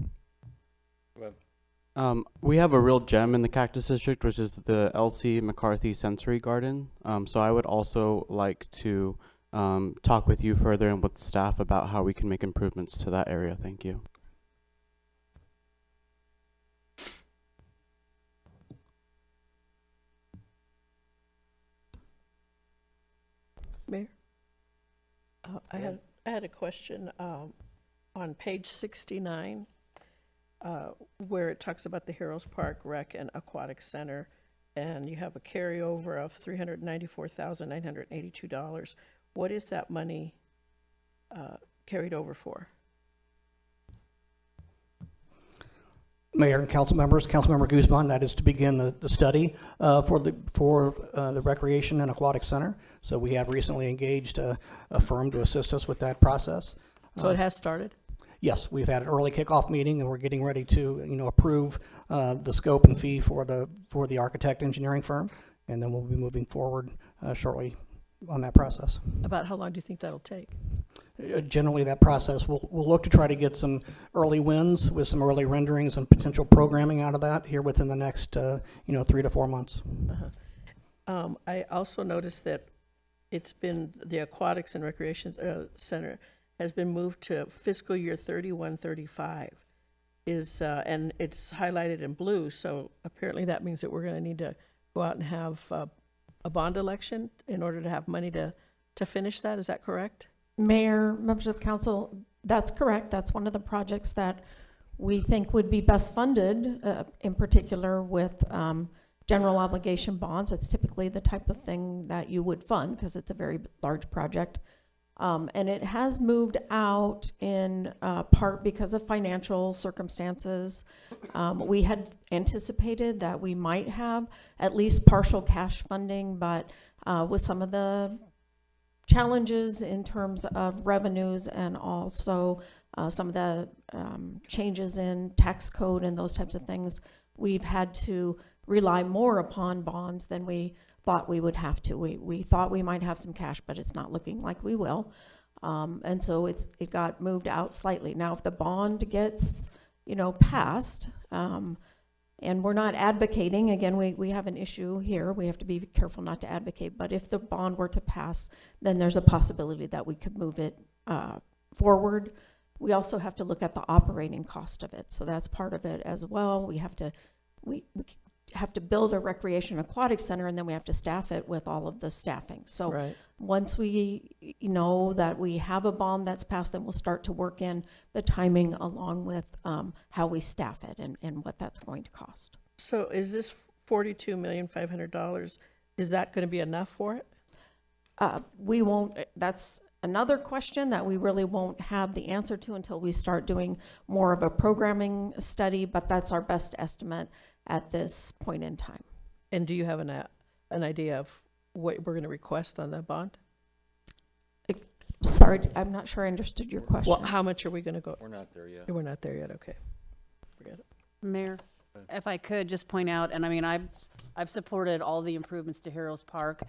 We have a real gem in the Cactus District, which is the L.C. McCarthy Sensory Garden. So I would also like to talk with you further and with staff about how we can make improvements to that area. Thank you. Mayor? I had a question on page 69. Where it talks about the Heroes Park Rec and Aquatic Center, and you have a carryover of $394,982. What is that money carried over for? Mayor and council members, Councilmember Guzman, that is to begin the study for the Recreation and Aquatic Center. So we have recently engaged a firm to assist us with that process. So it has started? Yes, we've had an early kickoff meeting, and we're getting ready to, approve the scope and fee for the architect engineering firm, and then we'll be moving forward shortly on that process. About how long do you think that'll take? Generally, that process, we'll look to try to get some early wins with some early renderings and potential programming out of that here within the next, 3 to 4 months. I also noticed that it's been the Aquatics and Recreation Center has been moved to fiscal year 31-35 and it's highlighted in blue. So apparently that means that we're going to need to go out and have a bond election in order to have money to finish that. Is that correct? Mayor, members of the council, that's correct. That's one of the projects that we think would be best funded, in particular with general obligation bonds. It's typically the type of thing that you would fund because it's a very large project. And it has moved out in part because of financial circumstances. We had anticipated that we might have at least partial cash funding, but with some of the challenges in terms of revenues and also some of the changes in tax code and those types of things, we've had to rely more upon bonds than we thought we would have to. We thought we might have some cash, but it's not looking like we will. And so it got moved out slightly. Now, if the bond gets, passed, and we're not advocating, again, we have an issue here. We have to be careful not to advocate. But if the bond were to pass, then there's a possibility that we could move it forward. We also have to look at the operating cost of it. So that's part of it as well. We have to build a recreation aquatic center, and then we have to staff it with all of the staffing. So right. Once we know that we have a bond that's passed, then we'll start to work in the timing along with how we staff it and what that's going to cost. So is this $42,500,000, is that going to be enough for it? We won't, that's another question that we really won't have the answer to until we start doing more of a programming study, but that's our best estimate at this point in time. And do you have an idea of what we're going to request on that bond? Sorry, I'm not sure I understood your question. Well, how much are we going to go? We're not there yet. We're not there yet. Okay. Forget it. Mayor, if I could just point out, and I mean, I've supported all the improvements to Heroes Park.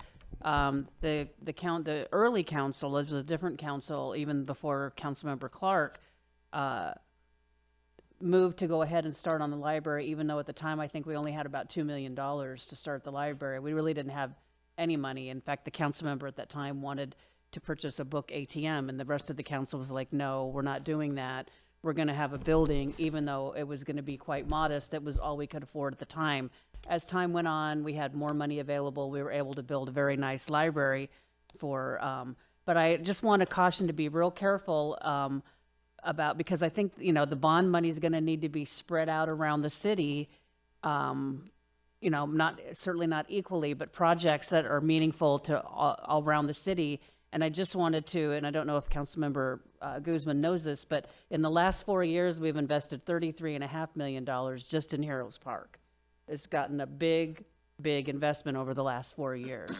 The early council, it was a different council even before Councilmember Clark, moved to go ahead and start on the library, even though at the time I think we only had about $2 million to start the library. We really didn't have any money. In fact, the council member at that time wanted to purchase a book ATM, and the rest of the council was like, no, we're not doing that. We're going to have a building, even though it was going to be quite modest. That was all we could afford at the time. As time went on, we had more money available. We were able to build a very nice library for, but I just want to caution to be real careful about, because I think, you know, the bond money is going to need to be spread out around the city, you know, certainly not equally, but projects that are meaningful to all around the city. And I just wanted to, and I don't know if Councilmember Guzman knows this, but in the last 4 years, we've invested $33.5 million just in Heroes Park. It's gotten a big investment over the last 4 years.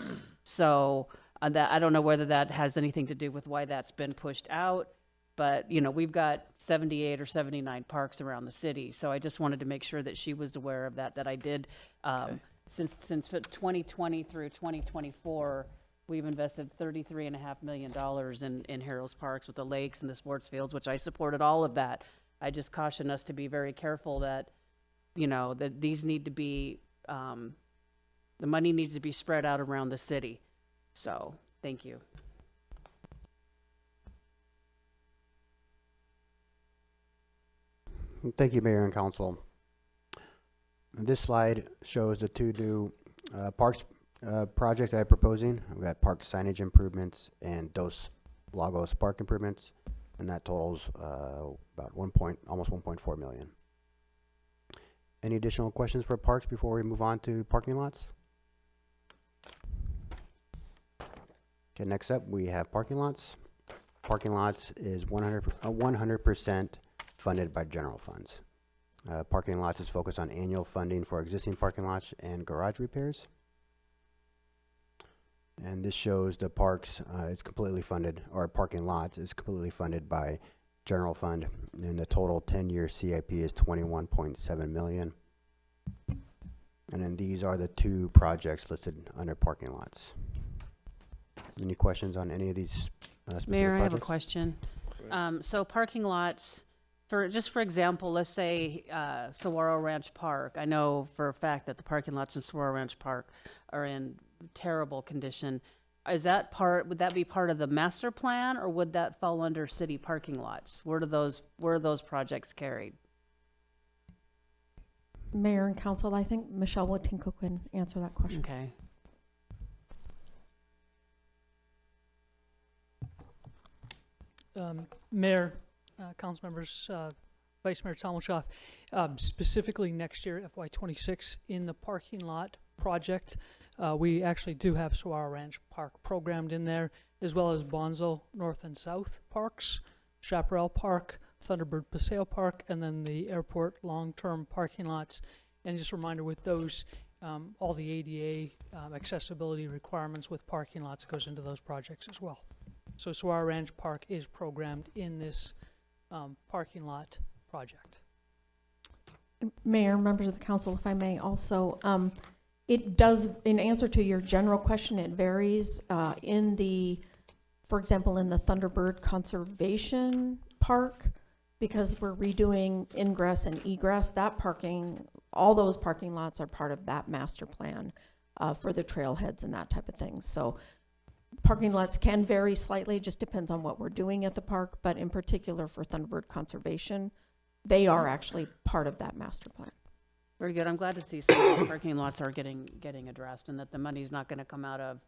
So that, I don't know whether that has anything to do with why that's been pushed out, but, you know, we've got 78 or 79 parks around the city. So I just wanted to make sure that she was aware of that I did. Since 2020 through 2024, we've invested $33.5 million in Heroes Parks with the lakes and the sports fields, which I supported all of that. I just caution us to be very careful that, you know, that these need to be, the money needs to be spread out around the city. So, thank you. Thank you, Mayor and Council. This slide shows the two new parks projects that I'm proposing. We've got park signage improvements and Dos Lagos park improvements, and that totals about almost 1.4 million. Any additional questions for parks before we move on to parking lots? Okay, next up we have parking lots. Parking lots is 100% funded by general funds. Parking lots is focused on annual funding for existing parking lots and garage repairs. And this shows the parks, it's completely funded, or parking lots is completely funded by general fund, and the total 10-year CIP is 21.7 million. And then these are the two projects listed under parking lots. Any questions on any of these specific Mayor, projects? I have a question. So parking lots, for example, let's say Saguaro Ranch Park. I know for a fact that the parking lots in Saguaro Ranch Park are in terrible condition. Would that be part of the master plan, or would that fall under city parking lots? Where are those projects carried? Mayor and Council, I think Michelle Watinko can answer that question. Okay. Mayor, council members, Vice Mayor Tomachov, specifically next year, FY26, in the parking lot project, we actually do have Saguaro Ranch Park programmed in there, as well as Bonzo North and South Parks, Chaparral Park, Thunderbird Paseo Park, and then the airport long-term parking lots. And just a reminder, with those, all the ADA accessibility requirements with parking lots goes into those projects as well. So Saguaro Ranch Park is programmed in this parking lot project. Mayor, members of the council, if I may also, it does, in answer to your general question, it varies in the, for example, in the Thunderbird Conservation Park, because we're redoing ingress and egress, that parking, all those parking lots are part of that master plan for the trailheads and that type of thing. So parking lots can vary slightly, just depends on what we're doing at the park, but in particular for Thunderbird Conservation, they are actually part of that master plan. Very good. I'm glad to see some of those parking lots are getting addressed, and that the money's not going to come out of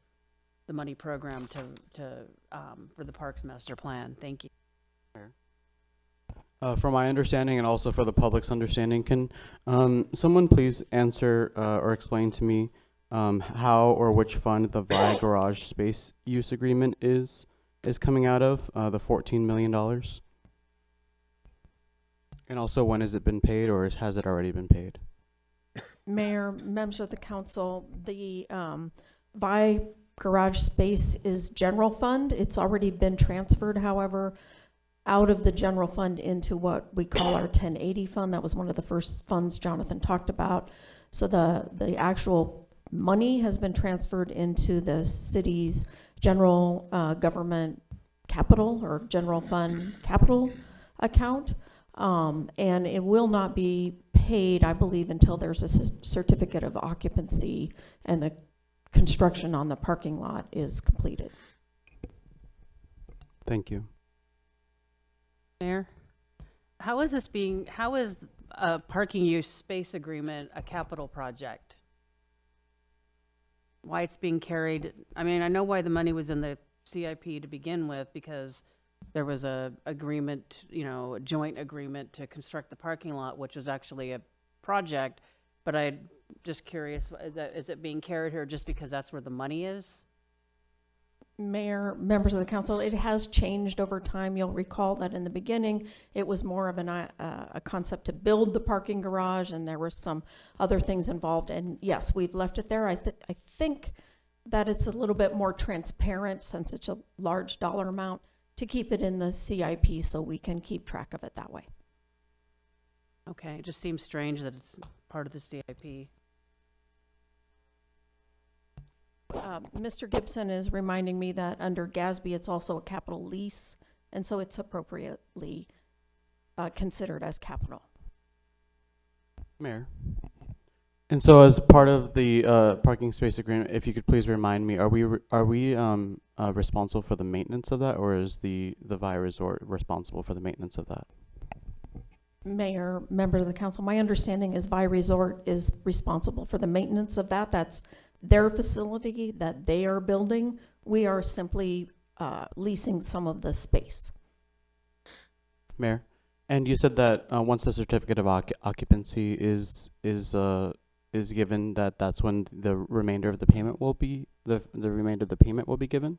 the money program for the parks master plan. Thank you. From my understanding and also for the public's understanding, can someone please answer or explain to me how or which fund the VI garage space use agreement is coming out of, the $14 million? And also, when has it been paid, or has it already been paid? Mayor, members of the council, the VI garage space is general fund. It's already been transferred, however, out of the general fund into what we call our 1080 fund. That was one of the first funds Jonathan talked about. So the actual money has been transferred into the city's general government capital or general fund capital account. And it will not be paid, I believe, until there's a certificate of occupancy and the construction on the parking lot is completed. Thank you. Mayor, how is a parking use space agreement a capital project? Why it's being carried, I mean, I know why the money was in the CIP to begin with, because there was a agreement, a joint agreement to construct the parking lot, which was actually a project, but I'm just curious, is it being carried here just because that's where the money is? Mayor, members of the council, it has changed over time. You'll recall that in the beginning, it was more of a concept to build the parking garage, and there were some other things involved. And yes, we've left it there. I think that it's a little bit more transparent, since it's a large dollar amount, to keep it in the CIP so we can keep track of it that way. Okay, it just seems strange that it's part of the CIP. Mr. Gibson is reminding me that under GASB, it's also a capital lease, and so it's appropriately considered as capital. Mayor. And so, as part of the parking space agreement, if you could please remind me, are we responsible for the maintenance of that, or is the Vi Resort responsible for the maintenance of that? Mayor, members of the council, my understanding is Vi Resort is responsible for the maintenance of that. That's their facility that they are building. We are simply leasing some of the space. Mayor, and you said that once the certificate of occupancy is given, that's when the remainder of the payment will be the remainder of the payment will be given.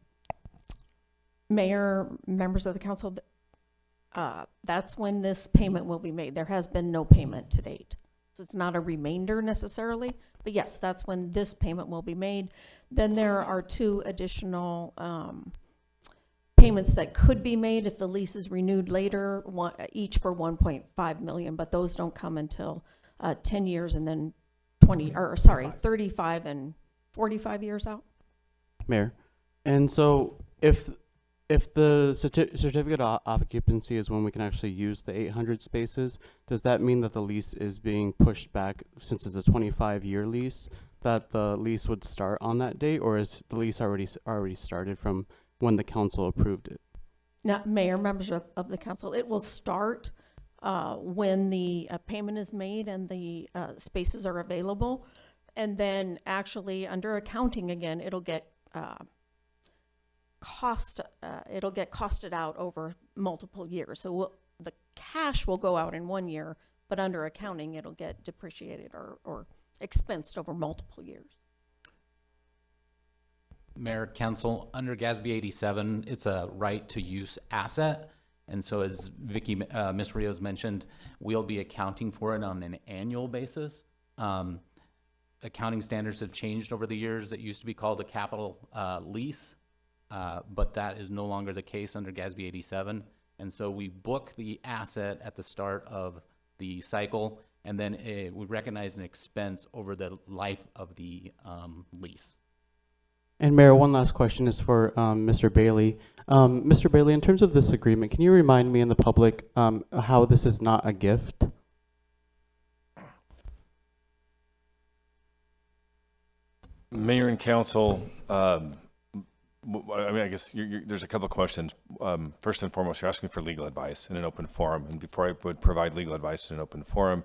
Mayor, members of the council, that's when this payment will be made. There has been no payment to date, so it's not a remainder necessarily. But yes, that's when this payment will be made. Then there are two additional payments that could be made if the lease is renewed later, each for 1.5 million, but those don't come until 10 years and then 35 and 45 years out. Mayor, and so if the certificate of occupancy is when we can actually use the 800 spaces, does that mean that the lease is being pushed back, since it's a 25-year lease, that the lease would start on that date, or is the lease already started from when the council approved it? Now, Mayor, members of the council, it will start when the payment is made and the spaces are available, and then actually under accounting again, it'll get costed out over multiple years. So the cash will go out in 1 year, but under accounting, it'll get depreciated or expensed over multiple years. Mayor, council, under GASB 87, it's a right to use asset. And so as Ms. Rios mentioned, we'll be accounting for it on an annual basis. Accounting standards have changed over the years. It used to be called a capital lease, but that is no longer the case under GASB 87. And so we book the asset at the start of the cycle, and then we recognize an expense over the life of the lease. And Mayor, one last question is for Mr. Bailey. Mr. Bailey, in terms of this agreement, can you remind me and the public how this is not a gift? Mayor and council, I mean, I guess there's a couple of questions. First and foremost, you're asking for legal advice in an open forum. And before I would provide legal advice in an open forum,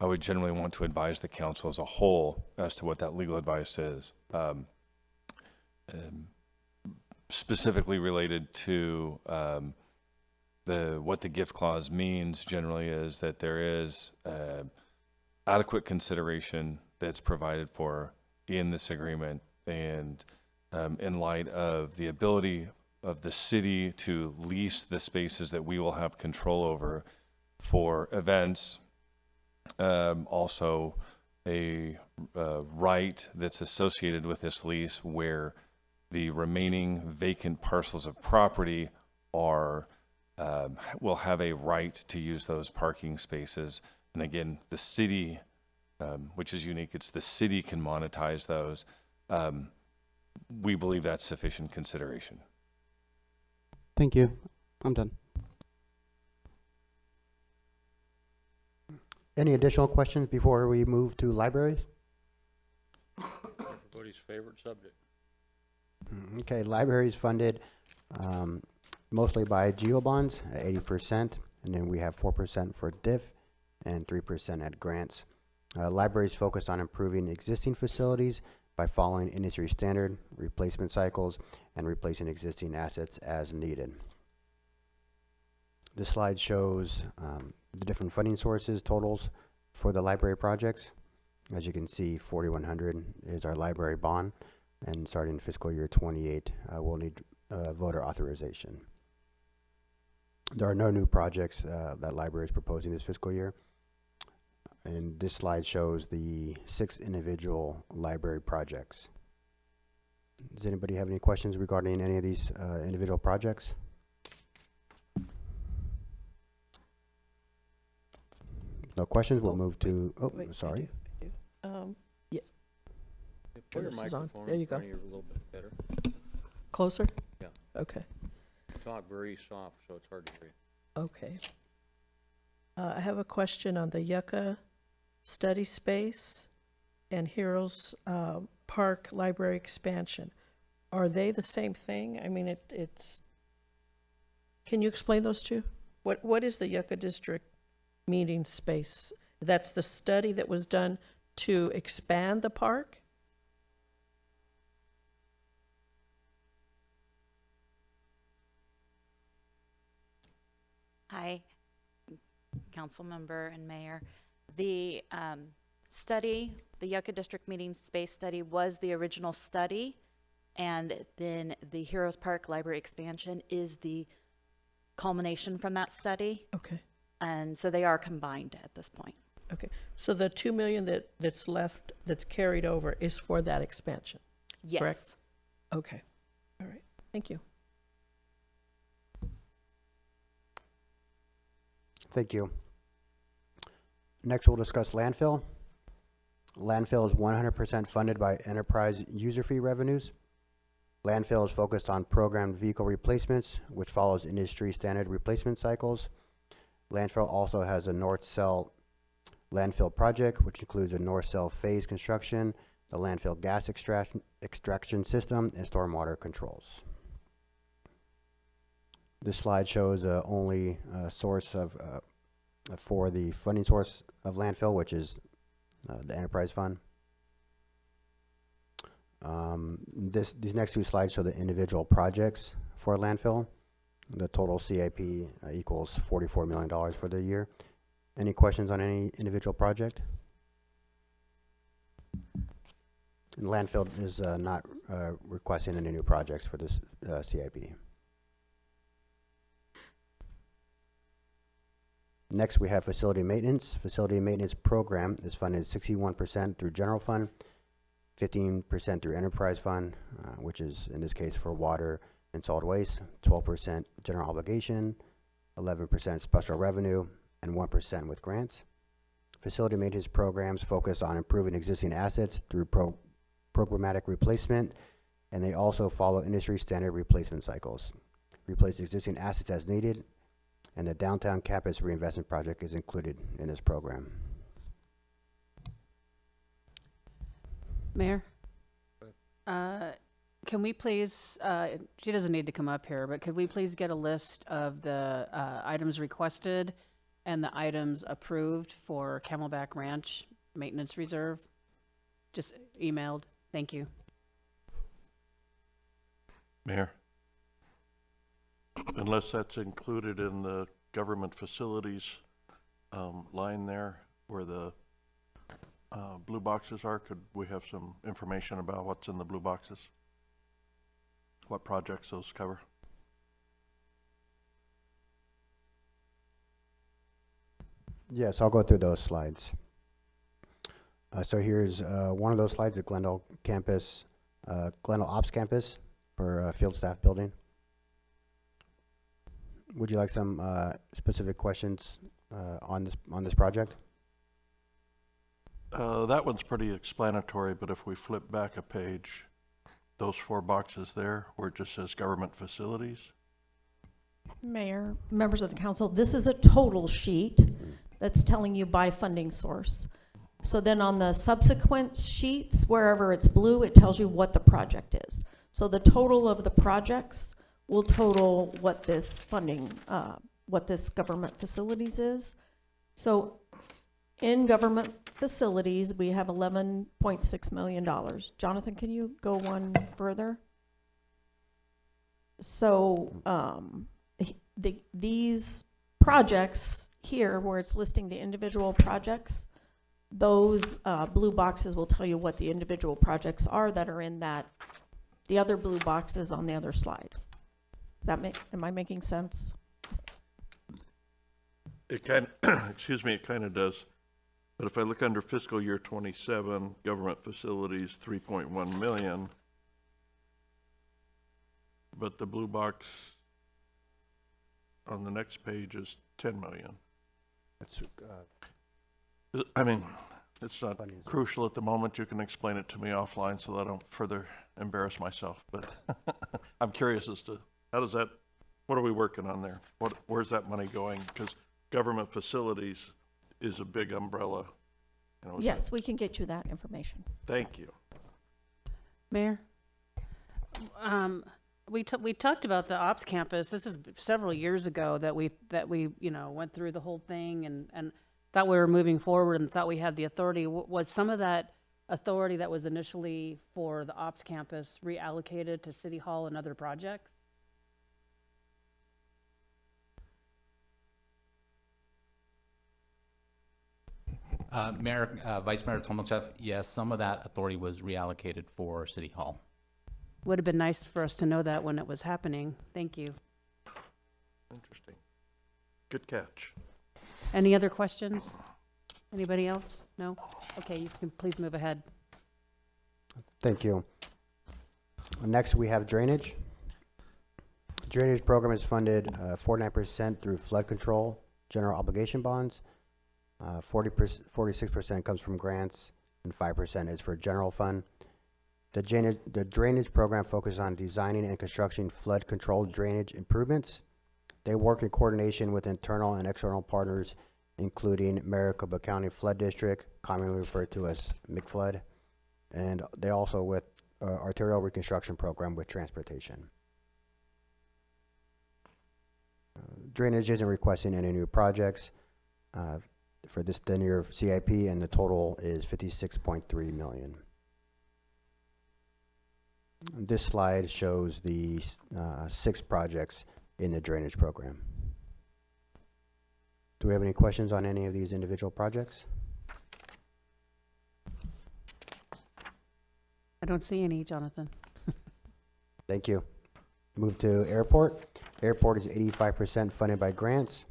I would generally want to advise the council as a whole as to what that legal advice is. Specifically related to what the gift clause means generally is that there is adequate consideration that's provided for in this agreement, and in light of the ability of the city to lease the spaces that we will have control over for events, also a right that's associated with this lease where the remaining vacant parcels of property are will have a right to use those parking spaces. And again, the city, which is unique, it's the city can monetize those. We believe that's sufficient consideration. Thank you. I'm done. Any additional questions before we move to libraries? Everybody's favorite subject. Okay, libraries funded mostly by GeoBonds at 80%, and then we have 4% for DIF and 3% at grants. Libraries focus on improving existing facilities by following industry standard replacement cycles and replacing existing assets as needed. This slide shows the different funding sources totals for the library projects. As you can see, 4,100 is our library bond, and starting fiscal year 28, we'll need voter authorization. There are no new projects that library is proposing this fiscal year. And this slide shows the 6 individual library projects. Does anybody have any questions regarding any of these individual projects? No questions, we'll move to, oh, Wait, sorry. I do. Yeah. Put your This is on. microphone There you in front go. of you a little bit better. Closer? Yeah. Okay, You talk very soft, so it's hard to hear you. okay. I have a question on the Yucca Study Space and Heroes Park Library expansion. Are they the same thing? I mean, it's, can you explain those two? What is the Yucca District Meeting Space? That's the study that was done to expand the park? Hi, council member and mayor. The study, the Yucca District Meeting Space Study, was the original study, and then the Heroes Park Library expansion is the culmination from that study. Okay. And so they are combined at this point. Okay, so the 2 million that's left, that's carried over, is for that expansion? Yes. Correct? Okay, all right, thank you. Thank you. Next, we'll discuss landfill. Landfill is 100% funded by enterprise user fee revenues. Landfill is focused on programmed vehicle replacements, which follows industry standard replacement cycles. Landfill also has a North Cell landfill project, which includes a North Cell phase construction, the landfill gas extraction system, and stormwater controls. This slide shows only source of for the funding source of landfill, which is the enterprise fund. These next 2 slides show the individual projects for landfill. The total CIP equals $44 million for the year. Any questions on any individual project? And landfill is not requesting any new projects for this CIP. Next, we have facility maintenance. Facility maintenance program is funded 61% through general fund, 15% through enterprise fund, which is in this case for water and solid waste, 12% general obligation, 11% special revenue, and 1% with grants. Facility maintenance programs focus on improving existing assets through programmatic replacement, and they also follow industry standard replacement cycles. Replace existing assets as needed, and the downtown campus reinvestment project is included in this program. Mayor? Can we please, she doesn't need to come up here, but could we please get a list of the items requested and the items approved for Camelback Ranch Maintenance Reserve? Just emailed. Thank you. Mayor? Unless that's included in the government facilities line there where the blue boxes are, could we have some information about what's in the blue boxes? What projects those cover? Yes, I'll go through those slides. So here's one of those slides at Glendale campus, Glendale Ops campus for field staff building. Would you like some specific questions on this project? That one's pretty explanatory, but if we flip back a page, those 4 boxes there where it just says government facilities. Mayor, members of the council, this is a total sheet. that's telling you by funding source. So then on the subsequent sheets, wherever it's blue, it tells you what the project is. So the total of the projects will total what this funding, what this government facilities is. So in government facilities, we have $11.6 million. Jonathan, can you go one further? So these projects here, where it's listing the individual projects, those blue boxes will tell you what the individual projects are that are in that, the other blue boxes on the other slide. Does that make, am I making sense? It excuse me, it kind of does. But if I look under fiscal year 27, government facilities, 3.1 million. But the blue box on the next page is 10 million. That's, I mean, it's not crucial at the moment. You can explain it to me offline so that I don't further embarrass myself. But I'm curious as to how does that, what are we working on there? Where's that money going? Because government facilities is a big umbrella. You know, Yes, we can get you that information. Thank you. Mayor? We talked about the ops campus. This is several years ago that we went through the whole thing and thought we were moving forward and thought we had the authority. Was some of that authority that was initially for the ops campus reallocated to City Hall and other projects? Mayor, Vice Mayor Tomilchev, yes, some of that authority was reallocated for City Hall. Would have been nice for us to know that when it was happening. Thank you. Interesting. Good catch. Any other questions? Anybody else? No? Okay, you can please move ahead. Thank you. Next, we have drainage. Drainage program is funded 49% through flood control, general obligation bonds. 46% comes from grants, and 5% is for general fund. The drainage program focuses on designing and constructing flood control drainage improvements. They work in coordination with internal and external partners, including Maricopa County Flood District, commonly referred to as McFlood, and they also with arterial reconstruction program with transportation. Drainage isn't requesting any new projects for this 10-year CIP, and the total is $56.3 million. This slide shows the 6 projects in the drainage program. Do we have any questions on any of these individual projects? I don't see any, Jonathan. Thank you. Move to airport. Airport is 85% funded by grants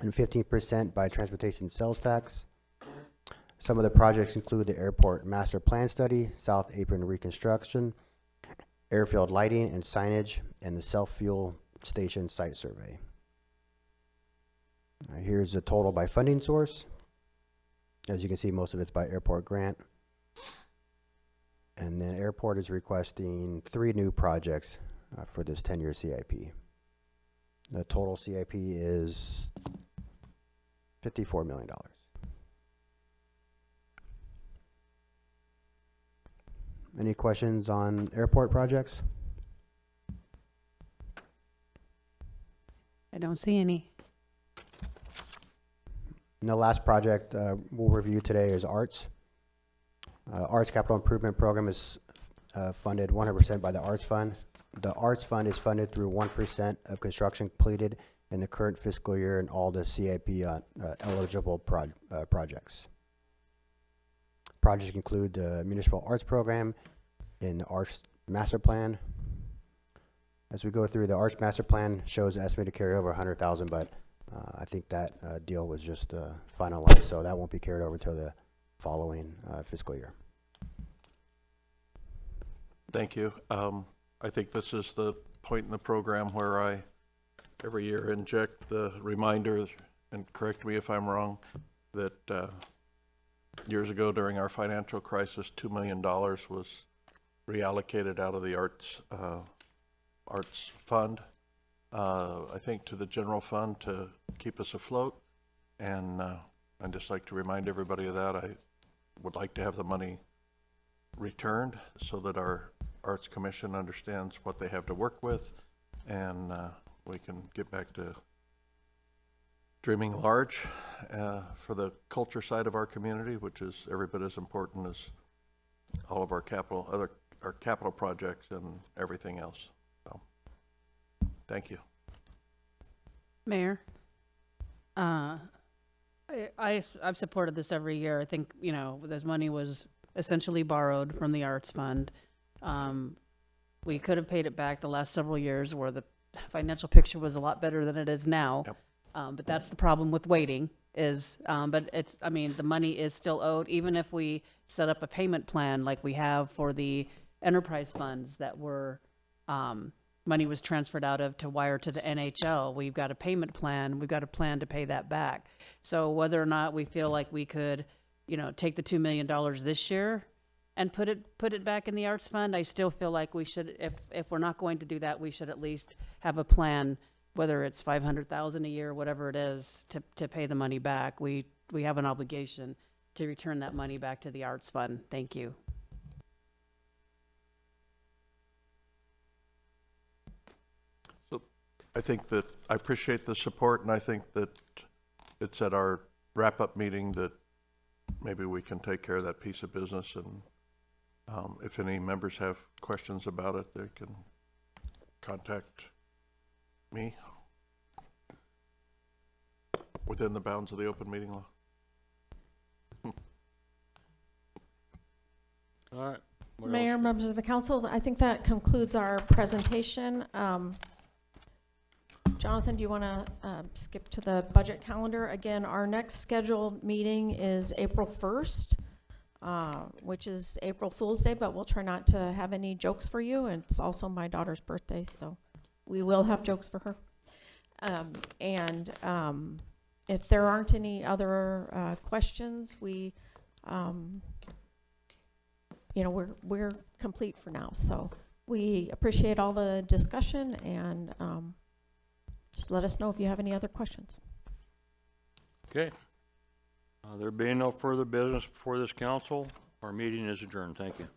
and 15% by transportation sales tax. Some of the projects include the airport master plan study, South Apron reconstruction, airfield lighting and signage, and the self-fuel station site survey. Here's the total by funding source. As you can see, most of it's by airport grant. And then airport is requesting 3 new projects for this 10-year CIP. The total CIP is $54 million. Any questions on airport projects? I don't see any. And the last project we'll review today is ARTS. ARTS Capital Improvement Program is funded 100% by the ARTS Fund. The ARTS Fund is funded through 1% of construction completed in the current fiscal year and all the CIP eligible projects. Projects include the Municipal Arts Program and the Arts Master Plan. As we go through, the Arts Master Plan shows estimated carry over $100,000, but I think that deal was just finalized, so that won't be carried over till the following fiscal year. Thank you. I think this is the point in the program where I every year inject the reminder, and correct me if I'm wrong, that years ago during our financial crisis, $2 million was reallocated out of the arts fund, I think to the general fund to keep us afloat. And I'd just like to remind everybody of that. I would like to have the money returned so that our Arts Commission understands what they have to work with, and we can get back to dreaming large for the culture side of our community, which is every bit as important as all of our capital projects and everything else. So, thank you. Mayor, I've supported this every year. I think, you know, this money was essentially borrowed from the Arts Fund. We could have paid it back the last several years where the financial picture was a lot better than it is now. Yep. But that's the problem with waiting is, but it's, I mean, the money is still owed, even if we set up a payment plan like we have for the enterprise funds that were, money was transferred out of to wire to the NHL. We've got a payment plan. We've got a plan to pay that back. So whether or not we feel like we could, you know, take the $2 million this year and put it back in the Arts Fund, I still feel like we should, if we're not going to do that, we should at least have a plan, whether it's $500,000 a year, whatever it is, to pay the money back. We have an obligation to return that money back to the Arts Fund. Thank you. I think that I appreciate the support, and I think that it's at our wrap-up meeting that maybe we can take care of that piece of business. And if any members have questions about it, they can contact me within the bounds of the open meeting law. All right. What Mayor, else? members of the council, I think that concludes our presentation. Jonathan, do you want to skip to the budget calendar? Again, our next scheduled meeting is April 1st, which is April Fool's Day, but we'll try not to have any jokes for you. And it's also my daughter's birthday, so we will have jokes for her. If there aren't any other questions, we, we're complete for now. So we appreciate all the discussion, and just let us know if you have any other questions. Okay. There being no further business before this council, our meeting is adjourned. Thank you.